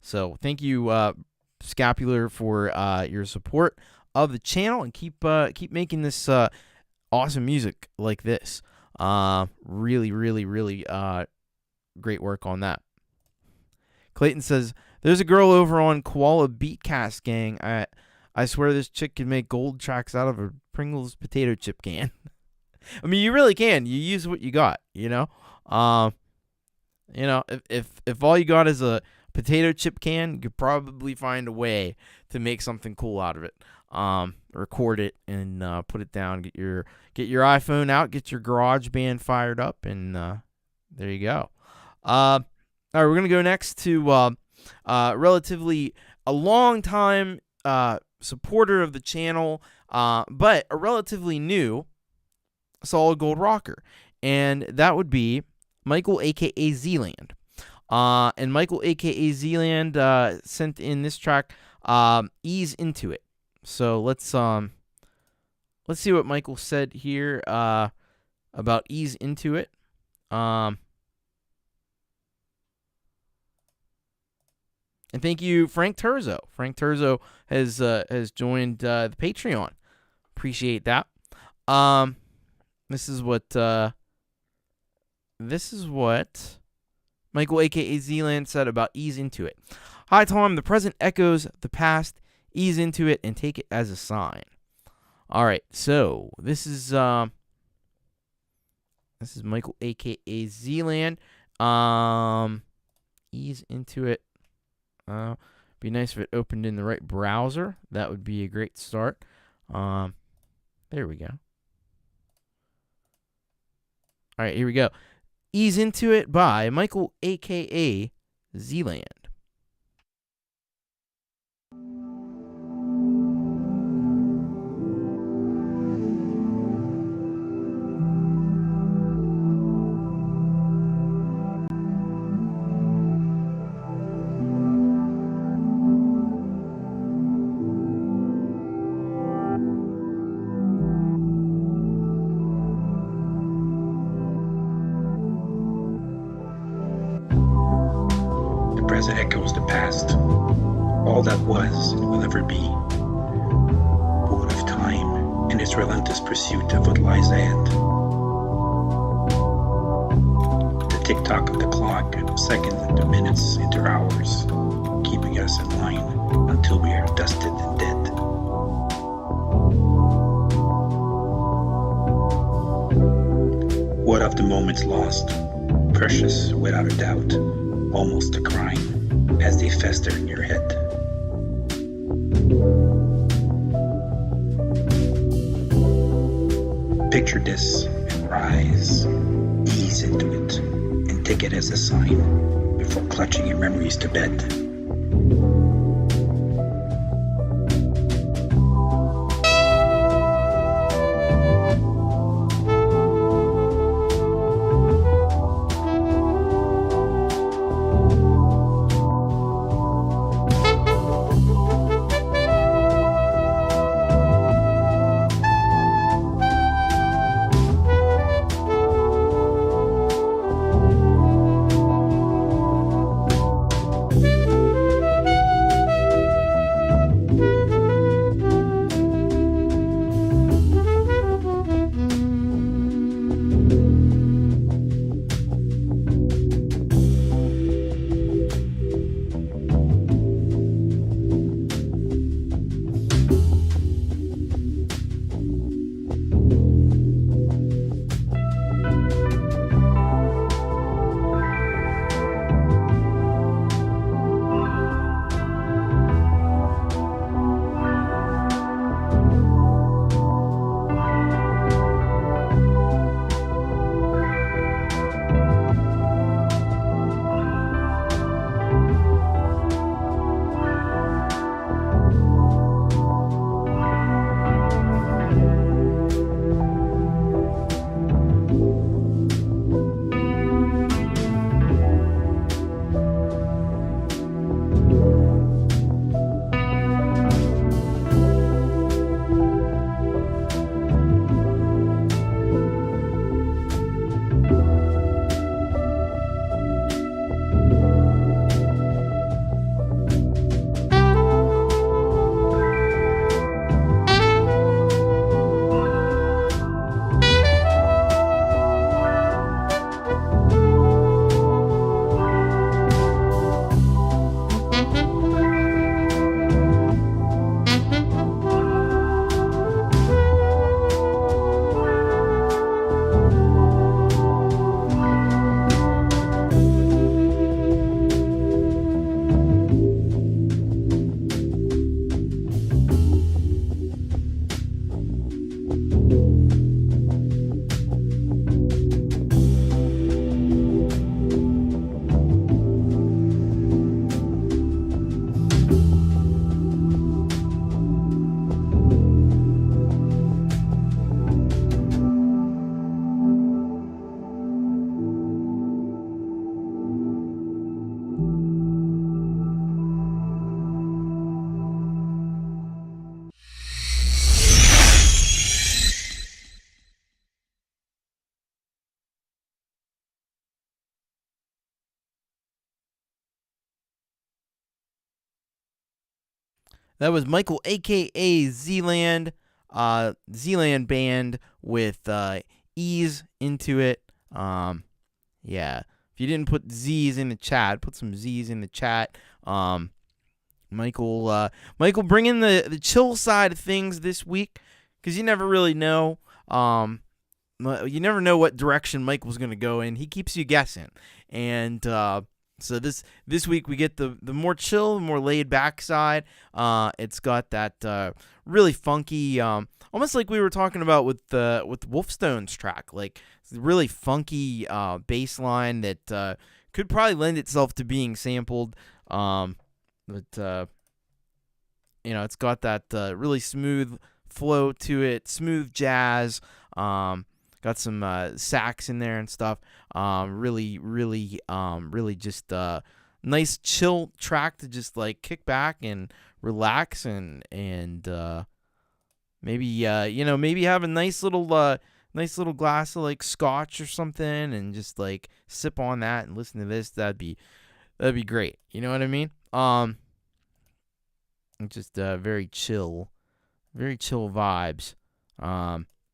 So thank you, Scapular, for your support of the channel, and keep making this awesome music like this. Really great work on that. Clayton says, there's a girl over on Koala Beatcast gang. I swear this chick can make gold tracks out of a Pringles potato chip can. I mean, you really can. You use what you got, you know? If all you got is a potato chip can, you could probably find a way to make something cool out of it. Record it and put it down. Get your iPhone out. Get your GarageBand fired up, and there you go. All right, we're gonna go next to relatively a long time supporter of the channel, but a relatively new solid gold rocker, and that would be Michael, aka Zealand. And Michael, aka Zealand, sent in this track, "Ease Into It." So let's see what Michael said here about "Ease Into It." And thank you, Frank Terzo. Frank Terzo has joined the Patreon. Appreciate that. This is what Michael, a.k.a. Zealand, said about "Ease Into It." Hi, Tom. The present echoes the past. Ease into it and take it as a sign. All right. So this is Michael, a.k.a. Zealand. Ease into it. Be nice if it opened in the right browser. That would be a great start. There we go. All right, here we go. "Ease Into It" by Michael, a.k.a. Zealand. Present echoes the past. All that was and will ever be. Boat of time in its relentless pursuit of what lies ahead. The tick-tock of the clock, seconds into minutes, into hours, keeping us in line until we are dusted and dead. What of the moments lost? Precious without a doubt, almost a crime, as they fester in your head. Picture this and rise, ease into it, and take it as a sign before clutching your memories to bed. That was Michael, a.k.a. Zealand, Zealand Band with Ease into it. Yeah. If you didn't put Z's in the chat, put some Z's in the chat. Michael bringing the chill side of things this week, because you never really know. You never know what direction Michael's going to go in. He keeps you guessing. And so this week we get the more chill, more laid back side. It's got that really funky, almost like we were talking about with Wolfestone's track, like really funky bass line that could probably lend itself to being sampled. But it's got that really smooth flow to it, smooth jazz. Got some sax in there and stuff. Really just nice chill track to just like kick back and relax and maybe have a nice little glass of like scotch or something and just like sip on that and listen to this. That'd be great. You know what I mean? Just very chill vibes.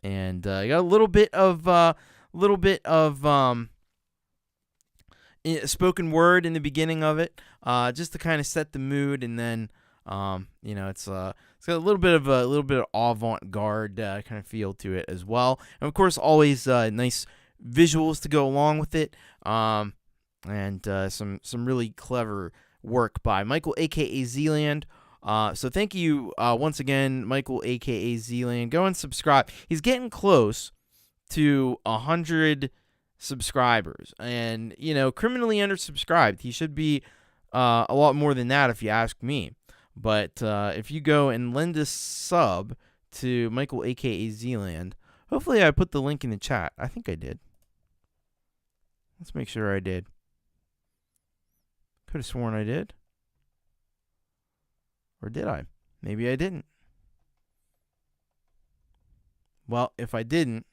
And you got a little bit of spoken word in the beginning of it, just to kind of set the mood, and then it's got a little bit of avant-garde kind of feel to it as well. And of course, always nice visuals to go along with it, and some really clever work by Michael, aka Zealand. So thank you once again, Michael, aka Zealand. Go and subscribe. He's getting close to 100 subscribers, and criminally undersubscribed. He should be a lot more than that if you ask me. But if you go and lend a sub to Michael, aka Zealand, hopefully I put the link in the chat. I think I did. Let's make sure I did. Could have sworn I did. Or did I? Maybe I didn't. Well, if I didn't,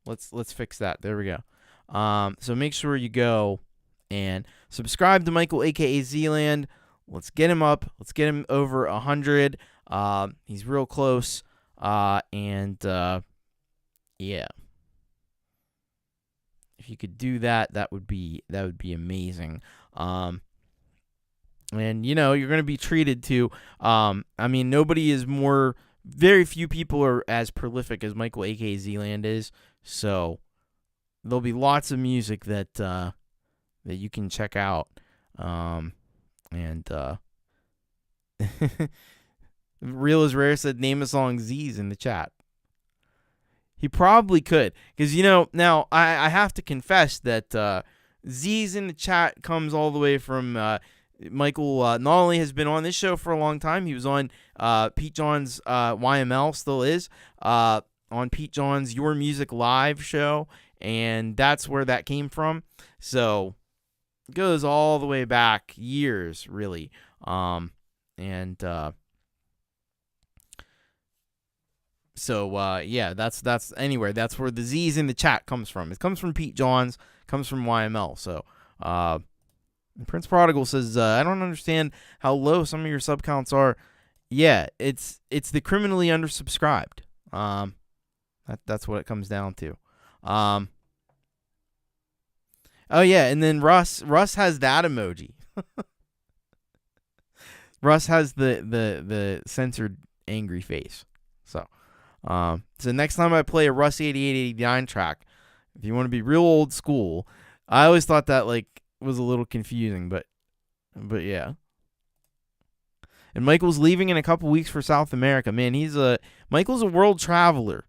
let's fix that. There we go. So make sure you go and subscribe to Michael, aka Zealand. Let's get him up. Let's get him over 100. He's real close. Yeah. If you could do that, that would be amazing. And you're going to be treated to. Nobody is more. Very few people are as prolific as Michael, aka Zealand, is. So there'll be lots of music that you can check out. Real is Rare said name a song Z's in the chat. He probably could, because now I have to confess that Z's in the chat comes all the way from Michael. Not only has been on this show for a long time, he was on Pete John's YML, still is on Pete John's Your Music Live show, and that's where that came from. So it goes all the way back years, really. Yeah, that's anywhere. That's where the Z's in the chat comes from. It comes from Pete Johns, comes from YML. So, Prince Prodigal says, I don't understand how low some of your sub counts are. Yeah, it's the criminally undersubscribed. That's what it comes down to. Oh yeah, and then Russ has that emoji. Russ has the censored angry face. So next time I play a Russ 8889 track, if you want to be real old school, I always thought that was a little confusing, but yeah. And Michael's leaving in a couple weeks for South America. Man, Michael's a world traveler.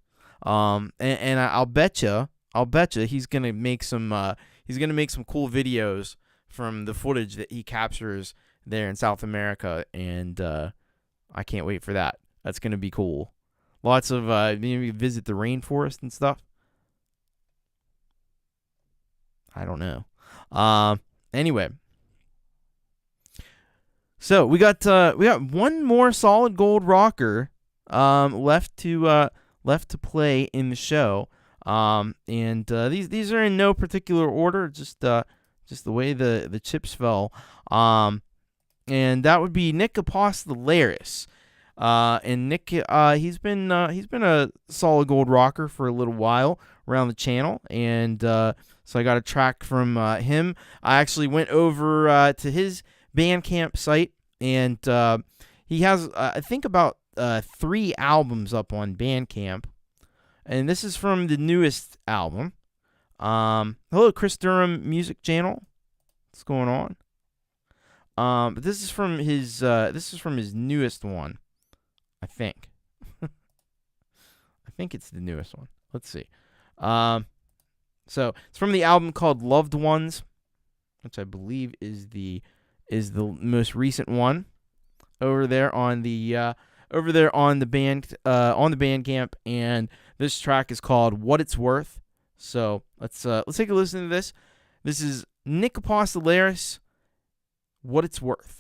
And I'll betcha he's gonna make some cool videos from the footage that he captures there in South America, and I can't wait for that. That's gonna be cool. Lots of maybe visit the rainforest and stuff. I don't know. Anyway, so we got one more solid gold rocker left to play in the show. And these are in no particular order, just the way the chips fell. And that would be Nick Apostolaris. And Nick, he's been a solid gold rocker for a little while around the channel, and so I got a track from him. I actually went over to his Bandcamp site, and he has I think about 3 albums up on Bandcamp, and this is from the newest album. Hello, Chris Durham Music Channel. What's going on? But this is from his newest one. I think. I think it's the newest one. Let's see. So it's from the album called Loved Ones, which I believe is the most recent one over there on the Bandcamp, and this track is called What It's Worth. So let's take a listen to this. This is Nick Apostolaris, What It's Worth.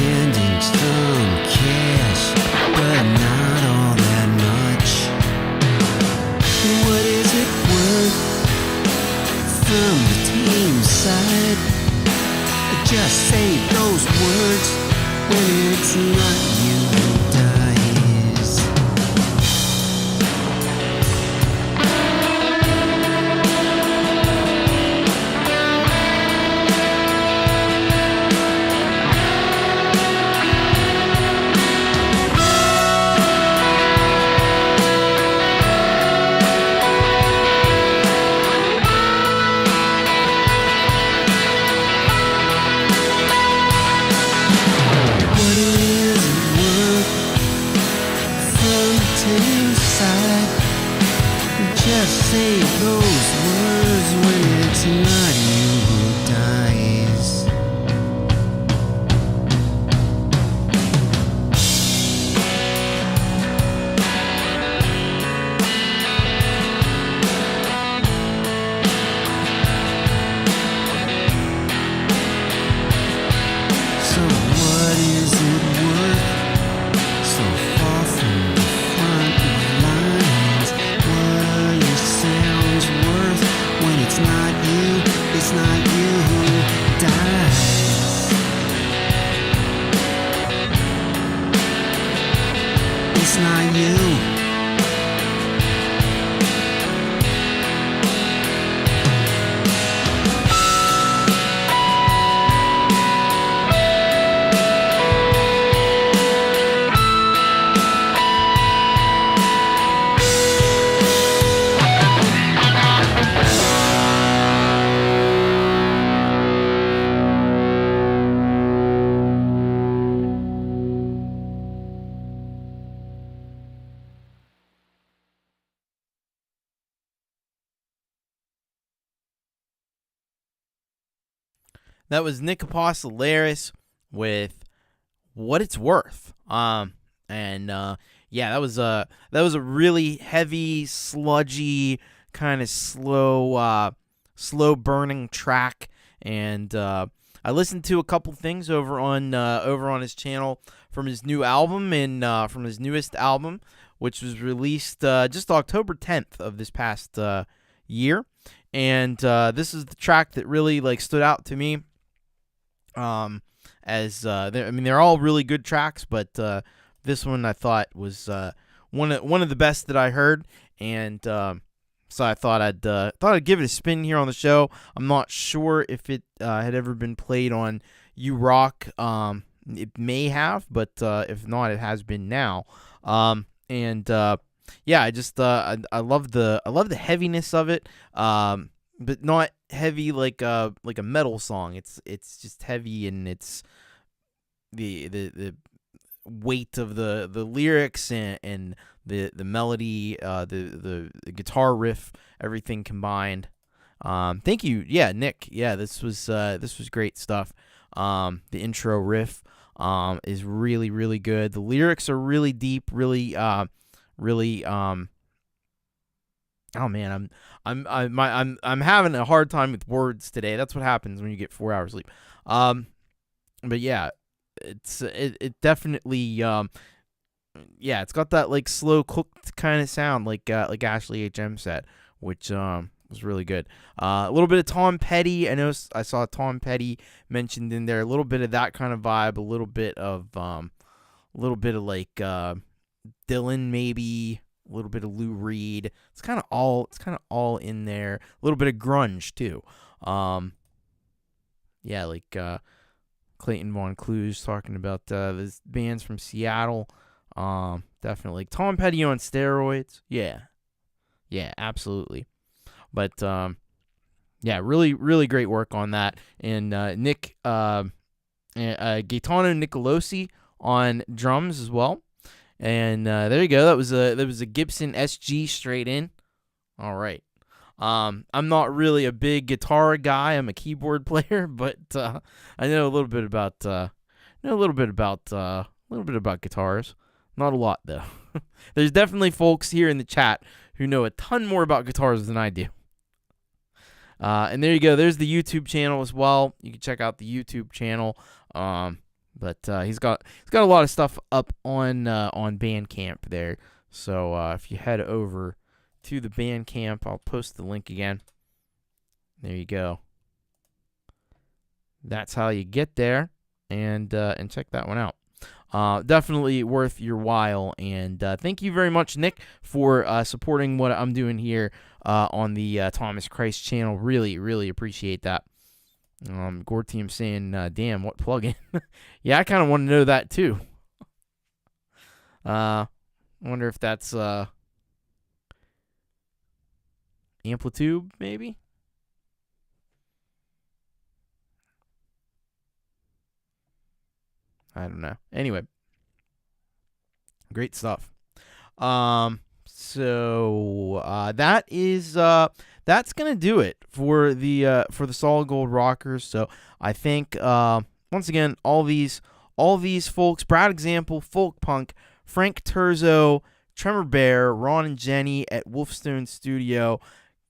sending some cash, but not all that much. What is it worth from the team side? Just say those words when it's not you who dies. Just say those words when it's not you who dies. So what is it worth? So far from the front lines. What are your sounds worth when it's not you? It's not you who dies. It's not you. That was Nick Apostolaris with What It's Worth. Yeah, that was a really heavy, sludgy, kind of slow burning track. And I listened to a couple things over on his channel from his new album and from his newest album, which was released just October 10th of this past year. And this is the track that really stood out to me. They're all really good tracks, but this one I thought was one of the best that I heard, and so I thought I'd give it a spin here on the show. I'm not sure if it had ever been played on You Rock. It may have, but if not, it has been now. I love the heaviness of it. But not heavy like a metal song. It's just heavy, and it's the weight of the lyrics and the melody, the guitar riff, everything combined. Thank you, Nick. This was great stuff. The intro riff is really, really good. The lyrics are really deep, really. Oh man, I'm having a hard time with words today. That's what happens when you get 4 hours sleep. But yeah, it definitely it's got that slow cooked kind of sound like Ashley HM said, which was really good. A little bit of Tom Petty. I know I saw Tom Petty mentioned in there. A little bit of that kind of vibe. A little bit of Dylan maybe. A little bit of Lou Reed. It's kind of all in there. A little bit of grunge too. Clayton Von Kluge talking about the bands from Seattle. Definitely Tom Petty on steroids. Yeah, absolutely. But really, really great work on that. And Nick Gaetano Nicolosi on drums as well. And there you go. That was a Gibson SG straight in. All right. I'm not really a big guitar guy. I'm a keyboard player, but I know a little bit about guitars. Not a lot though. There's definitely folks here in the chat who know a ton more about guitars than I do. And there you go. There's the YouTube channel as well. You can check out the YouTube channel. But he's got a lot of stuff up on Bandcamp there. So if you head over to the Bandcamp, I'll post the link again. There you go. That's how you get there, and check that one out. Definitely worth your while, and thank you very much, Nick, for supporting what I'm doing here on the Thomas Christ channel. Really, really appreciate that. Gore Team saying, damn, what plugin? Yeah, I kind of want to know that too. I wonder if that's Amplitude, maybe? I don't know. Anyway, great stuff. So that is that's gonna do it for the Solid Gold Rockers. So I think once again all these folks: Brad Example, Folkpunk, Frank Terzo, Tremor Bear, Ron and Jenny at Wolfestone Studio,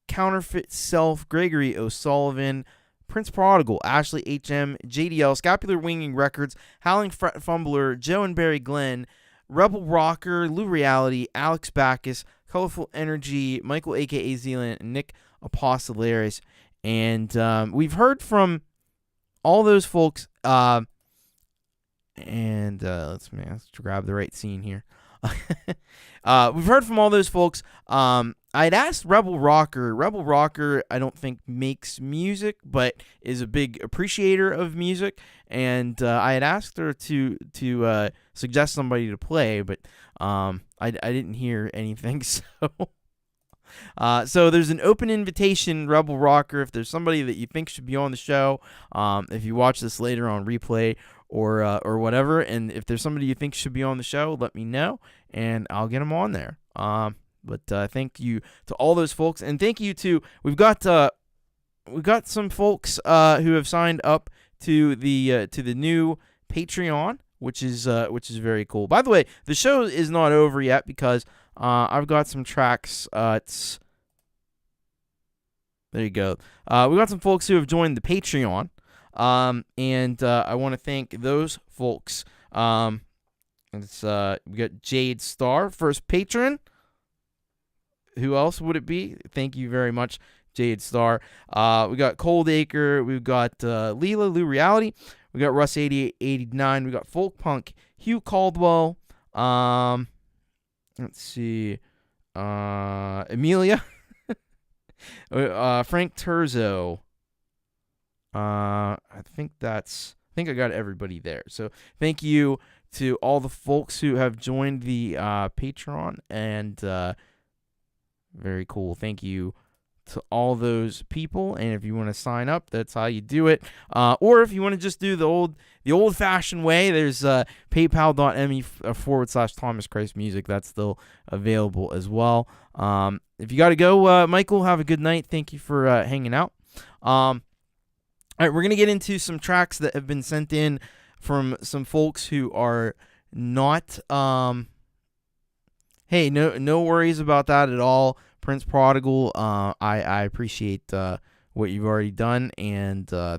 Counterfeit Self, Gregory O'Sullivan, Prince Prodigal, Ashley H.M., J.D.L, Scapular Winging Records, Howling Fumbler, Joe and Barrie Glenn, Rebel Rocker, Lureeality, Alex Baccus, Colourful Energy, Michael a.k.a. Zealand, and Nick Apostolaris. And we've heard from all those folks, let's grab the right scene here. We've heard from all those folks. I'd asked Rebel Rocker. Rebel Rocker, I don't think makes music, but is a big appreciator of music. And I had asked her to suggest somebody to play, but I didn't hear anything. So there's an open invitation, Rebel Rocker. If there's somebody that you think should be on the show, if you watch this later on replay or whatever, and if there's somebody you think should be on the show, let me know, and I'll get them on there. But thank you to all those folks, and thank you to we've got some folks who have signed up to the new Patreon, which is very cool. By the way, the show is not over yet because I've got some tracks. There you go. We got some folks who have joined the Patreon, and I want to thank those folks. We got Jade, Starr, first patron. Who else would it be? Thank you very much, Jade, Starr. We got Coldacre. We've got Leela, Lureeality. We got Russ 8889. We got Folkpunk, Hugh Caldwell. Let's see. Amelia. Frank Terzo. I think I got everybody there. So thank you to all the folks who have joined the Patreon, and very cool. Thank you to all those people. And if you want to sign up, that's how you do it. Or if you want to just do the old-fashioned way, there's paypal.me/Thomas Christ Music. That's still available as well. If you got to go, Michael, have a good night. Thank you for hanging out. All right, we're going to get into some tracks that have been sent in from some folks who are not... Hey, no worries about that at all, Prince Prodigal. I appreciate what you've already done, and I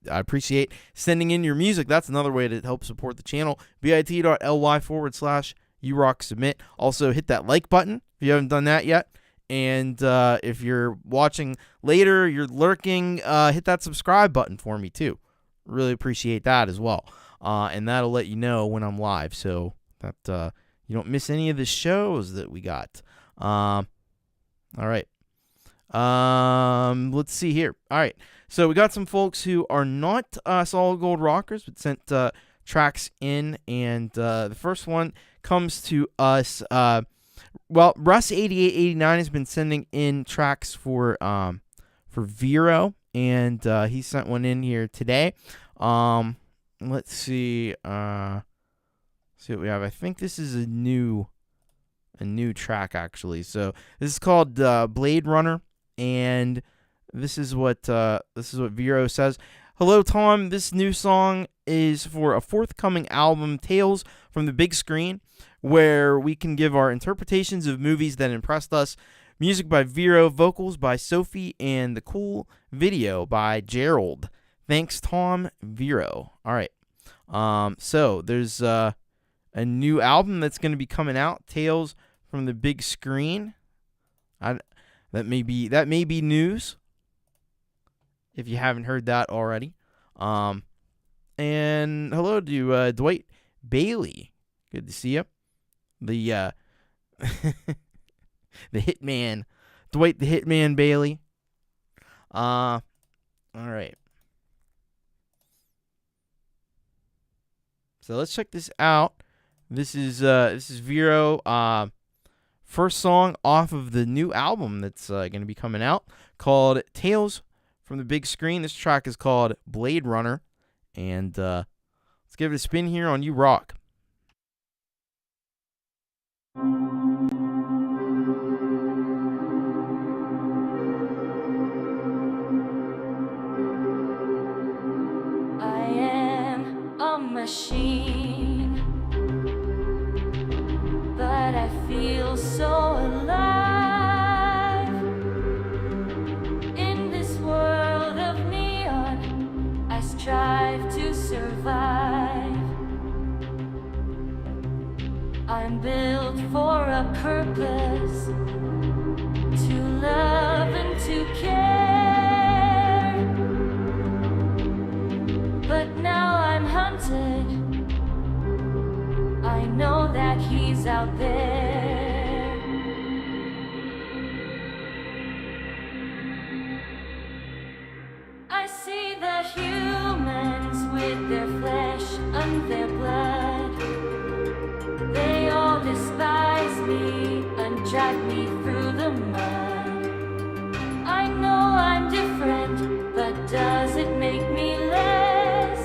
appreciate sending in your music. That's another way to help support the channel. bit.ly/YouRockSubmit. Also, hit that like button if you haven't done that yet. And if you're watching later, you're lurking, hit that subscribe button for me too. Really appreciate that as well. And that'll let you know when I'm live, so that you don't miss any of the shows that we got. All right. Let's see here. All right. So we got some folks who are not Solid Gold Rockers, but sent tracks in. And the first one comes to us. Russ8889 has been sending in tracks for Vero. And he sent one in here today. Let's see. See what we have. I think this is a new track actually. So this is called Blade Runner, and this is what Vero says. Hello, Tom. This new song is for a forthcoming album, Tales from the Big Screen, where we can give our interpretations of movies that impressed us. Music by Vero, vocals by Sophie, and the cool video by Gerald. Thanks, Tom. Vero. All right. So there's a new album that's going to be coming out, Tales from the Big Screen. That may be news if you haven't heard that already. And hello to Dwight Bailey. Good to see you. The the Hitman, Dwight the Hitman Bailey. All right. So let's check this out. This is Vero. First song off of the new album that's going to be coming out, called Tales from the Big Screen. This track is called Blade Runner, and let's give it a spin here on You Rock. I am a machine, but I feel so alive in this world of neon. I strive to survive. I'm built for a purpose, to love and to care. But now I'm hunted. I know that he's out there. I see the humans with their flesh and their blood. They all despise me and drag me through the mud. I know I'm different, but does it make me less?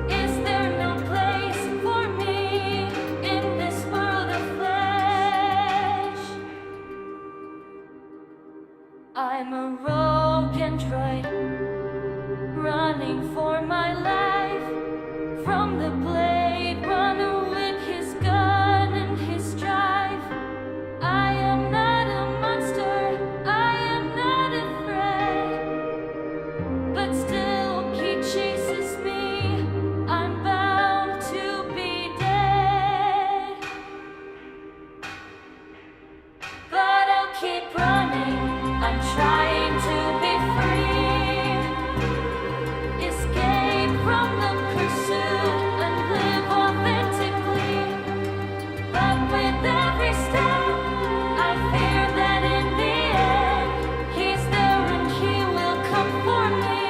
Is there no place for me in this world of flesh? I'm a rogue android, running for my life from the Blade Runner with his gun and his drive. I am not a monster, I am not a threat, but still he chases me. I'm bound to be dead, but I'll keep running. I'm trying to be free, escape from the pursuit and live authentically. But with every step, I fear that in the end, he's there and he will come for me.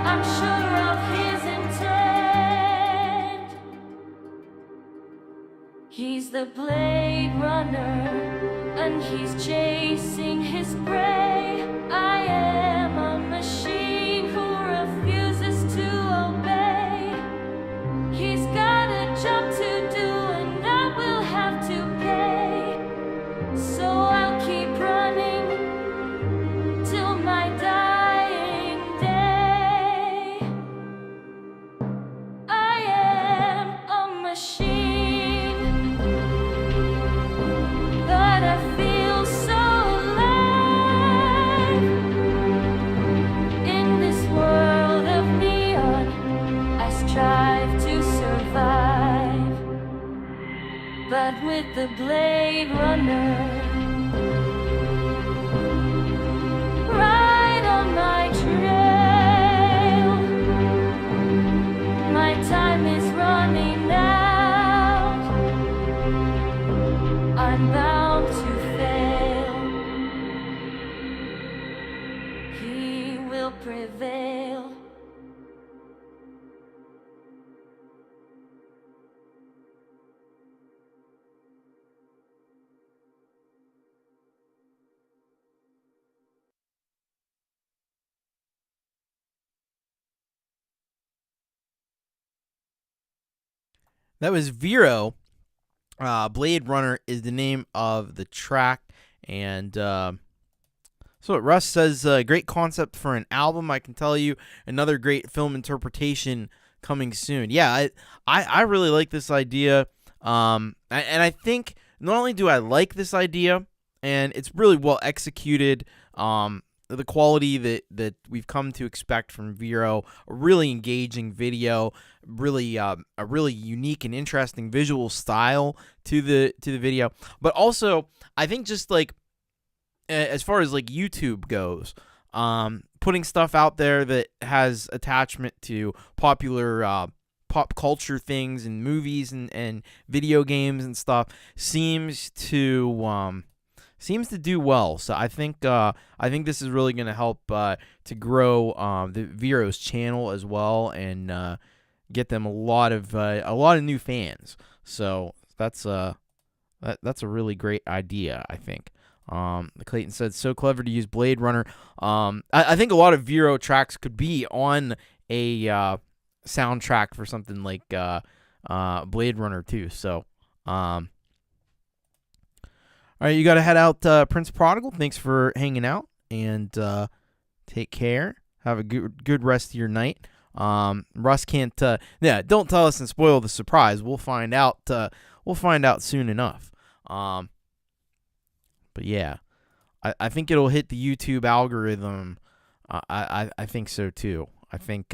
I'm sure of his intent. He's the Blade Runner, and he's chasing his prey. I am a machine who refuses to obey. He's got a job to do and I will have to pay. So I'll keep running till my dying day. I am a machine, but I feel so alive in this world of neon. I strive to survive, but with the Blade Runner right on my trail, my time is running out. I'm bound to fail. He will prevail. That was Vero. Blade Runner is the name of the track. And so what Russ says, great concept for an album. I can tell you another great film interpretation coming soon. Yeah, I really like this idea. And I think not only do I like this idea, and it's really well executed, the quality that we've come to expect from Vero. A really engaging video, really a really unique and interesting visual style to the video. But also, I think just like as far as like YouTube goes, putting stuff out there that has attachment to popular pop culture things and movies and video games and stuff seems to do well. So I think this is really going to help to grow the Vero's channel as well and get them a lot of new fans. So that's a really great idea, I think. Clayton said, so clever to use Blade Runner. I think a lot of Vero tracks could be on a soundtrack for something like Blade Runner too. So, all right, you got to head out, Prince Prodigal. Thanks for hanging out, and take care. Have a good rest of your night. Russ can't. Don't tell us and spoil the surprise. We'll find out. We'll find out soon enough. But yeah, I think it'll hit the YouTube algorithm. I think so too. I think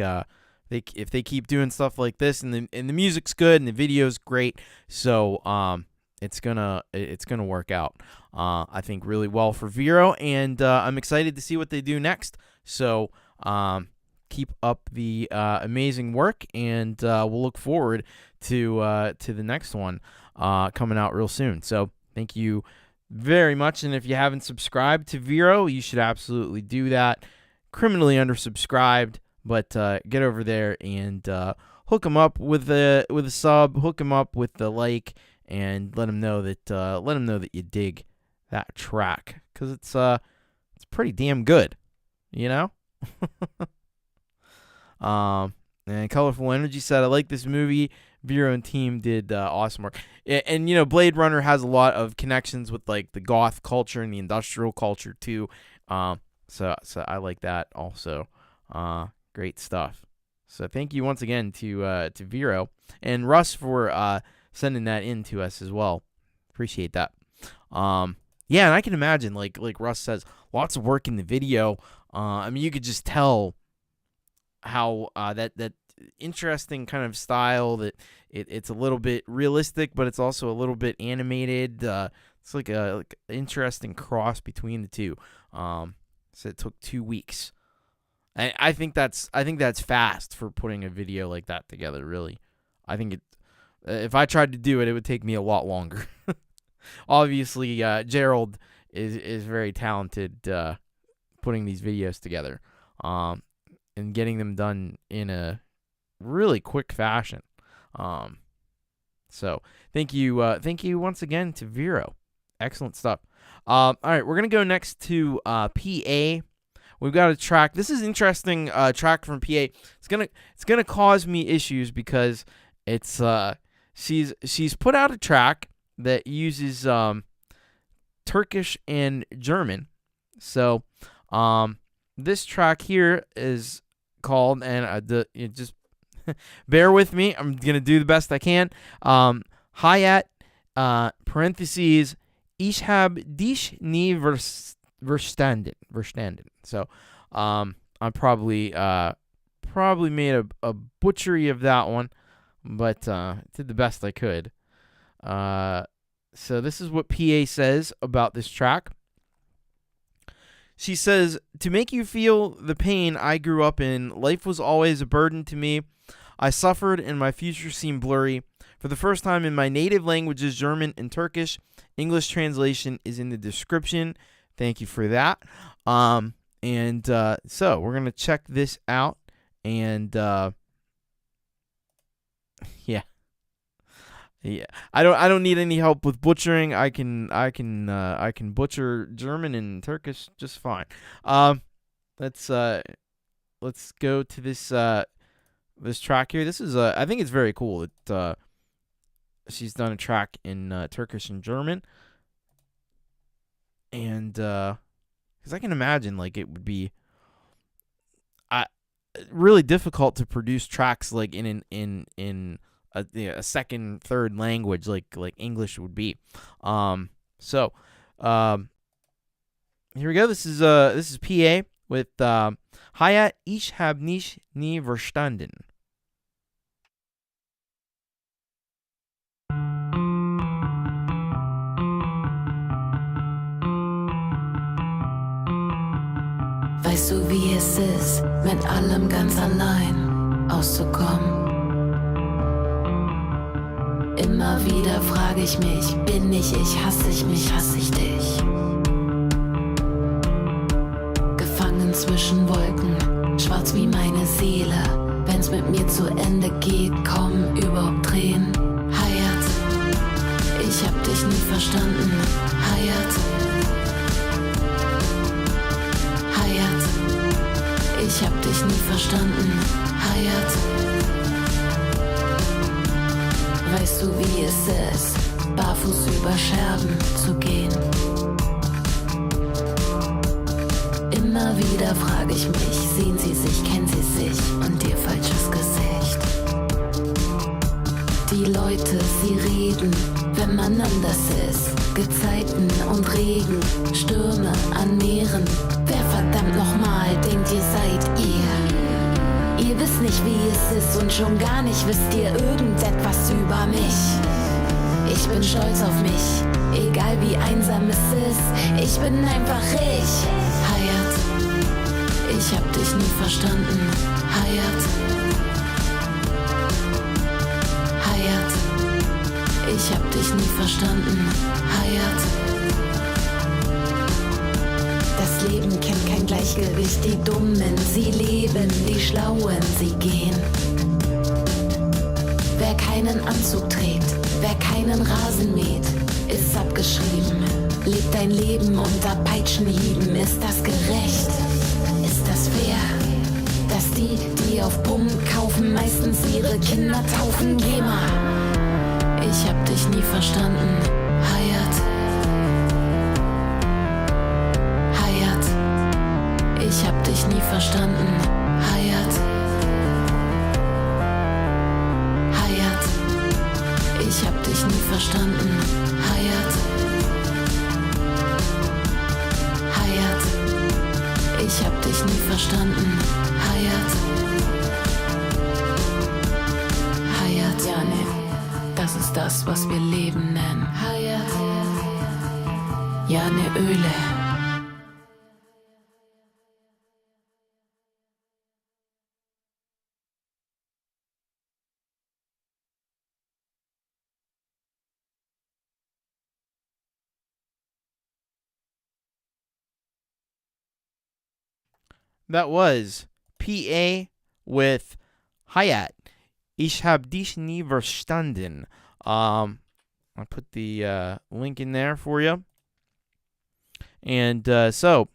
if they keep doing stuff like this and the music's good and the video's great, so it's gonna work out. I think really well for Vero, and I'm excited to see what they do next. So keep up the amazing work, and we'll look forward to the next one coming out real soon. So thank you very much, and if you haven't subscribed to Vero, you should absolutely do that. Criminally undersubscribed, but get over there and hook them up with a sub, hook them up with the like, and let them know that you dig that track, because it's pretty damn good, you know. And Colourful Energy said, I like this movie. Vero and team did awesome work. And, you know, Blade Runner has a lot of connections with, like, the goth culture and the industrial culture, too. So I like that also. Great stuff. So thank you once again to Vero. And Russ for sending that in to us as well. Appreciate that. Yeah, and I can imagine, like Russ says, lots of work in the video. I mean, you could just tell how that interesting kind of style that it's a little bit realistic, but it's also a little bit animated. It's like an interesting cross between the two. So it took 2 weeks. I think that's fast for putting a video like that together. Really, I think if I tried to do it, it would take me a lot longer. Obviously, Gerald is very talented putting these videos together, and getting them done in a really quick fashion. So thank you once again to Vero. Excellent stuff. All right, we're gonna go next to PA. We've got a track. This is an interesting track from PA. It's gonna cause me issues because it's she's put out a track that uses Turkish and German. So this track here is called, and just bear with me. I'm gonna do the best I can. Hayat parentheses ich hab dich nie verstanden. So I probably made a butchery of that one, but did the best I could. So this is what PA says about this track. She says, to make you feel the pain I grew up in, life was always a burden to me. I suffered and my future seemed blurry. For the first time in my native languages, German and Turkish, English translation is in the description. Thank you for that. So we're going to check this out. And yeah. I don't need any help with butchering. I can butcher German and Turkish just fine. Let's go to this track here. This is I think it's very cool. She's done a track in Turkish and German, and because I can imagine like it would be really difficult to produce tracks like in a second, third language like English would be. So here we go. This is PA with Hayat, ich hab nicht nie verstanden. Weißt du, wie es ist, mit allem ganz allein auszukommen? Immer wieder frage ich mich, bin ich hasse ich mich, hasse ich dich? Gefangen zwischen Wolken, schwarz wie meine Seele. Wenn's mit mir zu Ende geht, kommen überhaupt Tränen. Hayat, ich hab dich nie verstanden. Hayat, ich hab dich nie verstanden, Hayat. Weißt du, wie es ist, barfuß über Scherben zu gehen? Immer wieder frage ich mich, sehen sie sich, kennen sie sich und ihr falsches Gesicht. Die Leute, sie reden, wenn man anders ist. Gezeiten und Regen, Stürme an Meeren. Wer verdammt nochmal denkt, ihr seid ihr? Ihr wisst nicht, wie es ist und schon gar nicht wisst ihr irgendetwas über mich. Ich bin stolz auf mich, egal wie einsam es ist. Ich bin einfach ich. Hayat, ich hab dich nie verstanden. Hayat, Hayat, ich hab dich nie verstanden. Hayat, das Leben kennt kein Gleichgewicht. Die Dummen, sie leben, die Schlauen, sie gehen. Wer keinen Anzug trägt, wer keinen Rasen mäht, ist abgeschrieben. Lebt dein Leben unter Peitschenhieben. Ist das gerecht? Ist das fair? Dass die auf Pumpen kaufen, meistens ihre Kinder taufen. Geh mal. Ich hab dich nie verstanden, Hayat. Hayat, ich hab dich nie verstanden, Hayat. Hayat, ich hab dich nie verstanden, Hayat. Hayat, ich hab dich nie verstanden, Hayat. Hayat, ja ne. Das ist das, was wir Leben nennen. Hayat, ja ne Öle. That was PA with Hayat. Ich hab dich nie verstanden. I put the link in there for you. And so,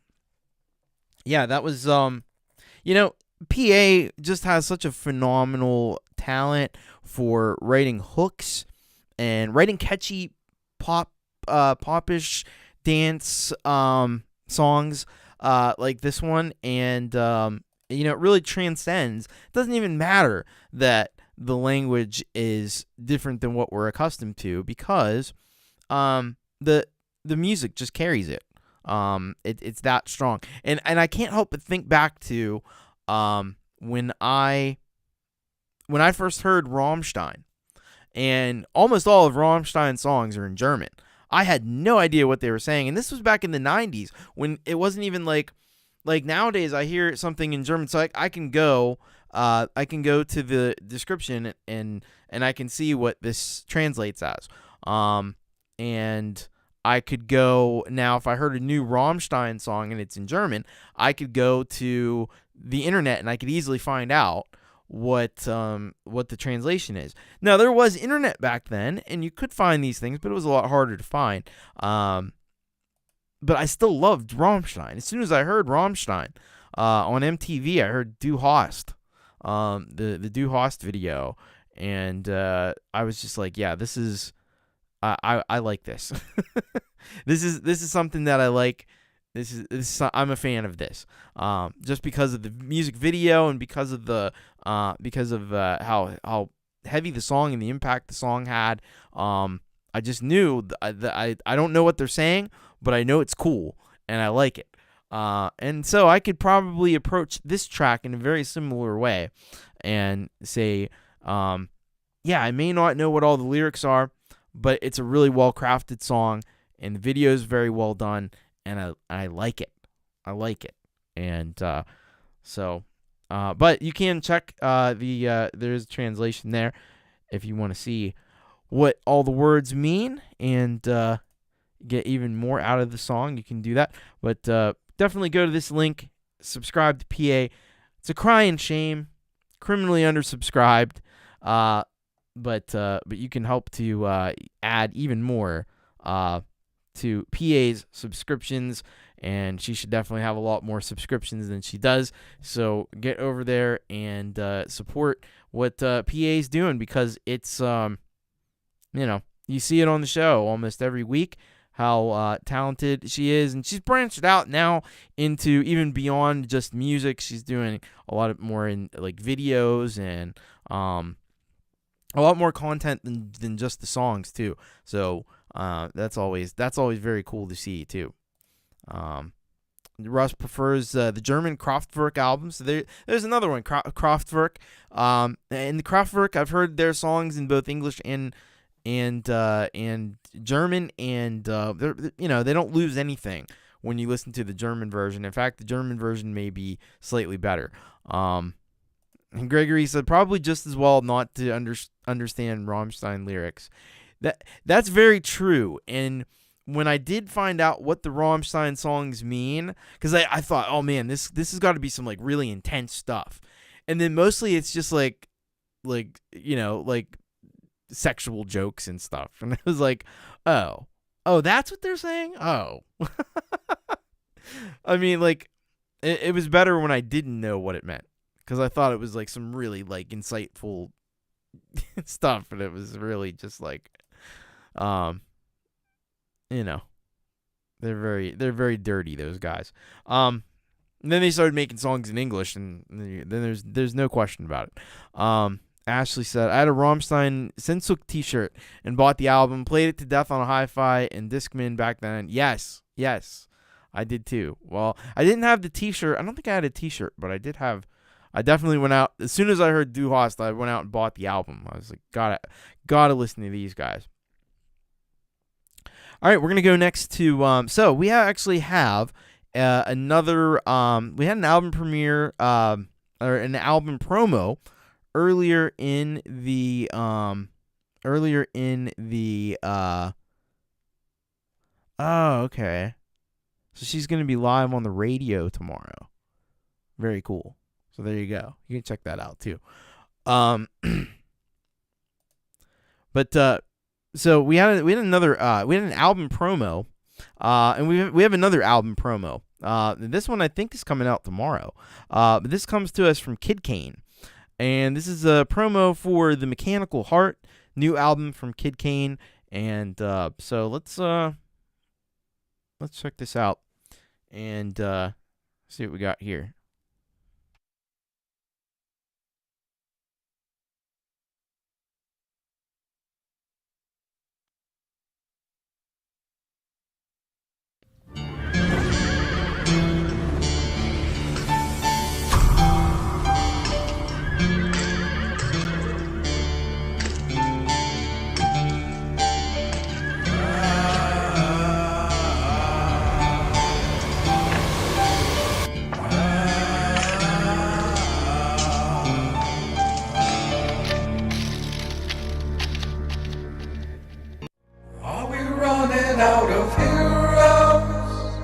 yeah, that was, PA just has such a phenomenal talent for writing hooks and writing catchy popish dance songs like this one. And, it really transcends. It doesn't even matter that the language is different than what we're accustomed to, because the music just carries it. It's that strong. And I can't help but think back to when I first heard Rammstein, and almost all of Rammstein's songs are in German. I had no idea what they were saying, and this was back in the 90s when it wasn't even like nowadays I hear something in German, so I can go to the description and I can see what this translates as. And I could go now, if I heard a new Rammstein song and it's in German, I could go to the internet and I could easily find out what the translation is. Now, there was internet back then, and you could find these things, but it was a lot harder to find. But I still loved Rammstein. As soon as I heard Rammstein on MTV, I heard Du Hast, the Du Hast video, and I was just like, yeah, this is I like this. This is something that I like. This is I'm a fan of this. Just because of the music video and because of how heavy the song and the impact the song had. I just knew that I don't know what they're saying, but I know it's cool and I like it. And so I could probably approach this track in a very similar way and say, yeah, I may not know what all the lyrics are, but it's a really well-crafted song, and the video is very well done, and I like it. I like it. And but you can check there's a translation there if you want to see what all the words mean and get even more out of the song. You can do that. But definitely go to this link, subscribe to PA. It's a crying shame, criminally undersubscribed. But you can help to add even more to PA's subscriptions, and she should definitely have a lot more subscriptions than she does. So get over there and support what PA's doing, because it's you see it on the show almost every week how talented she is, and she's branched out now into even beyond just music. She's doing a lot more in like videos and a lot more content than just the songs too. So that's always very cool to see too. Russ prefers the German Kraftwerk albums. So there's another one, Kraftwerk. And the Kraftwerk, I've heard their songs in both English and German, and they don't lose anything when you listen to the German version. In fact, the German version may be slightly better. And Gregory said probably just as well not to understand Rammstein lyrics. That's very true. And when I did find out what the Rammstein songs mean, because I thought, oh man, this has got to be some like really intense stuff, and then mostly it's just like sexual jokes and stuff, and I was like, oh, that's what they're saying. Oh, I mean, like it was better when I didn't know what it meant, because I thought it was like some really like insightful stuff, and it was really just like, they're very dirty, those guys. And then they started making songs in English, and then there's no question about it. Ashley said, I had a Rammstein Sehnsucht t-shirt and bought the album, played it to death on a hi-fi and Discman back then. Yes, I did too. Well, I didn't have the t-shirt. I don't think I had a t-shirt, but I definitely went out. As soon as I heard Du Hast, I went out and bought the album. I was like, gotta listen to these guys. All right, we're going to go next to, so we actually have another, we had an album premiere, or an album promo earlier in the, oh, okay. So she's going to be live on the radio tomorrow. Very cool. So there you go. You can check that out too. So we had an album promo, and we have another album promo. This one I think is coming out tomorrow. But this comes to us from Kid Kane, and this is a promo for the Mechanical Heart, new album from Kid Kane. And so let's check this out and see what we got here. Out of heroes,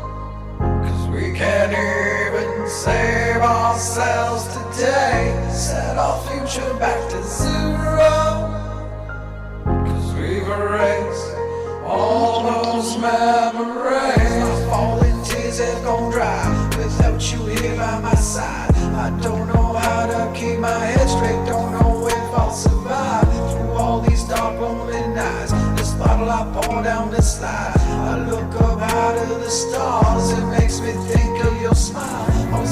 'cause we can't even save ourselves today. Set our future back to zero, 'cause we've erased all those memories. My falling tears have gone dry without you here by my side. I don't know how to keep my head straight, don't know if I'll survive through all these dark lonely nights. Bottle I pour down the slide. I look up high to the stars. It makes me think of your smile. I'm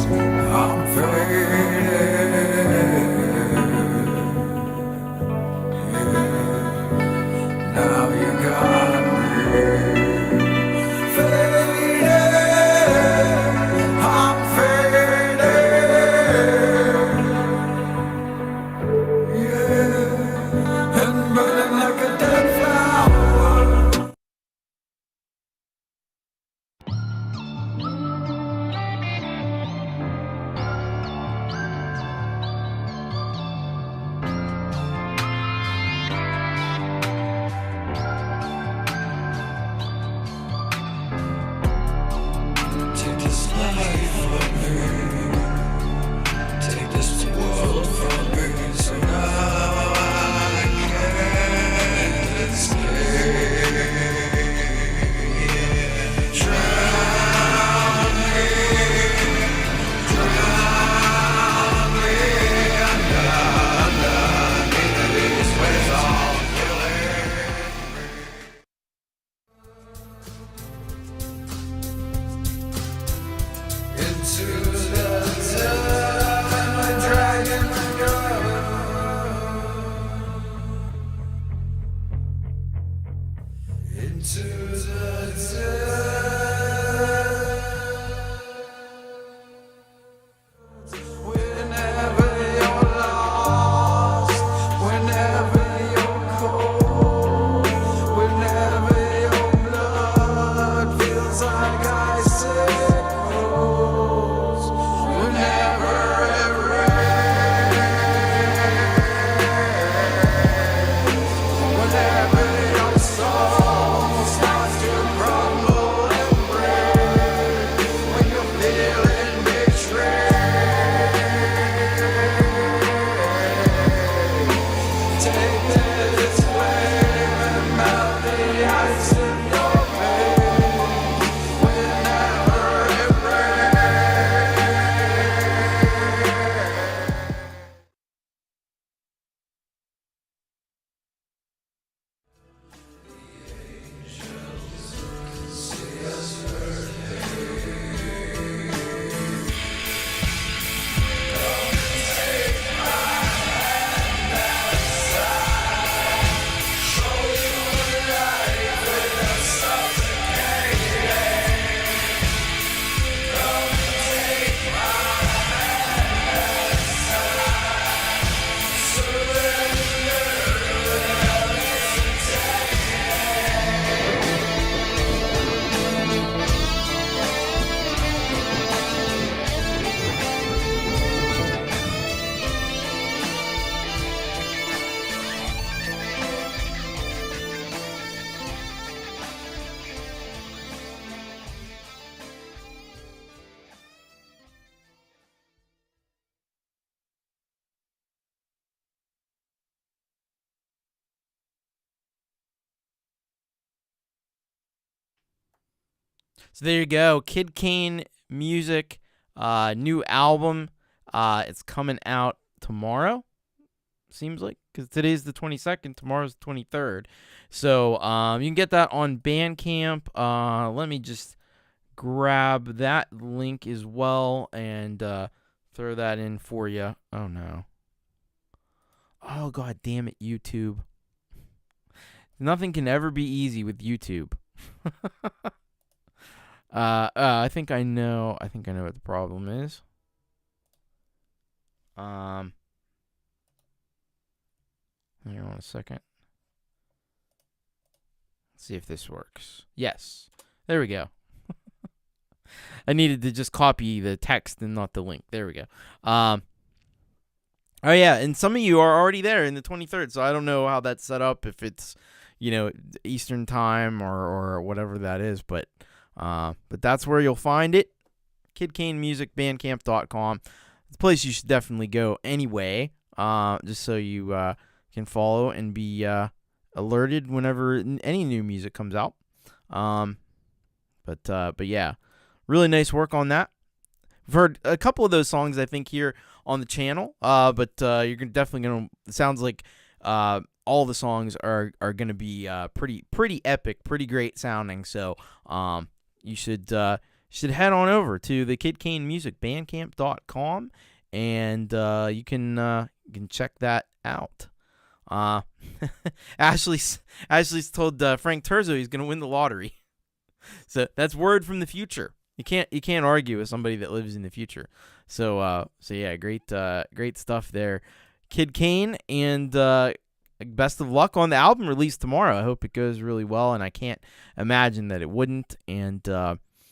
faded. Yeah. Now you got me. Faded. So there you go, Kid Kane Music, new album. It's coming out tomorrow, seems like, because today's the 22nd, tomorrow's the 23rd. So you can get that on Bandcamp. Let me just grab that link as well and throw that in for you. Oh, no. Oh, God damn it, YouTube. Nothing can ever be easy with YouTube. I think I know what the problem is. Hang on a second. Let's see if this works. Yes. There we go. I needed to just copy the text and not the link. There we go. Oh yeah, and some of you are already there in the 23rd, so I don't know how that's set up, if it's, Eastern time or whatever that is, but that's where you'll find it. Kid Kane Music, Bandcamp.com. It's a place you should definitely go anyway, just so you can follow and be alerted whenever any new music comes out. But yeah, really nice work on that. I've heard a couple of those songs, I think, here on the channel, but you're definitely going to, it sounds like all the songs are going to be pretty epic, pretty great sounding, so you should head on over to the Kid Kane Music, Bandcamp.com, and you can check that out. Ashley's told Frank Terzo he's going to win the lottery. So that's word from the future. You can't argue with somebody that lives in the future. So yeah, great stuff there, Kid Kane, and best of luck on the album release tomorrow. I hope it goes really well, and I can't imagine that it wouldn't. And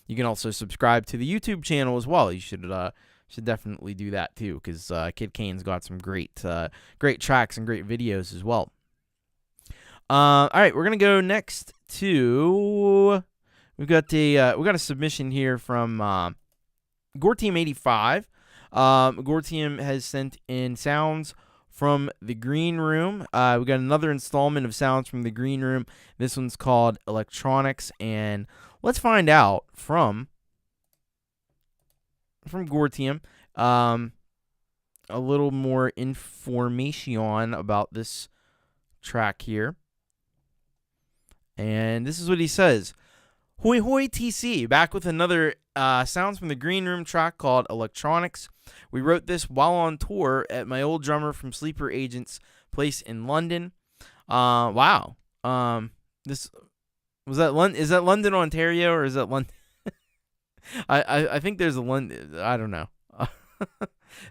you can also subscribe to the YouTube channel as well. You should definitely do that too, because Kid Kane's got some great tracks and great videos as well. All right, we're gonna go next to. We got a submission here from Gortium85. Gortium has sent in sounds from the Green Room. We got another installment of sounds from the Green Room. This one's called Electronics, and let's find out from Gortium a little more information about this track here. And this is what he says. Hoi hoi TC, back with another sounds from the Green Room track called Electronics. We wrote this while on tour at my old drummer from Sleeper Agent's place in London. Wow. This Was that London? Is that London, Ontario, or is that London? I think there's a London. I don't know.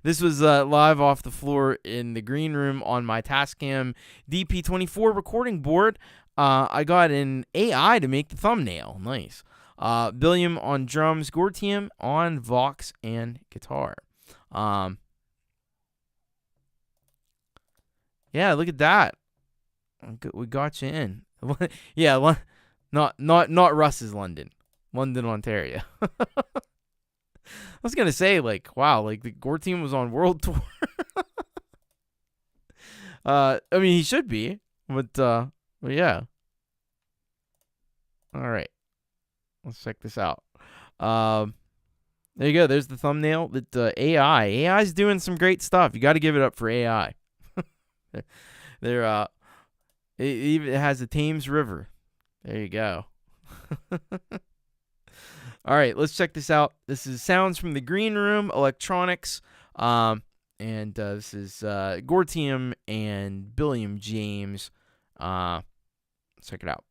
This was live off the floor in the green room on my Tascam DP24 recording board. I got an AI to make the thumbnail. Nice. Billiam on drums, Gortium on Vox and guitar. Yeah, look at that. We got you in. Yeah, not Russ's London. London, Ontario. I was gonna say, like, wow, like the Gortium was on world tour. I mean, he should be, but yeah. All right, let's check this out. There you go. There's the thumbnail. That AI's doing some great stuff. You got to give it up for AI. It even has the Thames River. There you go. All right, let's check this out. This is Sounds from the Green Room Electronics. And this is Gortium and Billiam James. Let's check it out.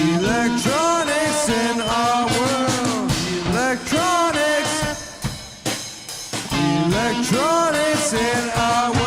Electronics in our world. Electronics in our world.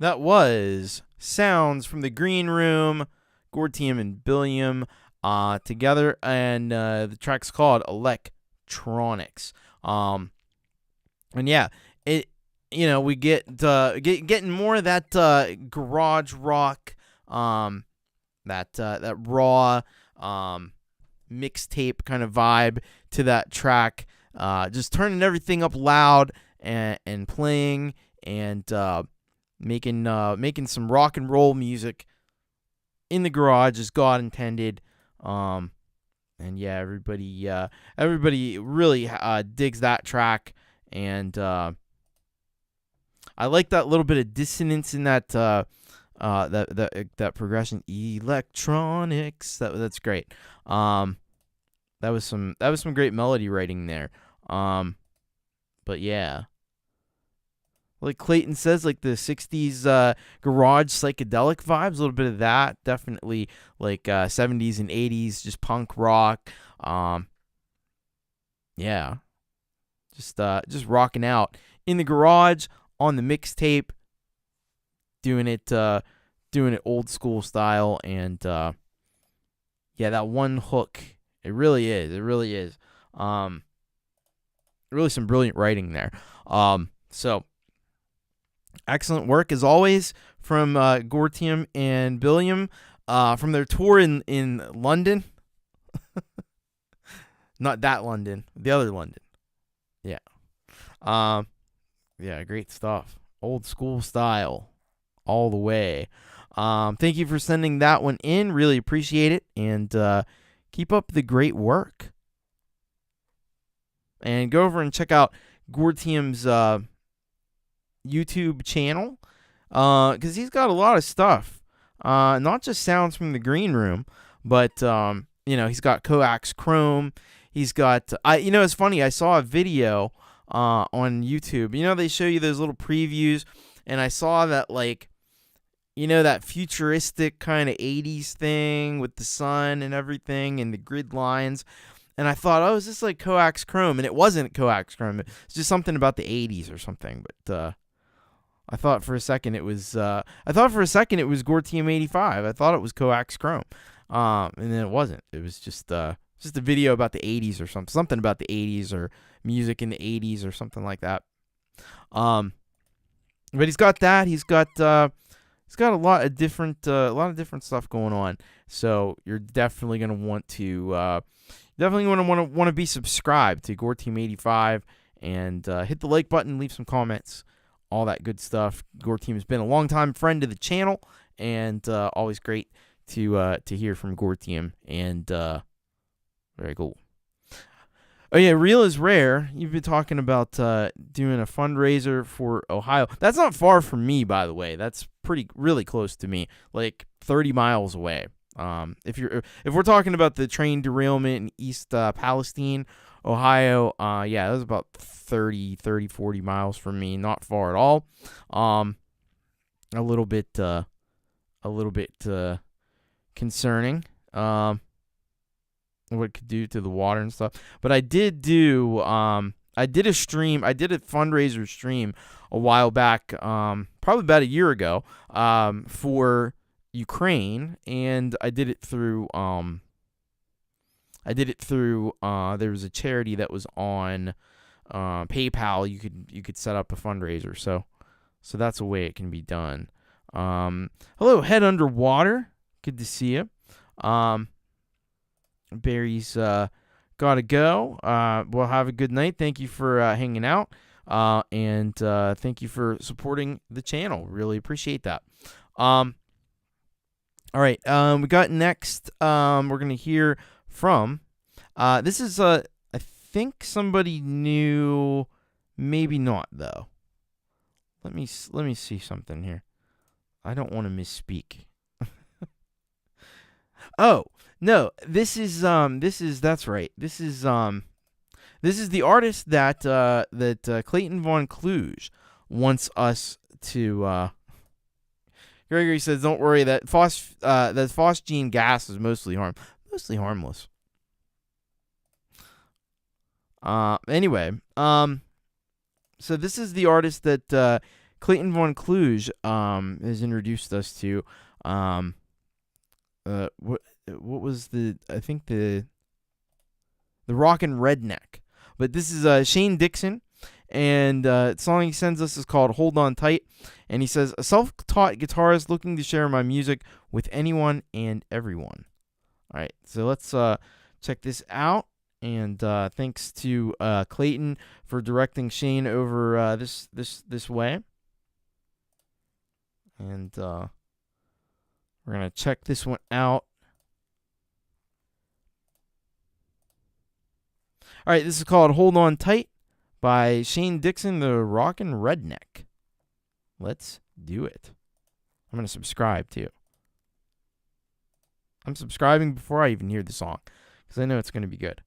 That was Sounds from the Green Room, Gortium and Billiam together, and the track's called Electronics. And yeah, we getting more of that garage rock, that raw mixtape kind of vibe to that track. Just turning everything up loud and playing and making some rock and roll music in the garage as God intended. And yeah, everybody really digs that track, and I like that little bit of dissonance in that that progression. Electronics, that's great. That was some great melody writing there. But yeah, like Clayton says, like the 60s garage psychedelic vibes, a little bit of that. Definitely like 70s and 80s, just punk rock. Yeah. Just rocking out in the garage on the mixtape, doing it old school style, and yeah, that one hook, it really is. Really some brilliant writing there. So excellent work as always from Gortium and Billiam from their tour in London. Not that London, the other London. Yeah. Yeah, great stuff. Old school style all the way. Thank you for sending that one in. Really appreciate it, and keep up the great work. And go over and check out Gortium's YouTube channel, because he's got a lot of stuff. Not just Sounds from the Green Room, but he's got Coax Chrome. He's got it's funny. I saw a video on YouTube. They show you those little previews, and I saw that that futuristic kind of 80s thing with the sun and everything and the grid lines. And I thought, oh, is this like Coax Chrome? And it wasn't Coax Chrome. It's just something about the 80s or something. But I thought for a second it was Gortium 85. I thought it was Coax Chrome. And then it wasn't. It was just a video about the 80s or something about the 80s or music in the 80s or something like that. But he's got that. He's got a lot of different stuff going on. So you're definitely gonna want to want to be subscribed to Gortium 85 and hit the like button, leave some comments, all that good stuff. Gortium has been a longtime friend of the channel, and always great to hear from Gortium, and very cool. Oh yeah, Real is Rare. You've been talking about doing a fundraiser for Ohio. That's not far from me, by the way. That's really close to me, like 30 miles away. If we're talking about the train derailment in East Palestine, Ohio, yeah, that was about 40 miles from me. Not far at all. A little bit concerning. What it could do to the water and stuff. But I did do I did a fundraiser stream a while back, probably about a year ago, for Ukraine, and I did it through there was a charity that was on PayPal. You could set up a fundraiser, so that's a way it can be done. Hello, Head Underwater, good to see you. Barry's gotta go. Well, have a good night. Thank you for hanging out, and thank you for supporting the channel. Really appreciate that. All right, we got next. We're gonna hear from. This is I think somebody new, maybe not though. Let me see something here. I don't want to misspeak. Oh no, this is that's right. This is the artist that Clayton Von Kluge wants us to. Gregory says, "Don't worry, that phosgene gas is mostly harmless." Anyway, so this is the artist that Clayton Von Kluge has introduced us to. What was the Rockin' Redneck. But this is Shane Dixon, and the song he sends us is called Hold On Tight, and he says, a self-taught guitarist looking to share my music with anyone and everyone. All right, so let's check this out, and thanks to Clayton for directing Shane over this way. And we're going to check this one out. All right, this is called Hold On Tight by Shane Dixon, the Rockin' Redneck. Let's do it. I'm going to subscribe, too. I'm subscribing before I even hear the song, because I know it's going to be good.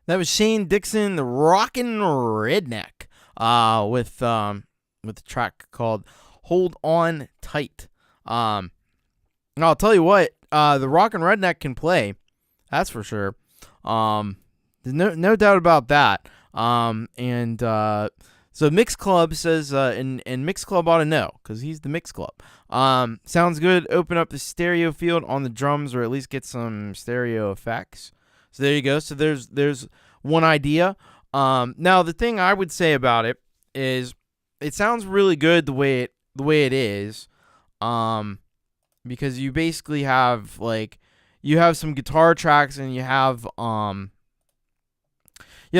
That was Shane Dixon, the Rockin' Redneck, with a track called "Hold On Tight." I'll tell you what, the Rockin' Redneck can play. That's for sure. There's no doubt about that. And So Mix Club says, and Mix Club ought to know, because he's the Mix Club. Sounds good. Open up the stereo field on the drums, or at least get some stereo effects. So there you go. So there's one idea. Now the thing I would say about it is, it sounds really good the way it is, because you basically have you have some guitar tracks and you have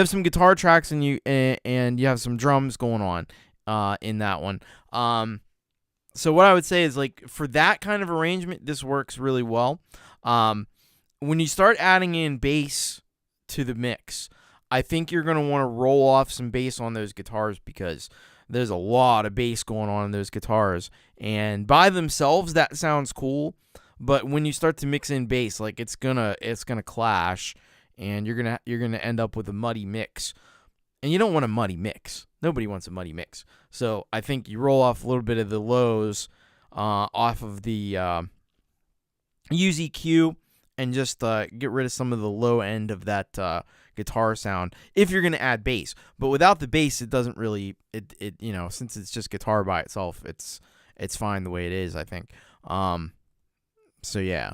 some guitar tracks and you have some drums going on in that one. So what I would say is, for that kind of arrangement, this works really well. When you start adding in bass to the mix, I think you're going to want to roll off some bass on those guitars, because there's a lot of bass going on in those guitars, and by themselves that sounds cool, but when you start to mix in bass, it's gonna clash, and you're gonna end up with a muddy mix, and you don't want a muddy mix. Nobody wants a muddy mix. So I think you roll off a little bit of the lows off of the use EQ, and just get rid of some of the low end of that guitar sound if you're going to add bass. But without the bass, it doesn't really, since it's just guitar by itself, it's fine the way it is, I think. So yeah.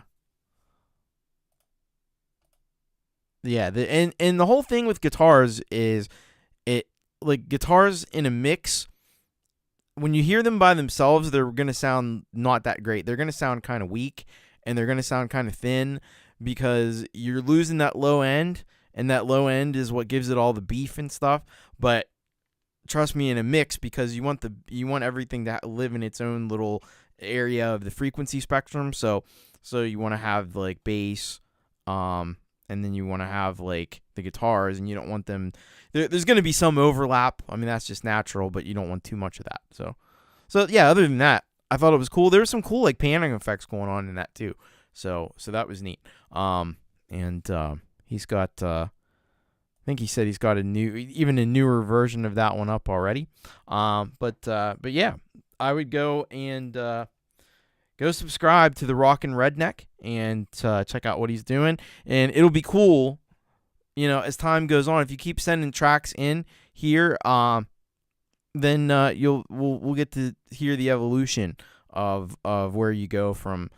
Yeah, and the whole thing with guitars is, guitars in a mix, when you hear them by themselves, they're going to sound not that great. They're going to sound kind of weak, and they're going to sound kind of thin, because you're losing that low end, and that low end is what gives it all the beef and stuff. But trust me, in a mix, because you want everything to live in its own little area of the frequency spectrum. So you want to have bass, and then you want to have the guitars, and you don't want them. There's going to be some overlap. I mean, that's just natural, but you don't want too much of that. So yeah. Other than that, I thought it was cool. There were some cool panning effects going on in that too. So that was neat. He's got, I think he said he's got a newer version of that one up already. But yeah, I would go and go subscribe to the Rockin' Redneck and check out what he's doing. And it'll be cool, as time goes on. If you keep sending tracks in here, then we'll get to hear the evolution of where you go from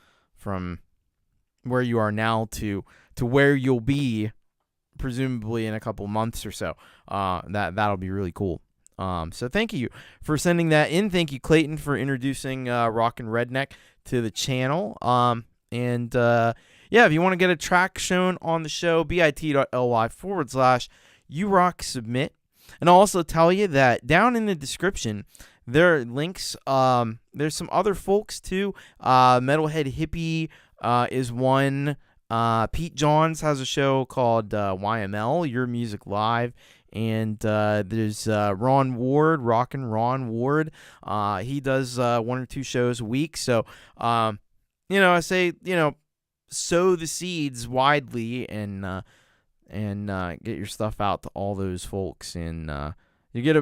where you are now to where you'll be, presumably in a couple months or so. That'll be really cool. So thank you for sending that in. Thank you, Clayton, for introducing Rockin' Redneck to the channel. Yeah, if you want to get a track shown on the show, bit.ly/urocksubmit. And I'll also tell you that down in the description, there are links. There's some other folks too. Metalhead Hippie is one. Pete Johns has a show called YML, Your Music Live. And there's Ron Ward, Rockin' Ron Ward. He does 1 or 2 shows a week. So, I say, sow the seeds widely and get your stuff out to all those folks. And you get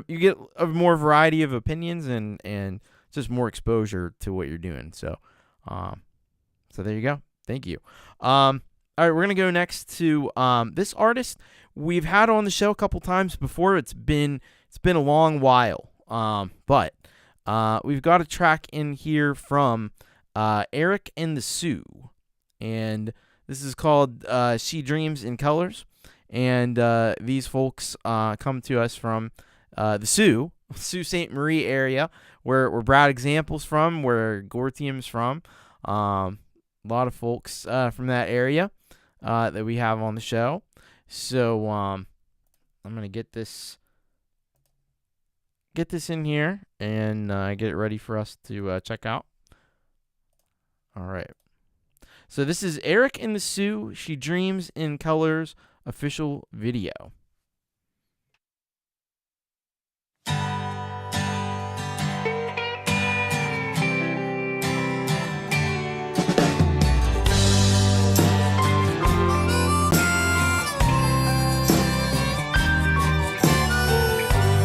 a more variety of opinions and just more exposure to what you're doing. So there you go. Thank you. All right, we're gonna go next to this artist we've had on the show a couple times before. It's been a long while, but we've got a track in here from Eric and the Sioux, and this is called "She Dreams in Colors." And these folks come to us from the Sault Ste. Marie area, where Brad Example's from, where Gortium's from. A lot of folks from that area that we have on the show. So I'm gonna get this in here and get it ready for us to check out. All right. So this is Eric and the Sioux, She Dreams in Colors official video.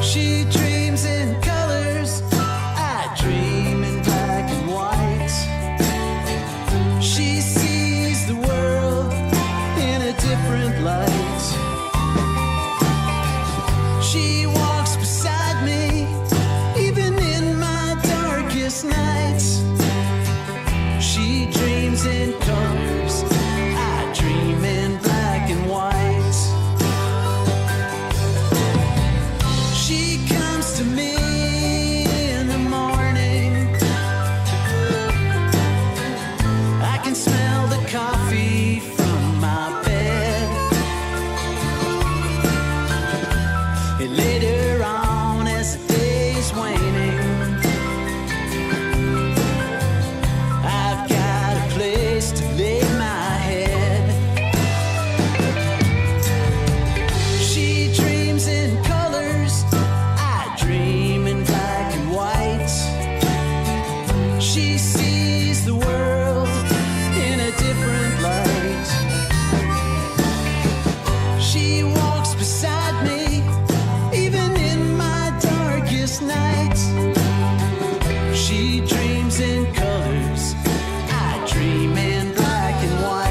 She dreams in colors, I dream in black and white. She sees the world in a different light. And later on, as the day's waning, I've got a place to lay my head. She dreams in colors, I dream in black and white. She sees the world in a different light. She walks beside me, even in my darkest nights. She dreams in colors, I dream in black and white.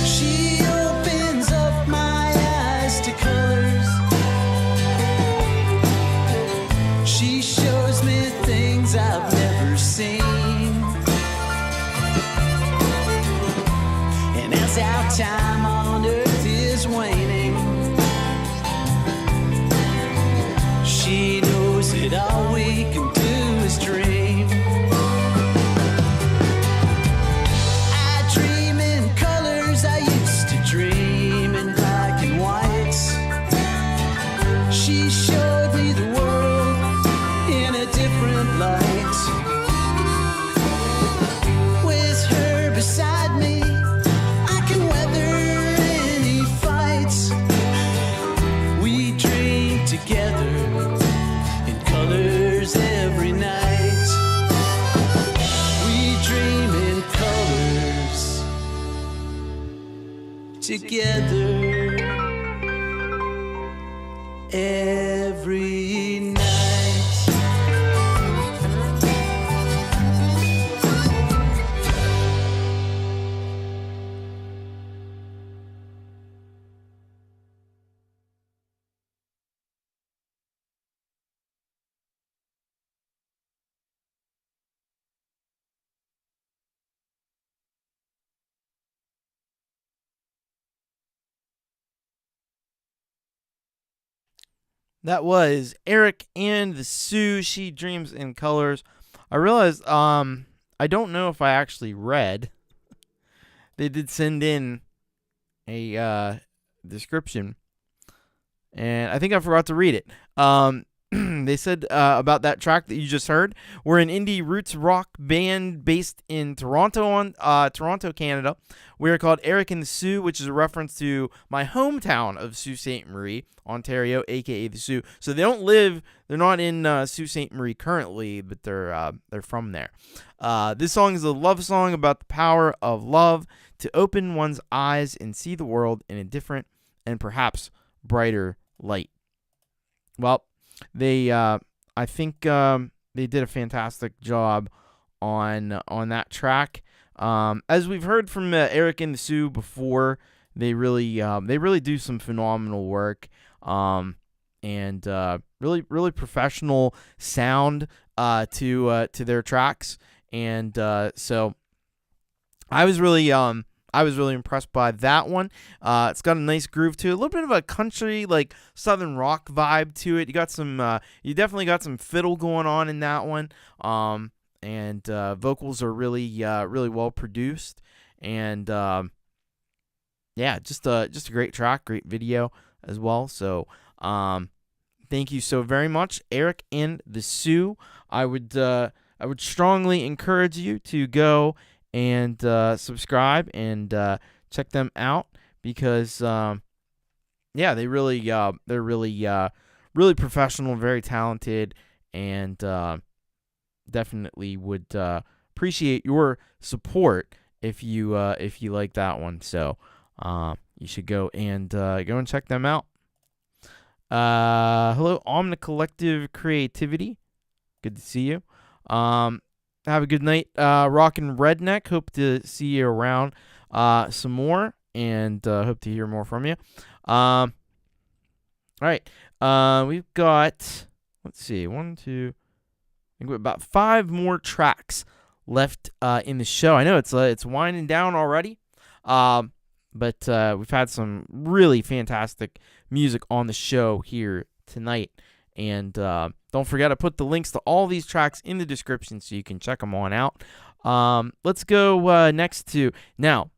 She opens up my eyes to colors. She shows me things I've never seen. And as our time on earth is waning, she knows that all we can do is dream. I dream in colors, I used to dream in black and whites. She showed me the world in a different light. With her beside me, I can weather any fights. We dream together in colors every night. We dream in colors together every night. That was Eric and the Sioux, She Dreams in Colors. I realized I don't know if I actually read. They did send in a description, and I think I forgot to read it. They said about that track that you just heard, we're an indie roots rock band based in Toronto, Canada. We are called Eric and the Sioux, which is a reference to my hometown of Sault Ste. Marie, Ontario, aka the Sioux. So they're not in Sault Ste. Marie currently, but they're from there. This song is a love song about the power of love to open one's eyes and see the world in a different and perhaps brighter light. Well, I think they did a fantastic job on that track. As we've heard from Eric and the Sioux before, they really do some phenomenal work, and really professional sound to their tracks, and so I was really impressed by that one. It's got a nice groove to it, a little bit of a country, like southern rock vibe to it. You definitely got some fiddle going on in that one. And vocals are really well produced, and just a great track, great video as well. So thank you so very much, Eric and the Sioux. I would strongly encourage you to go and subscribe and check them out, because they're really professional, very talented, and definitely would appreciate your support if you like that one. So you should go and check them out. Hello, Omni Collective Creativity. Good to see you. Have a good night, Rockin' Redneck. Hope to see you around some more, and hope to hear more from you. All right. We've got, let's see, 1, 2, I think we've about 5 more tracks left in the show. I know it's winding down already. But we've had some really fantastic music on the show here tonight. And don't forget, I put the links to all these tracks in the description so you can check them on out. Let's go next to... Now,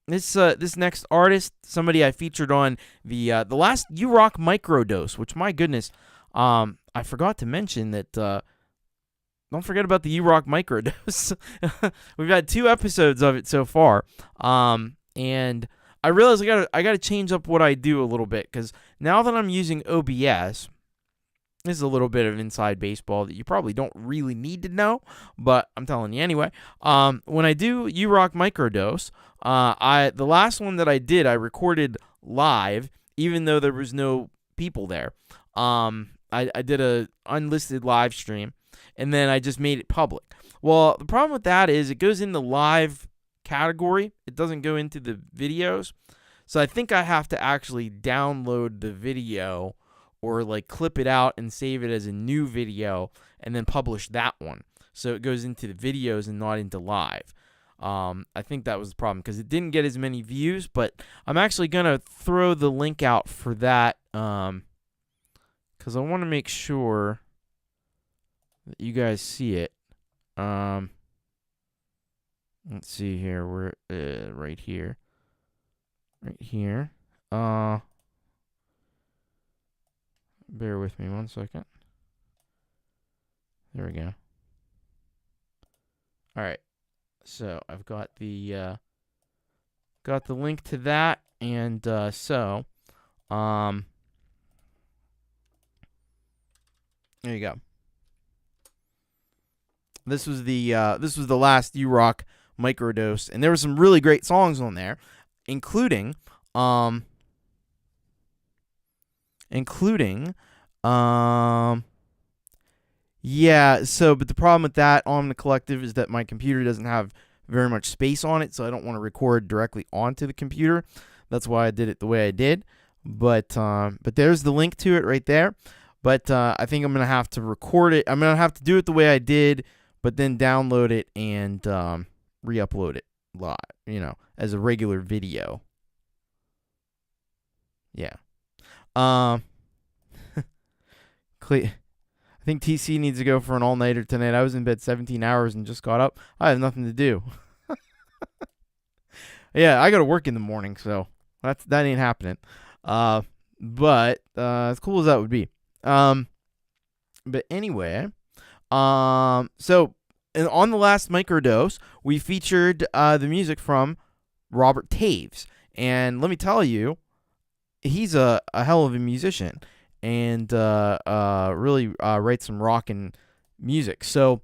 this next artist, somebody I featured on the last You Rock Microdose, which, my goodness, I forgot to mention that... don't forget about the You Rock Microdose. We've had 2 episodes of it so far. And I realized I gotta change up what I do a little bit, because now that I'm using OBS, this is a little bit of inside baseball that you probably don't really need to know, but I'm telling you anyway. When I do You Rock Microdose, the last one that I did, I recorded live, even though there was no people there. I did a unlisted live stream, and then I just made it public. Well, the problem with that is it goes in the live category. It doesn't go into the videos. So I think I have to actually download the video or like clip it out and save it as a new video and then publish that one. So it goes into the videos and not into live. I think that was the problem because it didn't get as many views, but I'm actually going to throw the link out for that because I want to make sure that you guys see it. Let's see here. We're right here. Right here. Bear with me 1 second. There we go. All right. So I've got the link to that, and there you go. This was the last You Rock Microdose, and there were some really great songs on there, including yeah, so but the problem with that on the Collective is that my computer doesn't have very much space on it, so I don't want to record directly onto the computer. That's why I did it the way I did. But there's the link to it right there. But I think I'm gonna have to record it. I'm gonna have to do it the way I did, but then download it and re-upload it live, as a regular video. Yeah. I think TC needs to go for an all-nighter tonight. I was in bed 17 hours and just got up. I have nothing to do. Yeah, I got to work in the morning, so that ain't happening. But as cool as that would be. But anyway, so on the last Microdose, we featured the music from Robert Taves. And let me tell you, he's a hell of a musician and really writes some rockin' music. So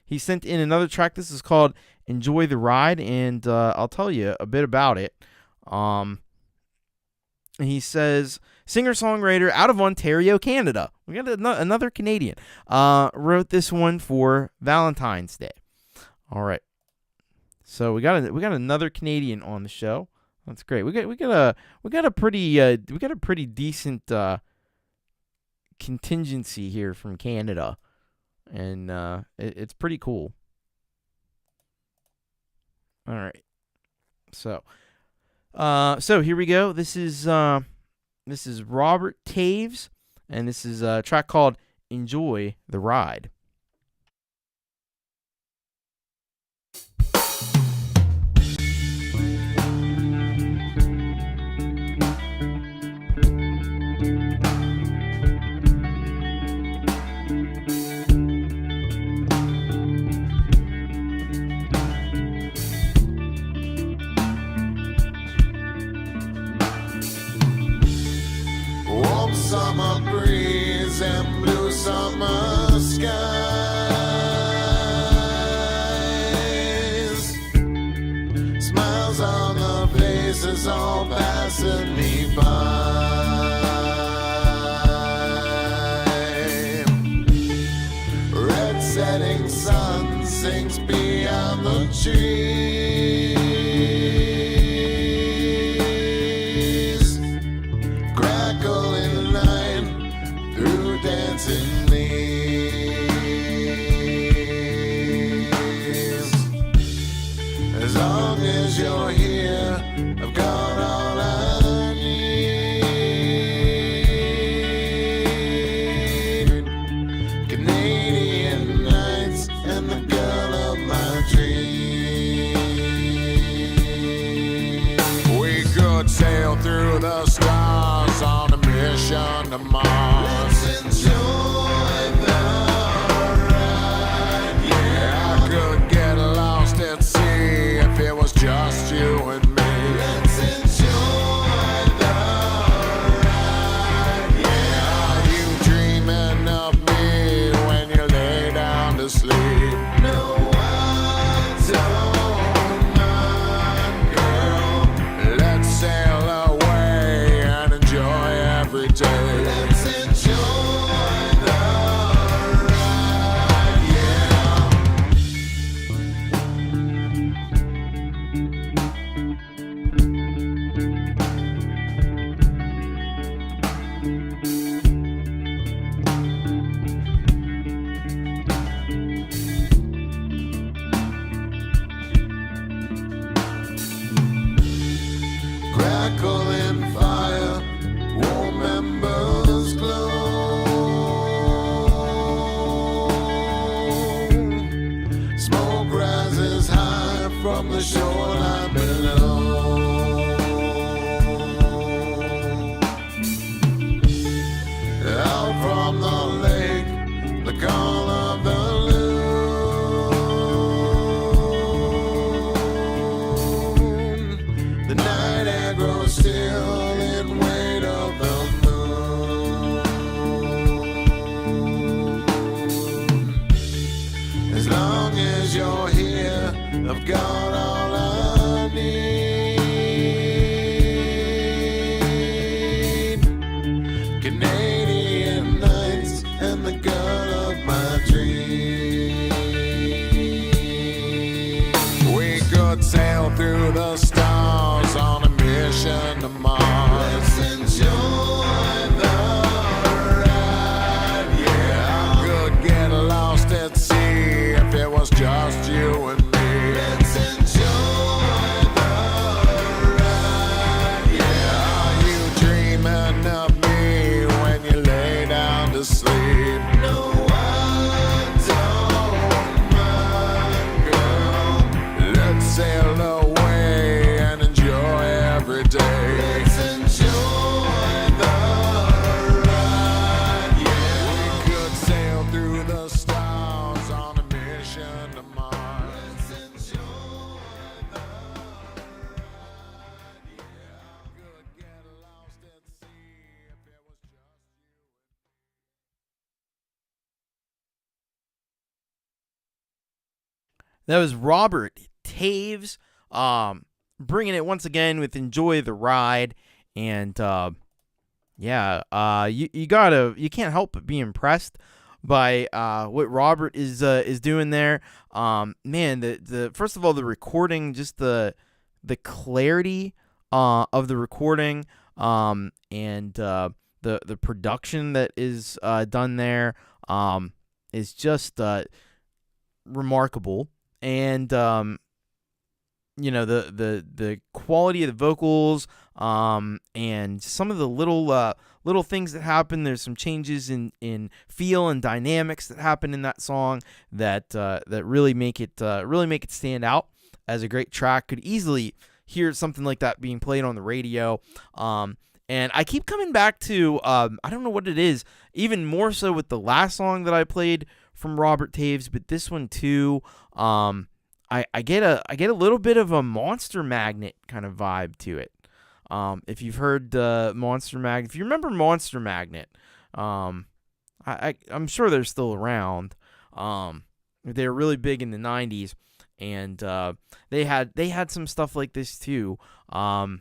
he sent in another track. This is called Enjoy the Ride, and I'll tell you a bit about it. He says, singer-songwriter out of Ontario, Canada. We got another Canadian. Wrote this one for Valentine's Day. All right. So we got another Canadian on the show. That's great. We got a pretty decent contingency here from Canada, and it's pretty cool. All right. So here we go. This is Robert Taves, and this is a track called Enjoy the Ride. Summer breeze and blue summer skies. Smiles on the faces all passing me by. Red setting sun sinks beyond the trees. Dancing leaves as long long as you're here, I've got all I need. Canadian nights and the girl of my dreams. We could sail through the stars on a mission to Mars. Let's enjoy the ride, yeah. I could get lost at sea if it was just you and me. Let's enjoy the ride, yeah. Are you dreaming of me when you lay down to sleep? No, I don't mind, girl. Let's sail away and enjoy every day. Let's enjoy the ride, yeah. Crackling fire, warm embers glow. Smoke rises high from the shoreline below. Out from the lake, the call of the loon. The night air grows still in wait of the moon. As long as you're here, I've got all I need. Canadian nights and the girl of my dreams. We could sail through the stars on a mission to Mars. Let's enjoy the ride, yeah. I could get lost at sea if it was just you and me. Let's enjoy the ride, yeah. Are you dreaming of me when you lay down to sleep? No, I don't mind, girl. Let's sail away and enjoy every day. Let's enjoy the ride, yeah. We could sail through the stars on a mission to Mars. Let's enjoy the ride, yeah. I could get lost at sea if it was just you. That was Robert Taves, bringing it once again with "Enjoy the Ride," and you can't help but be impressed by what Robert is doing there. Man, the first of all, the recording, just the clarity of the recording, and the production that is done there is just remarkable. And the quality of the vocals, and some of the little things that happen. There's some changes in feel and dynamics that happen in that song that really make it stand out as a great track. Could easily hear something like that being played on the radio. And I keep coming back to I don't know what it is, even more so with the last song that I played from Robert Taves, but this one too. I get a little bit of a Monster Magnet kind of vibe to it. If you've heard Monster Magnet, if you remember Monster Magnet, I'm sure they're still around. They were really big in the 90s, and they had some stuff like this too. And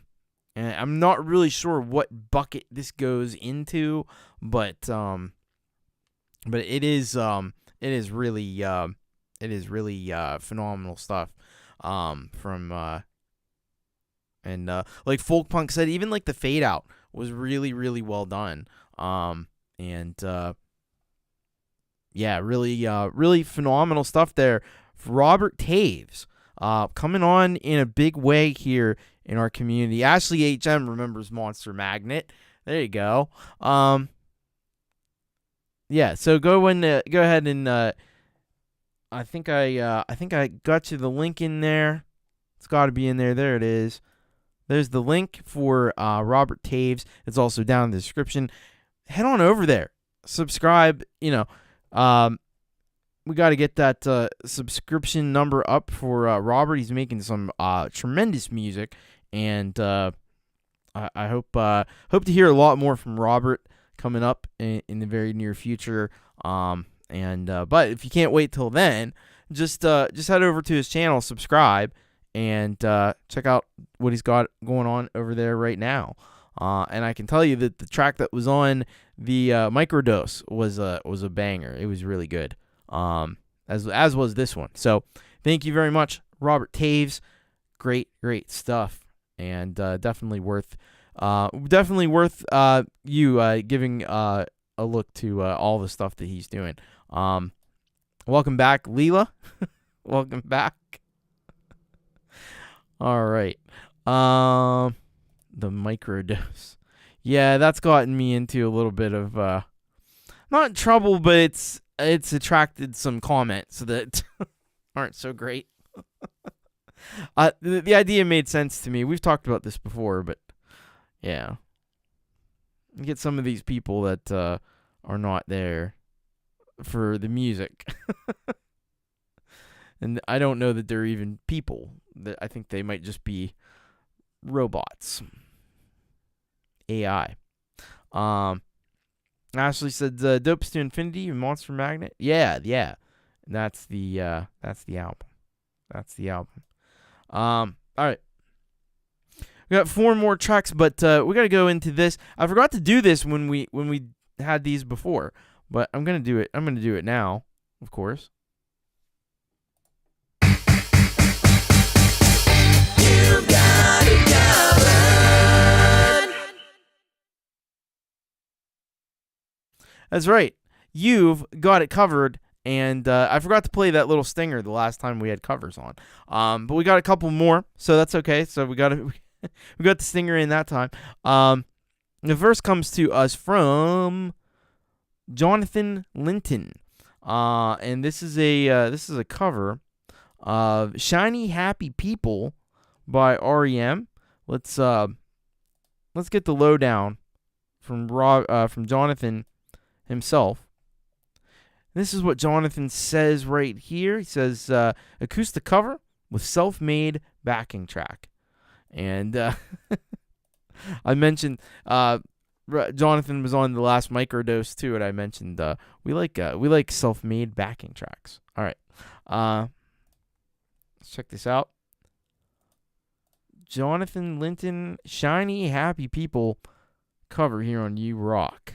I'm not really sure what bucket this goes into, but it is really phenomenal stuff. And like Folkpunk said, even like the fade out was really, really well done. Really phenomenal stuff there. Robert Taves, coming on in a big way here in our community. Ashley HM remembers Monster Magnet. There you go. Yeah, so go ahead and I think I got you the link in there. It's got to be in there. There it is. There's the link for Robert Taves. It's also down in the description. Head on over there. Subscribe. We got to get that subscription number up for Robert. He's making some tremendous music, and I hope to hear a lot more from Robert coming up in the very near future. But if you can't wait till then, just head over to his channel, subscribe, and check out what he's got going on over there right now. And I can tell you that the track that was on the microdose was a banger. It was really good, as was this one. So thank you very much, Robert Taves. Great stuff, and definitely worth you giving a look to all the stuff that he's doing. Welcome back, Leela. Welcome back. All right. The microdose. Yeah, that's gotten me into a little bit of not trouble, but it's attracted some comments that aren't so great. The idea made sense to me. We've talked about this before, but yeah. You get some of these people that are not there for the music. And I don't know that they're even people. I think they might just be robots. AI. Ashley said Dopes to Infinity and Monster Magnet. Yeah. That's the album. That's the album. All right. We got 4 more tracks, but we got to go into this. I forgot to do this when we had these before, but I'm going to do it. I'm going to do it now, of course. You've got it covered. That's right. You've got it covered. And I forgot to play that little stinger the last time we had covers on. But we got a couple more, so that's okay. So we got the stinger in that time. The verse comes to us from Jonathan Linton, and this is a cover of "Shiny Happy People" by REM. Let's get the lowdown from Jonathan himself. This is what Jonathan says right here. He says, acoustic cover with self-made backing track. And I mentioned Jonathan was on the last microdose too, and I mentioned we like self-made backing tracks. All right. Let's check this out. Jonathan Linton, "Shiny Happy People" cover here on You Rock.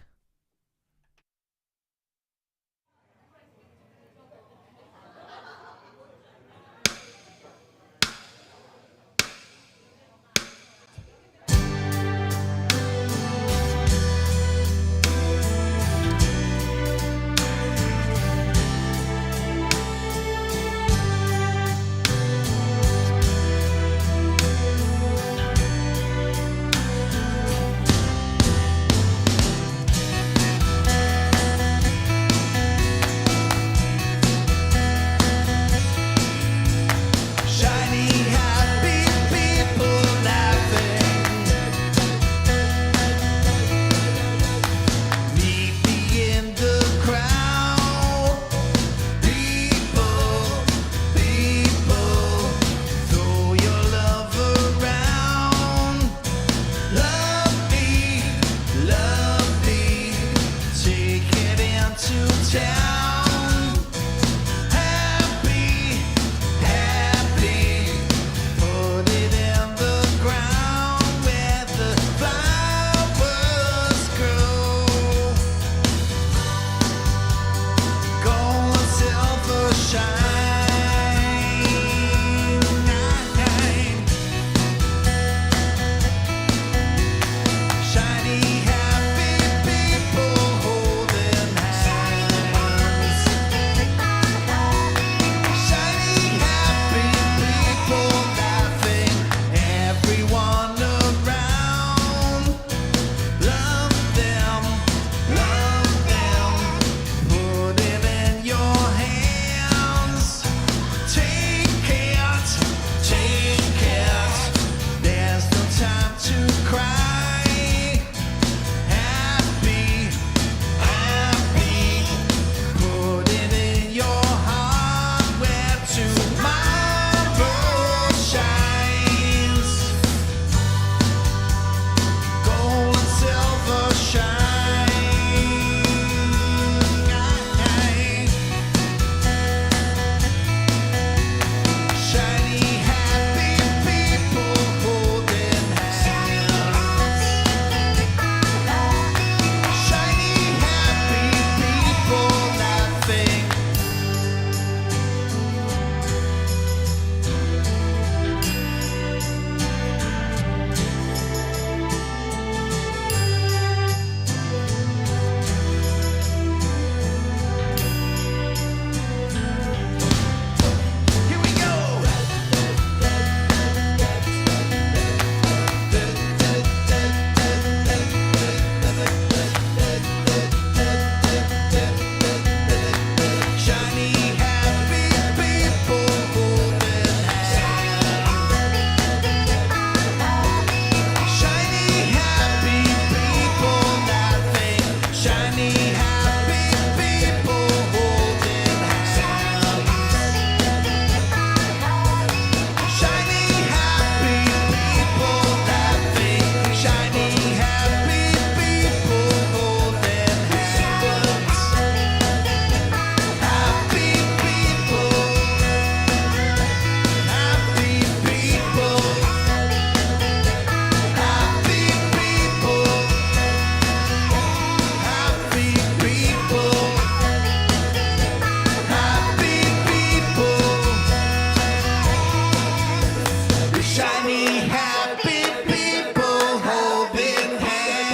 Shiny, happy people holding hands.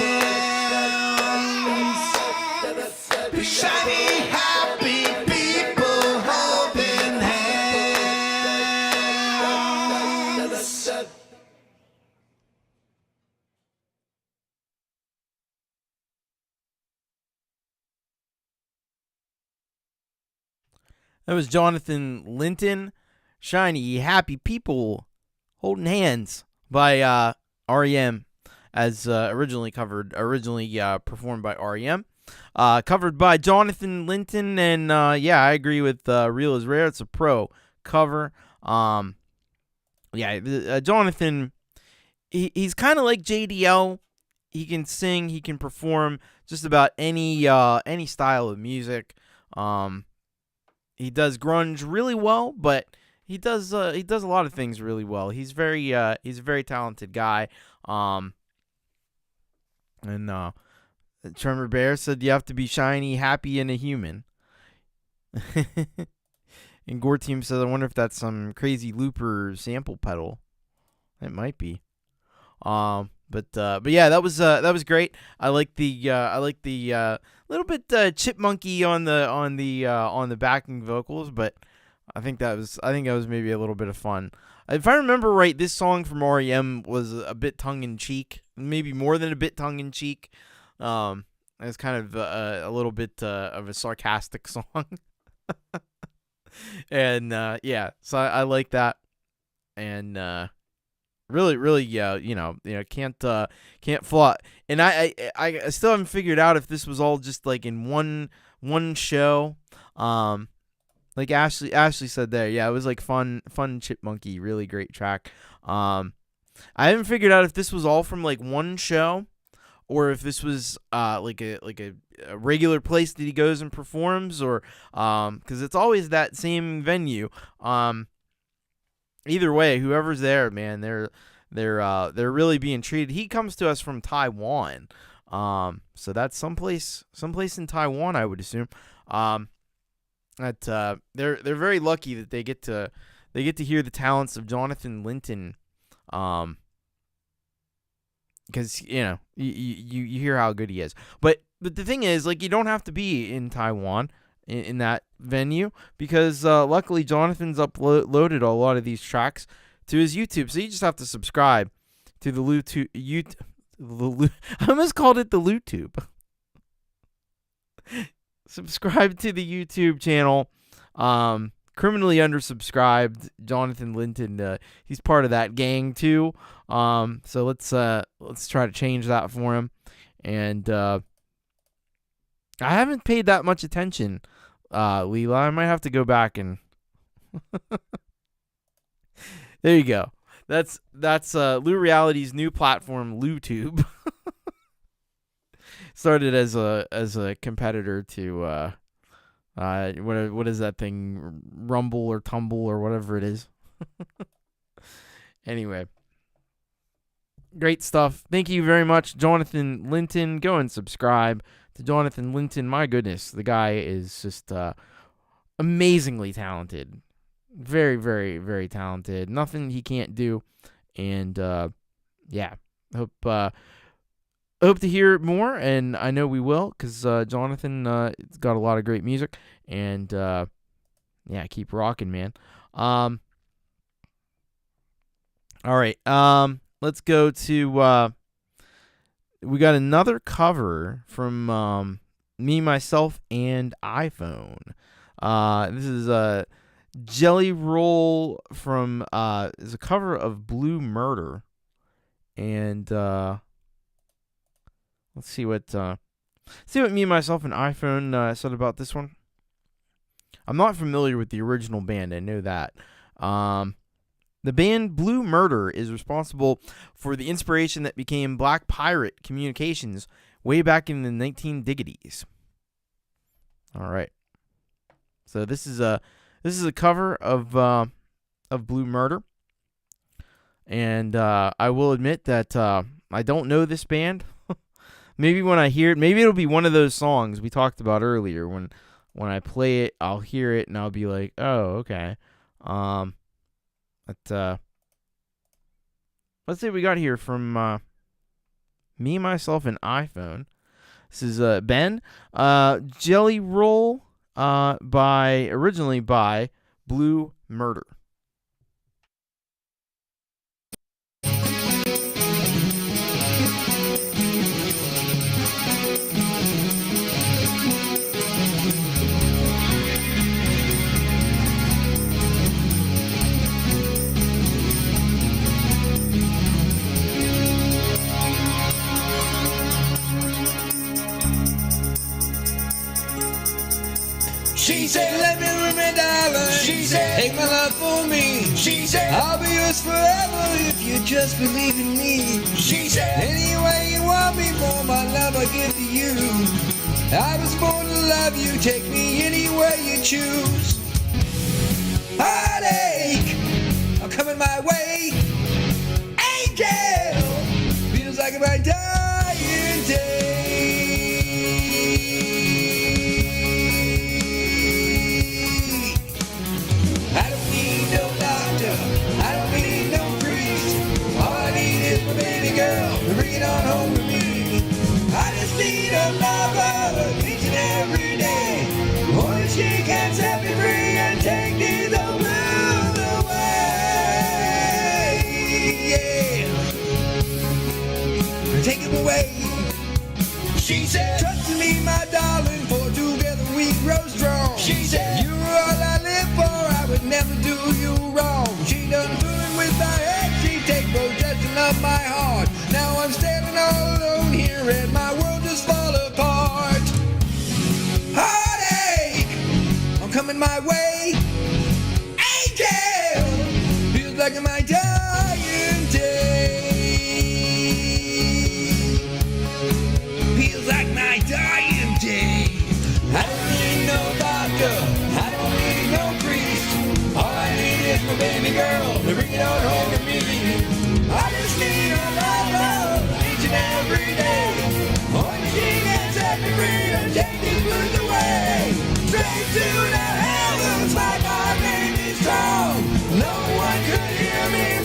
Shiny, happy people holding hands. That was Jonathan Linton, Shiny Happy People Holding Hands by REM, as originally performed by REM. Covered by Jonathan Linton, and yeah, I agree with Real is Rare. It's a pro cover. Jonathan, he's kind of like J.D.L. He can sing, he can perform just about any style of music. He does grunge really well, but he does a lot of things really well. He's a very talented guy. And Tremor Bear said you have to be shiny, happy, and a human. And Gore Team says, I wonder if that's some crazy looper sample pedal. It might be. But yeah, that was great. I like the little bit chipmunky on the backing vocals, but I think that was maybe a little bit of fun. If I remember right, this song from REM was a bit tongue in cheek, maybe more than a bit tongue in cheek. It's kind of a little bit of a sarcastic song, and yeah, so I like that, and really, can't flaw. And I still haven't figured out if this was all just like in one show. Like Ashley said there, yeah, it was like fun chipmunky, really great track. I haven't figured out if this was all from like one show, or if this was like a regular place that he goes and performs, or because it's always that same venue. Either way, whoever's there, man, they're really being treated. He comes to us from Taiwan, so that's someplace in Taiwan, I would assume. That they're very lucky that they get to hear the talents of Jonathan Linton, because you hear how good he is. But the thing is, like, you don't have to be in Taiwan in that venue, because luckily Jonathan's uploaded a lot of these tracks to his YouTube, so you just have to subscribe to the I almost called it the LuTube. Subscribe to the YouTube channel. Criminally undersubscribed Jonathan Linton. He's part of that gang too. So let's try to change that for him. And I haven't paid that much attention, Leela. I might have to go back and there you go. That's Lureeality's new platform, LuTube. Started as a competitor to what is that thing, Rumble or Tumble or whatever it is. Anyway, great stuff. Thank you very much, Jonathan Linton. Go and subscribe to Jonathan Linton. My goodness, the guy is just amazingly talented. Very, very, very talented. Nothing he can't do. And yeah, hope to hear more, and I know we will, because Jonathan got a lot of great music, and yeah, keep rocking, man. All right, let's go to we got another cover from Me, Myself, and iPhone. This is Jelly Roll from is a cover of Blue Murder, and let's see what Me, Myself, and iPhone said about this one. I'm not familiar with the original band. I know that. The band Blue Murder is responsible for the inspiration that became Black Pirate Communications way back in the 19diggities. All right. So this is a cover of Blue Murder, and I will admit that I don't know this band. Maybe when I hear it, maybe it'll be one of those songs we talked about earlier. When I play it, I'll hear it and I'll be like, oh, okay. But let's see what we got here from Me, Myself, and iPhone. This is Ben. Jelly Roll originally by Blue Murder. She said, let me rub my darling. She said, take my love for me. She said, I'll be yours forever if you just believe in me. She said, any way you want me for my love I give to you. I was born to love you, take me anywhere you choose. Heartache, I'm coming my way. Angel, feels like my dying day. Bring it on home to me. I just need a lover each and every day. Only she can set me free and take these old blues away. Yeah. Take them away. She said, trust in me, my darling, for together we grow strong. She said, you're all I live for, I would never do you wrong. She done fooling with my head, she take possession of my heart. Now I'm standing all alone here and my world just fall apart. Heartache, I'm coming my way. Angel, feels like my dying day. Feels like my dying day. I don't need no doctor, I don't need no priest. All I need is my baby girl to bring it on home to me. I just need a lover each and every day. Only she can set me free and take these blues away. Straight to the heavens like my name is strong. No one could hear me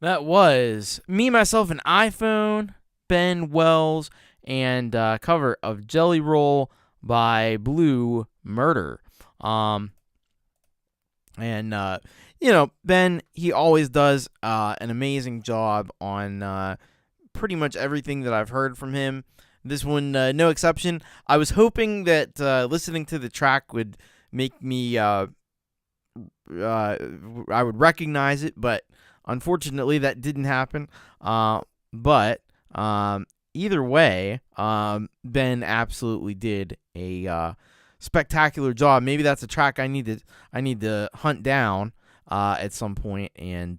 That was Me, Myself, and iPhone, Ben Wells, and cover of Jelly Roll by Blue Murder. Ben, he always does an amazing job on pretty much everything that I've heard from him. This one, no exception. I was hoping that listening to the track would make me, I would recognize it, but unfortunately that didn't happen. But either way, Ben absolutely did a spectacular job. Maybe that's a track I need to hunt down at some point and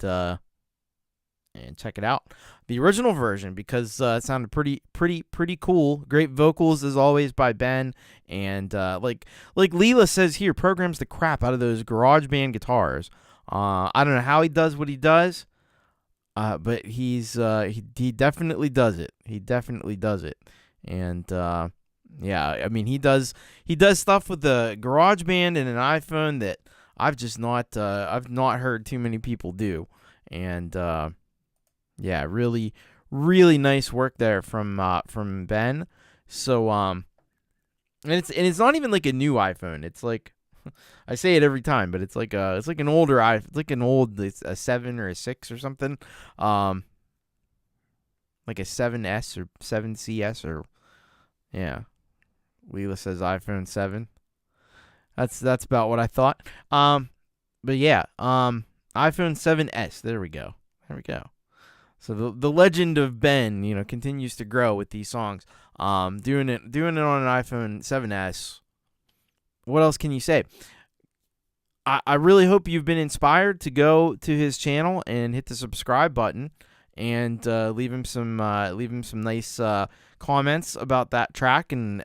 check it out. The original version, because it sounded pretty cool. Great vocals as always by Ben, and like Leela says here, programs the crap out of those GarageBand guitars. I don't know how he does what he does, but he definitely does it. He definitely does it, and yeah, I mean he does stuff with the GarageBand and an iPhone that I've not heard too many people do, and yeah, really, really nice work there from Ben. So and it's not even like a new iPhone. It's like I say it every time, but it's like an older iPhone. It's like it's a 7 or a 6 or something. Like a 7S or 7CS or yeah. Leela says iPhone 7. That's about what I thought. But yeah, iPhone 7S. There we go. So the legend of Ben, continues to grow with these songs. Doing it on an iPhone 7S. What else can you say? I really hope you've been inspired to go to his channel and hit the subscribe button and leave him some nice comments about that track and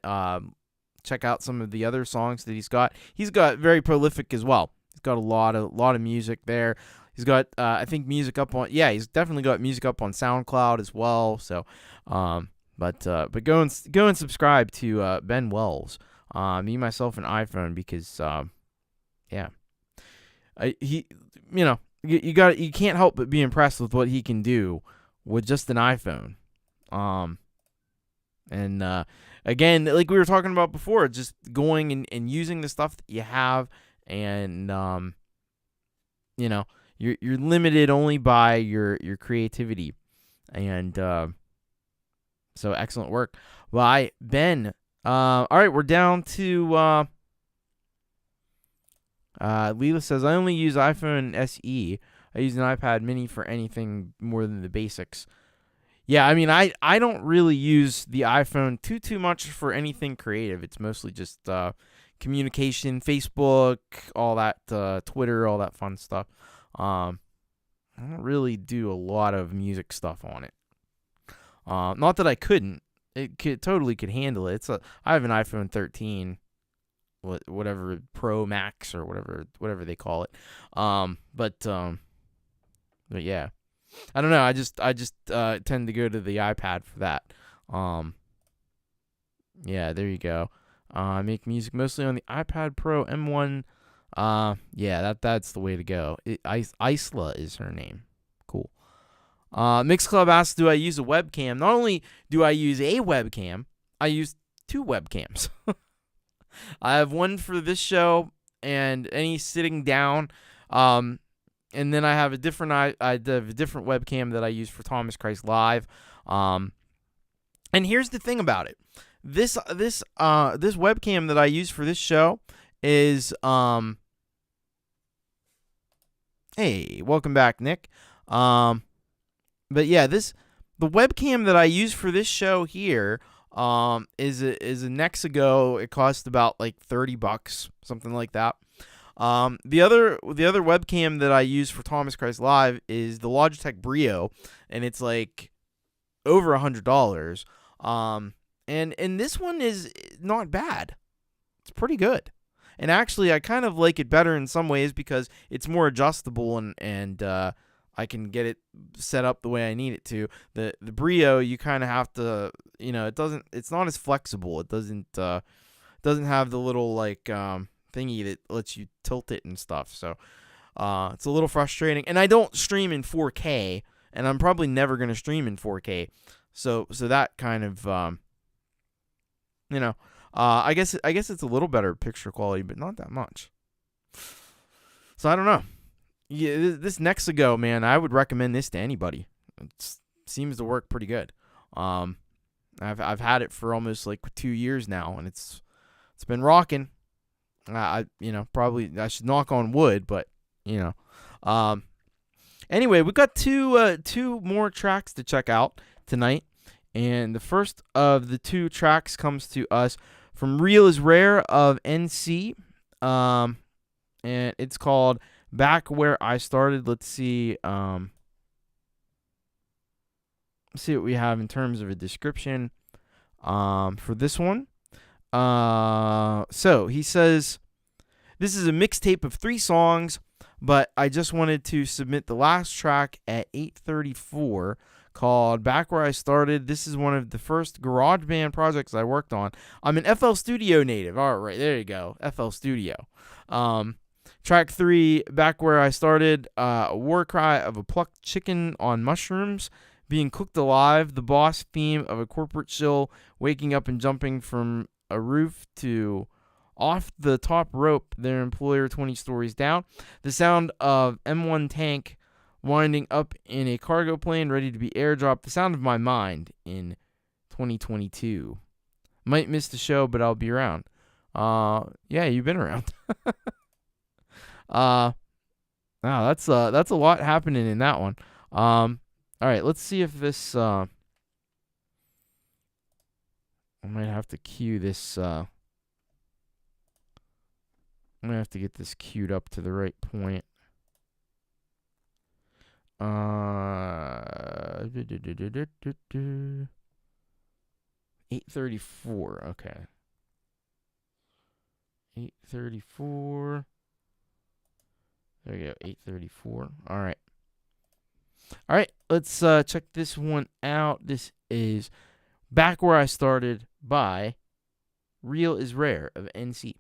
check out some of the other songs that he's got. He's got very prolific as well. He's got a lot of music there. He's got, I think, music up on. Yeah, he's definitely got music up on SoundCloud as well. So, but go and subscribe to Ben Wells, Me, Myself, and iPhone because, yeah, you can't help but be impressed with what he can do with just an iPhone. And again, like we were talking about before, just going and using the stuff that you have, and You're limited only by your creativity, and so excellent work by Ben. All right, we're down to Leela says I only use iPhone SE. I use an iPad Mini for anything more than the basics. Yeah, I mean I don't really use the iPhone too much for anything creative. It's mostly just communication, Facebook, all that, Twitter, all that fun stuff. I don't really do a lot of music stuff on it. Not that I couldn't. It totally could handle it. I have an iPhone 13, whatever Pro Max or whatever they call it. But yeah, I don't know. I just tend to go to the iPad for that. Yeah, there you go. I make music mostly on the iPad Pro M1. Yeah, that's the way to go. Isla is her name. Cool. Mixclub asks, do I use a webcam? Not only do I use a webcam, I use 2 webcams. I have one for this show and any sitting down. And then I have a different webcam that I use for Thomas Christ Live. And here's the thing about it. This webcam that I use for this show is hey, welcome back, Nick. But yeah, the webcam that I use for this show here is a Nexigo. It cost about like $30, something like that. The other webcam that I use for Thomas Christ Live is the Logitech Brio, and it's like over $100. And this one is not bad. It's pretty good. And actually, I kind of like it better in some ways because it's more adjustable and I can get it set up the way I need it to. The Brio, you kind of have to, it's not as flexible. It doesn't have the little like thingy that lets you tilt it and stuff. So it's a little frustrating. And I don't stream in 4K and I'm probably never going to stream in 4K. So that kind of, I guess it's a little better picture quality, but not that much. So I don't know. Yeah, this Nexago, man, I would recommend this to anybody. It seems to work pretty good. I've had it for almost like 2 years now, and it's been rocking. Probably I should knock on wood, but anyway, we got two more tracks to check out tonight, and the first of the two tracks comes to us from Real is Rare of NC, and it's called Back Where I Started. Let's see. Let's see what we have in terms of a description for this one. So he says, this is a mixtape of 3 songs, but I just wanted to submit the last track at 8:34 called Back Where I Started. This is one of the first GarageBand projects I worked on. I'm an FL Studio native. All right, there you go. FL Studio. Track 3, Back Where I Started, a war cry of a plucked chicken on mushrooms being cooked alive, the boss theme of a corporate shill waking up and jumping from a roof to off the top rope, their employer 20 stories down, the sound of M1 tank winding up in a cargo plane ready to be airdropped, the sound of my mind in 2022. Might miss the show, but I'll be around. Yeah, you've been around. Wow, that's a lot happening in that one. All right, let's see if this I might have to cue this I'm gonna have to get this queued up to the right point. 8:34. Okay. 8:34. There you go. 8:34. All right. All right. Let's check this one out. This is Back Where I Started by Real is Rare of NC.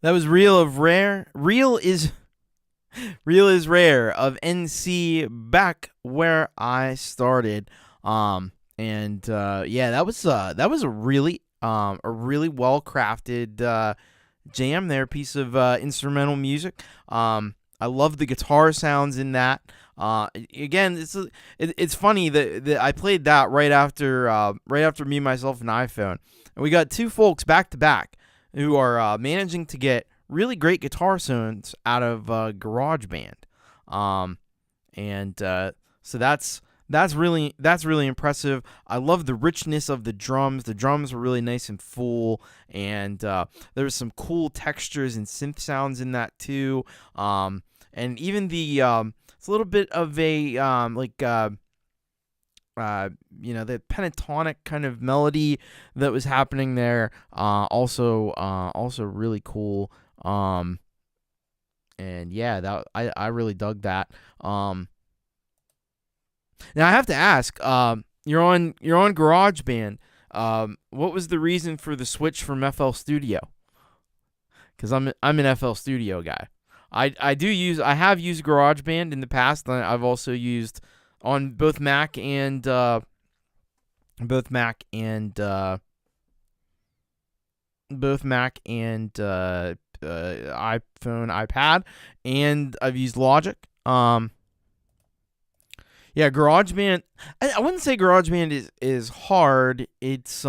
That was Real is Rare of NC, back where I started. Yeah, that was a really well crafted jam there, piece of instrumental music. I love the guitar sounds in that. Again, it's funny that I played that right after Me, Myself, and iPhone, and we got two folks back to back who are managing to get really great guitar sounds out of GarageBand. So that's really impressive. I love the richness of the drums. The drums were really nice and full, and there was some cool textures and synth sounds in that too. And even it's a little bit of a the pentatonic kind of melody that was happening there. Also really cool. And yeah, that I really dug that. Now I have to ask, you're on GarageBand. What was the reason for the switch from FL Studio? Because I'm an FL Studio guy. I have used GarageBand in the past. I've also used on both Mac and iPhone, iPad, and I've used Logic. Yeah, GarageBand. I wouldn't say GarageBand is hard. It's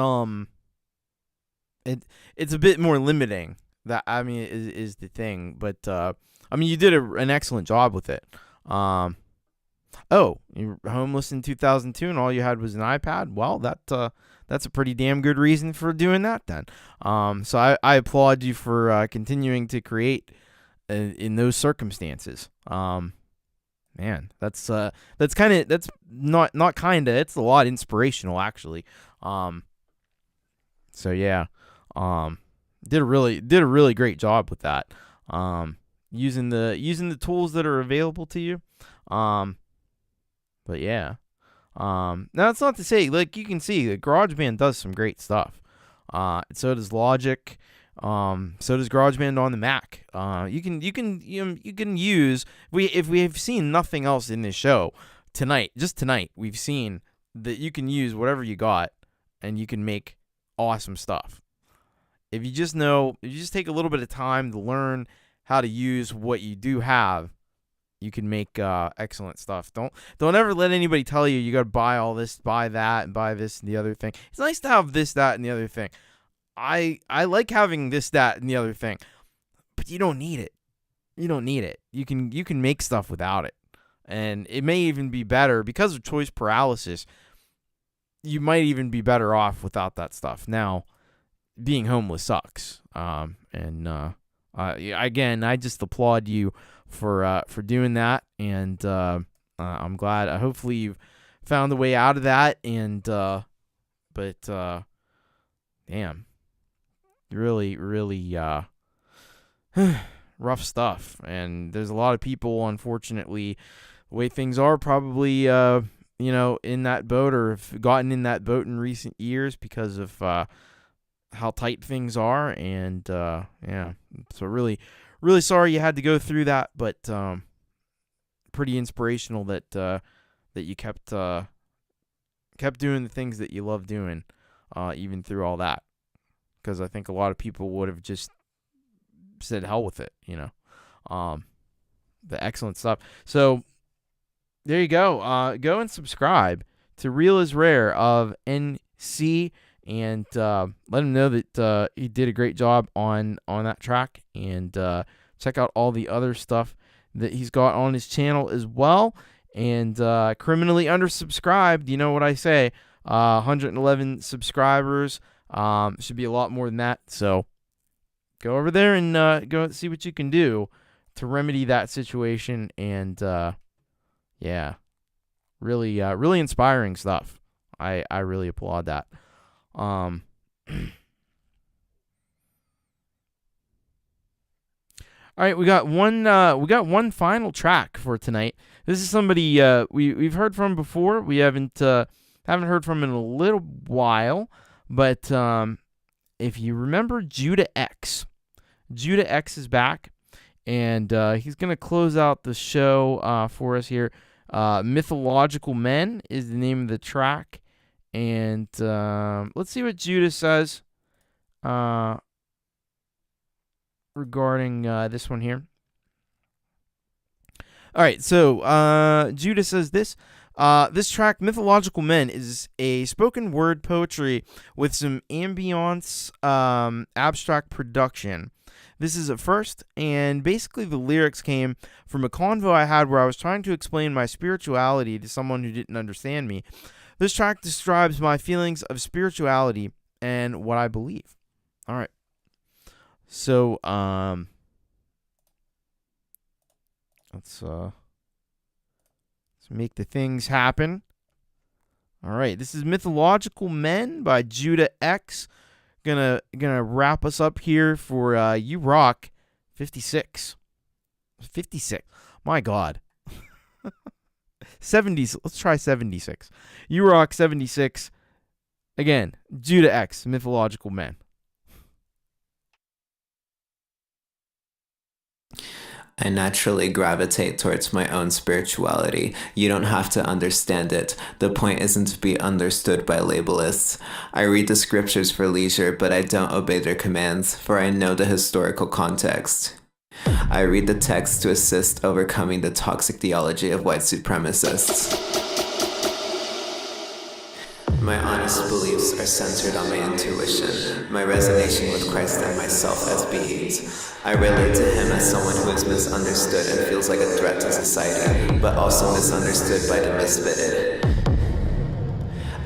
it's a bit more limiting. That is the thing. But you did an excellent job with it. You were homeless in 2002, and all you had was an iPad. Well, that's a pretty damn good reason for doing that then. So I applaud you for continuing to create in those circumstances. Man, it's a lot inspirational actually. So yeah, did a really great job with that. Using the tools that are available to you. But yeah. Now that's not to say, like, you can see that GarageBand does some great stuff. So does Logic. So does GarageBand on the Mac. You can use, if we have seen nothing else in this show tonight, we've seen that you can use whatever you got and you can make awesome stuff. If you just take a little bit of time to learn how to use what you do have, you can make excellent stuff. Don't ever let anybody tell you got to buy all this, buy that, and buy this and the other thing. It's nice to have this, that, and the other thing. I like having this, that, and the other thing, but you don't need it. You don't need it. You can make stuff without it, and it may even be better because of choice paralysis. You might even be better off without that stuff. Now, being homeless sucks. Again, I just applaud you for doing that, and I'm glad. Hopefully, you've found a way out of that. And damn. Really, really rough stuff. And there's a lot of people, unfortunately, the way things are, probably in that boat, or have gotten in that boat in recent years because of how tight things are. And yeah, so really, really sorry you had to go through that, but pretty inspirational that you kept doing the things that you love doing, even through all that. Because I think a lot of people would have just said hell with it, the excellent stuff. So there you go. Go and subscribe to Real is Rare of NC, and let him know that he did a great job on that track. And check out all the other stuff that he's got on his channel as well. And criminally undersubscribed, you know what I say. 111 subscribers. Should be a lot more than that. So go over there and go see what you can do to remedy that situation. And yeah, really, really inspiring stuff. I really applaud that. All right, we got one final track for tonight. This is somebody we've heard from before. We haven't heard from in a little while. But if you remember Judah X, Judah X is back, and he's going to close out the show for us here. Mythological Men is the name of the track, and let's see what Judah says regarding this one here. All right, so Judah says this. This track, Mythological Men, is a spoken word poetry with some ambience, abstract production. This is a first, and basically the lyrics came from a convo I had where I was trying to explain my spirituality to someone who didn't understand me. This track describes my feelings of spirituality and what I believe. All right. So, let's make the things happen. All right, this is Mythological Men by Judah X. Gonna wrap us up here for You Rock 56. 56. My God. 70s. Let's try 76. You Rock 76. Again, Judah X, Mythological Men. I naturally gravitate towards my own spirituality. You don't have to understand it. The point isn't to be understood by labelists. I read the scriptures for leisure, but I don't obey their commands, for I know the historical context. I read the text to assist overcoming the toxic theology of white supremacists. My honest beliefs are centered on my intuition, my resonation with Christ and myself as beings. I relate to him as someone who is misunderstood and feels like a threat to society, but also misunderstood by the misfitted.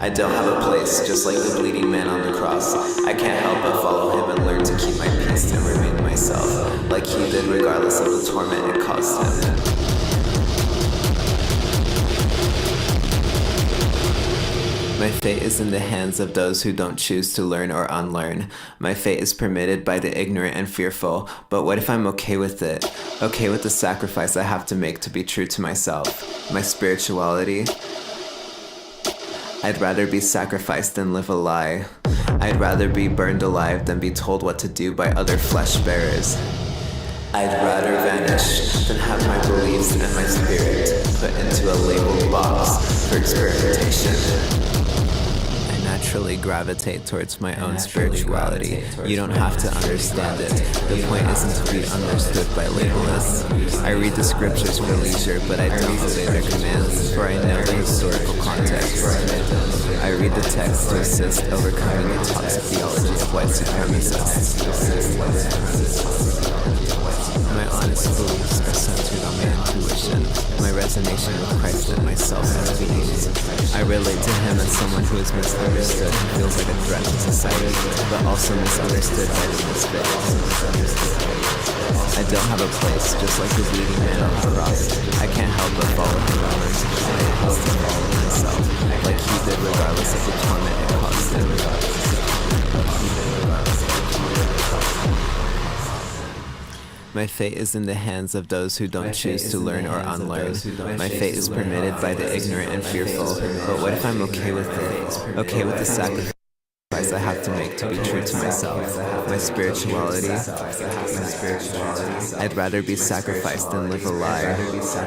I don't have a place, just like the bleeding man on the cross. I can't help but follow him and learn to keep my peace and remain myself, like he did regardless of the torment it caused him. My fate is in the hands of those who don't choose to learn or unlearn. My fate is permitted by the ignorant and fearful, but what if I'm okay with it? Okay with the sacrifice I have to make to be true to myself, my spirituality? I'd rather be sacrificed than live a lie. I'd rather be burned alive than be told what to do by other flesh bearers. I'd rather vanish than have my beliefs and my spirit put into a labeled box for experimentation. I naturally gravitate towards my own spirituality. You don't have to understand it. The point isn't to be understood by labelists. I read the scriptures for leisure, but I don't obey their commands, for I know the historical context. I read the text to assist overcoming the toxic theology of white supremacists. My honest beliefs are centered on my intuition, my resonation with Christ and myself as beings. I relate to him as someone who is misunderstood and feels like a threat to society, but also misunderstood by the misfits. I don't have a place, just like the bleeding man on the cross. I can't help but follow him and learn to keep my peace and follow myself, like he did regardless of the torment it caused him. My fate is in the hands of those who don't choose to learn or unlearn. My fate is permitted by the ignorant and fearful, but what if I'm okay with it? Okay with the sacrifice I have to make to be true to myself, my spirituality. I'd rather be sacrificed than live a lie.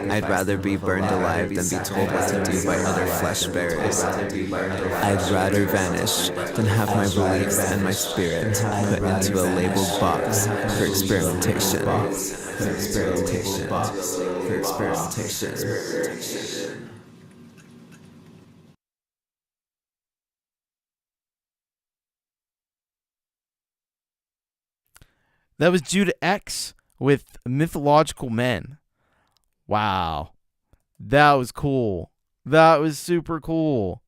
I'd rather be burned alive than be told what to do by other flesh bearers. I'd rather vanish than have my beliefs and my spirit put into a labeled box for experimentation. That was Judah X with Mythological Men. Wow. That was cool. That was super cool.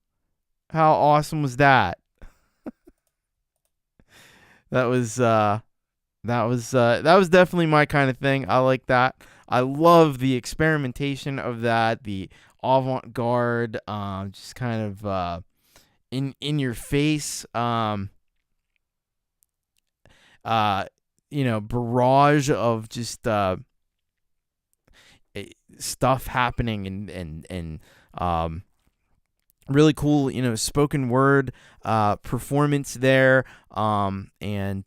How awesome was that? That was definitely my kind of thing. I like that. I love the experimentation of that, the avant-garde, just kind of in your face, barrage of just stuff happening and really cool, spoken word performance there, and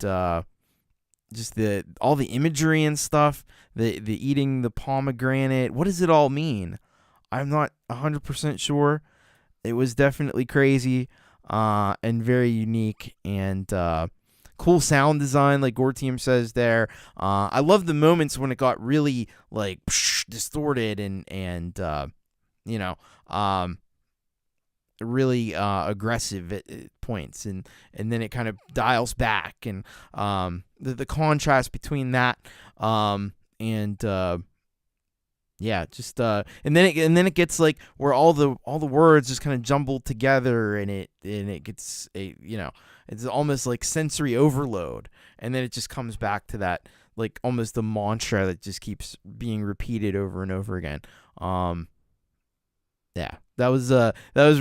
just all the imagery and stuff, the eating the pomegranate. What does it all mean? I'm not 100% sure. It was definitely crazy and very unique and cool sound design, like Gortium says there. I love the moments when it got really like distorted and really aggressive at points, and then it kind of dials back, and the contrast between that and then it gets like where all the words just kind of jumbled together, and it gets it's almost like sensory overload, and then it just comes back to that like almost a mantra that just keeps being repeated over and over again. Yeah, that was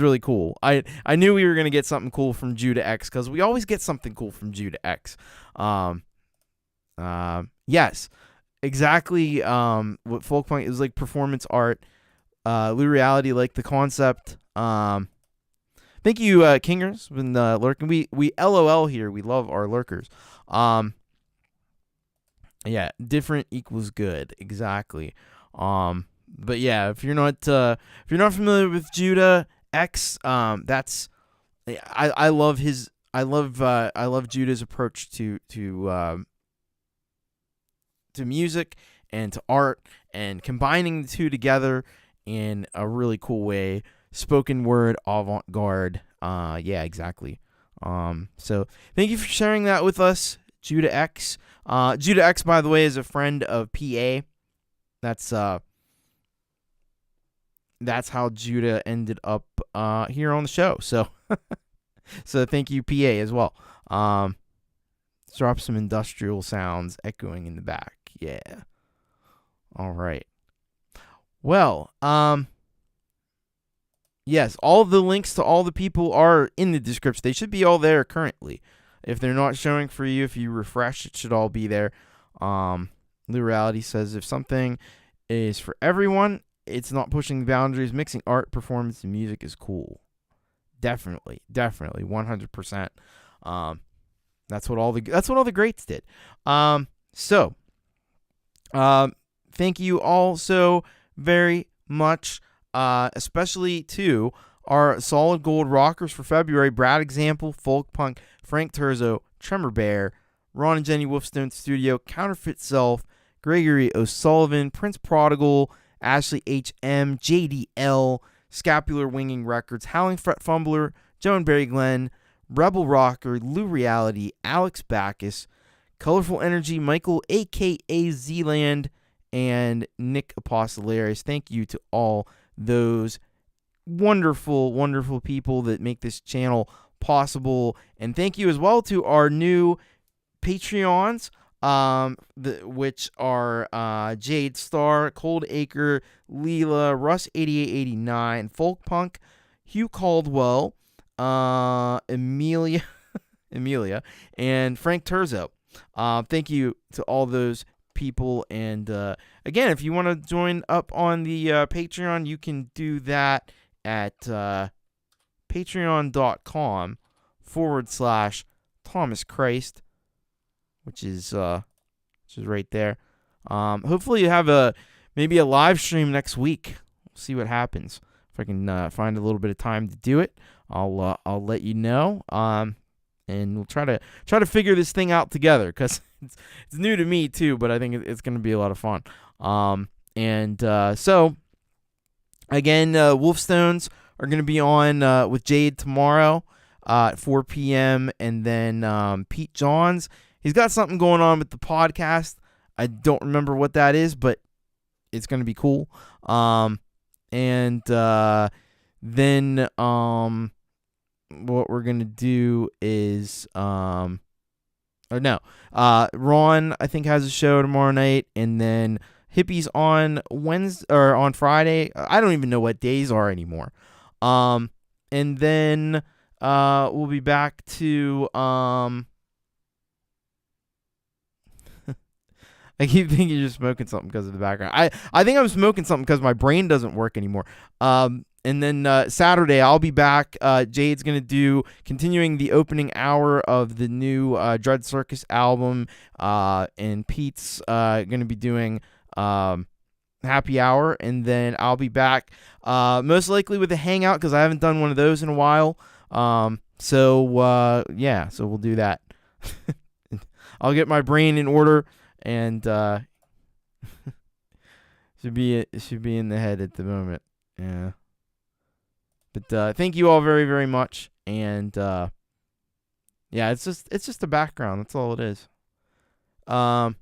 really cool. I knew we were gonna get something cool from Judah X, because we always get something cool from Judah X. Yes, exactly. What Folkpunk is like, performance art. Lureeality, like the concept. Thank you, Kingers, been lurking. We LOL here. We love our lurkers. Yeah, different equals good. Exactly. But yeah, if you're not familiar with Judah X, that's I love Judah's approach to music and to art, and combining the two together in a really cool way. Spoken word, avant-garde. Yeah, exactly. So thank you for sharing that with us, Judah X. Judah X, by the way, is a friend of PA. That's how Judah ended up here on the show. So so thank you, PA, as well. Drop some industrial sounds echoing in the back. Yeah. All right. Well, yes, all the links to all the people are in the description. They should be all there currently. If they're not showing for you, if you refresh, it should all be there. Lureeality says, if something is for everyone, it's not pushing the boundaries. Mixing art, performance, and music is cool. Definitely, 100%. That's what all the greats did. Thank you all so very much, especially to our solid gold rockers for February: Brad Example, Folkpunk, Frank Terzo, Tremor Bear, Ron and Jenny Wolfestone Studio, Counterfeit Self, Gregory O'Sullivan, Prince Prodigal, Ashley H.M., J.D.L., Scapular Winging Records, Howling Fumbler, Joe and Barrie Glenn, Rebel Rocker, Lureeality, Alex Baccus, Colourful Energy, Michael a.k.a. Zealand, and Nick Apostolaris. Thank you to all those wonderful, wonderful people that make this channel possible. And thank you as well to our new Patreons, which are Jade, Starr, Cold Acre, Leela, Russ8889, Folkpunk, Hugh Caldwell, Amelia, and Frank Terzo. Thank you to all those people. And again, if you want to join up on the Patreon, you can do that at patreon.com/Thomas Christ, which is right there. Hopefully you have maybe a live stream next week. We'll see what happens. If I can find a little bit of time to do it, I'll let you know. And we'll try to figure this thing out together, because it's new to me too, but I think it's going to be a lot of fun. So again, Wolfestones are going to be on with Jade tomorrow at 4 p.m. And then Pete Johns, he's got something going on with the podcast. I don't remember what that is, but it's going to be cool. Then what we're going to do is Ron, I think, has a show tomorrow night, and then Hippie's on Wednesday or on Friday. I don't even know what days are anymore. And then we'll be back to I keep thinking you're smoking something because of the background. I think I'm smoking something because my brain doesn't work anymore. And then Saturday, I'll be back. Jade's going to do, continuing the opening hour of the new Dread Circus album. And Pete's going to be doing Happy Hour. And then I'll be back most likely with a hangout because I haven't done one of those in a while. So we'll do that. I'll get my brain in order and should be in the head at the moment. Yeah. But thank you all very, very much. And it's just a background. That's all it is. So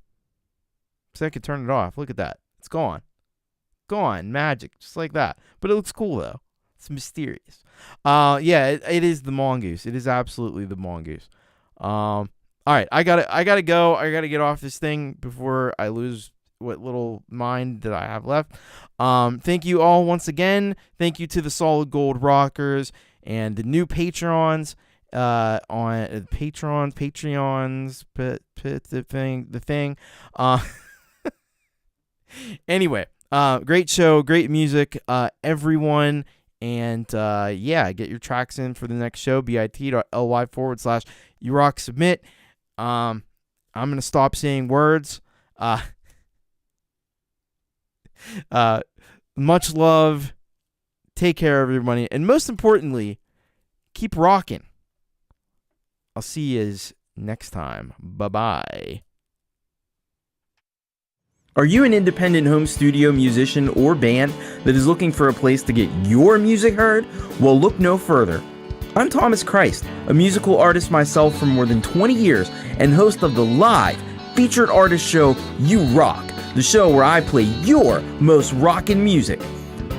I could turn it off. Look at that. It's gone. Gone. Magic. Just like that. But it looks cool though. It's mysterious. It is the mongoose. It is absolutely the mongoose. All right, I gotta go. I gotta get off this thing before I lose what little mind that I have left. Thank you all once again. Thank you to the Solid Gold Rockers and the new patrons on Patreons, the thing. Anyway, great show, great music, everyone. And get your tracks in for the next show, bit.ly/YouRockSubmit. I'm going to stop saying words. Much love. Take care, everybody. And most importantly, keep rocking. I'll see you next time. Bye-bye. Are you an independent home studio musician or band that is looking for a place to get your music heard? Well, look no further. I'm Thomas Christ, a musical artist myself for more than 20 years and host of the live featured artist show You Rock, the show where I play your most rockin' music.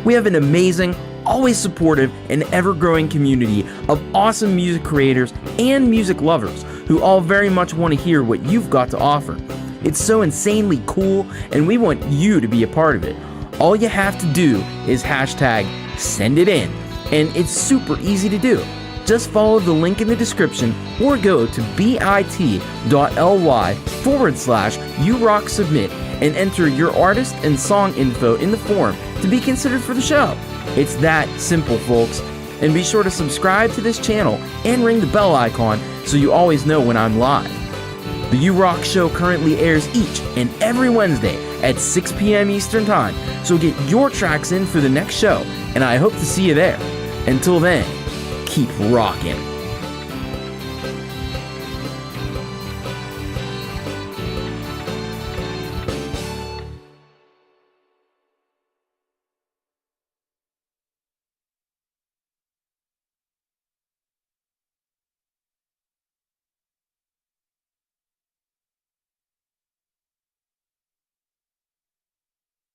We have an amazing, always supportive, and ever-growing community of awesome music creators and music lovers who all very much want to hear what you've got to offer. It's so insanely cool, and we want you to be a part of it. All you have to do is #SendItIn, and it's super easy to do. Just follow the link in the description or go to bit.ly/YouRockSubmit and enter your artist and song info in the form to be considered for the show. It's that simple, folks. And be sure to subscribe to this channel and ring the bell icon so you always know when I'm live. The You Rock Show currently airs each and every Wednesday at 6 p.m. Eastern Time, so get your tracks in for the next show, and I hope to see you there. Until then, keep rocking.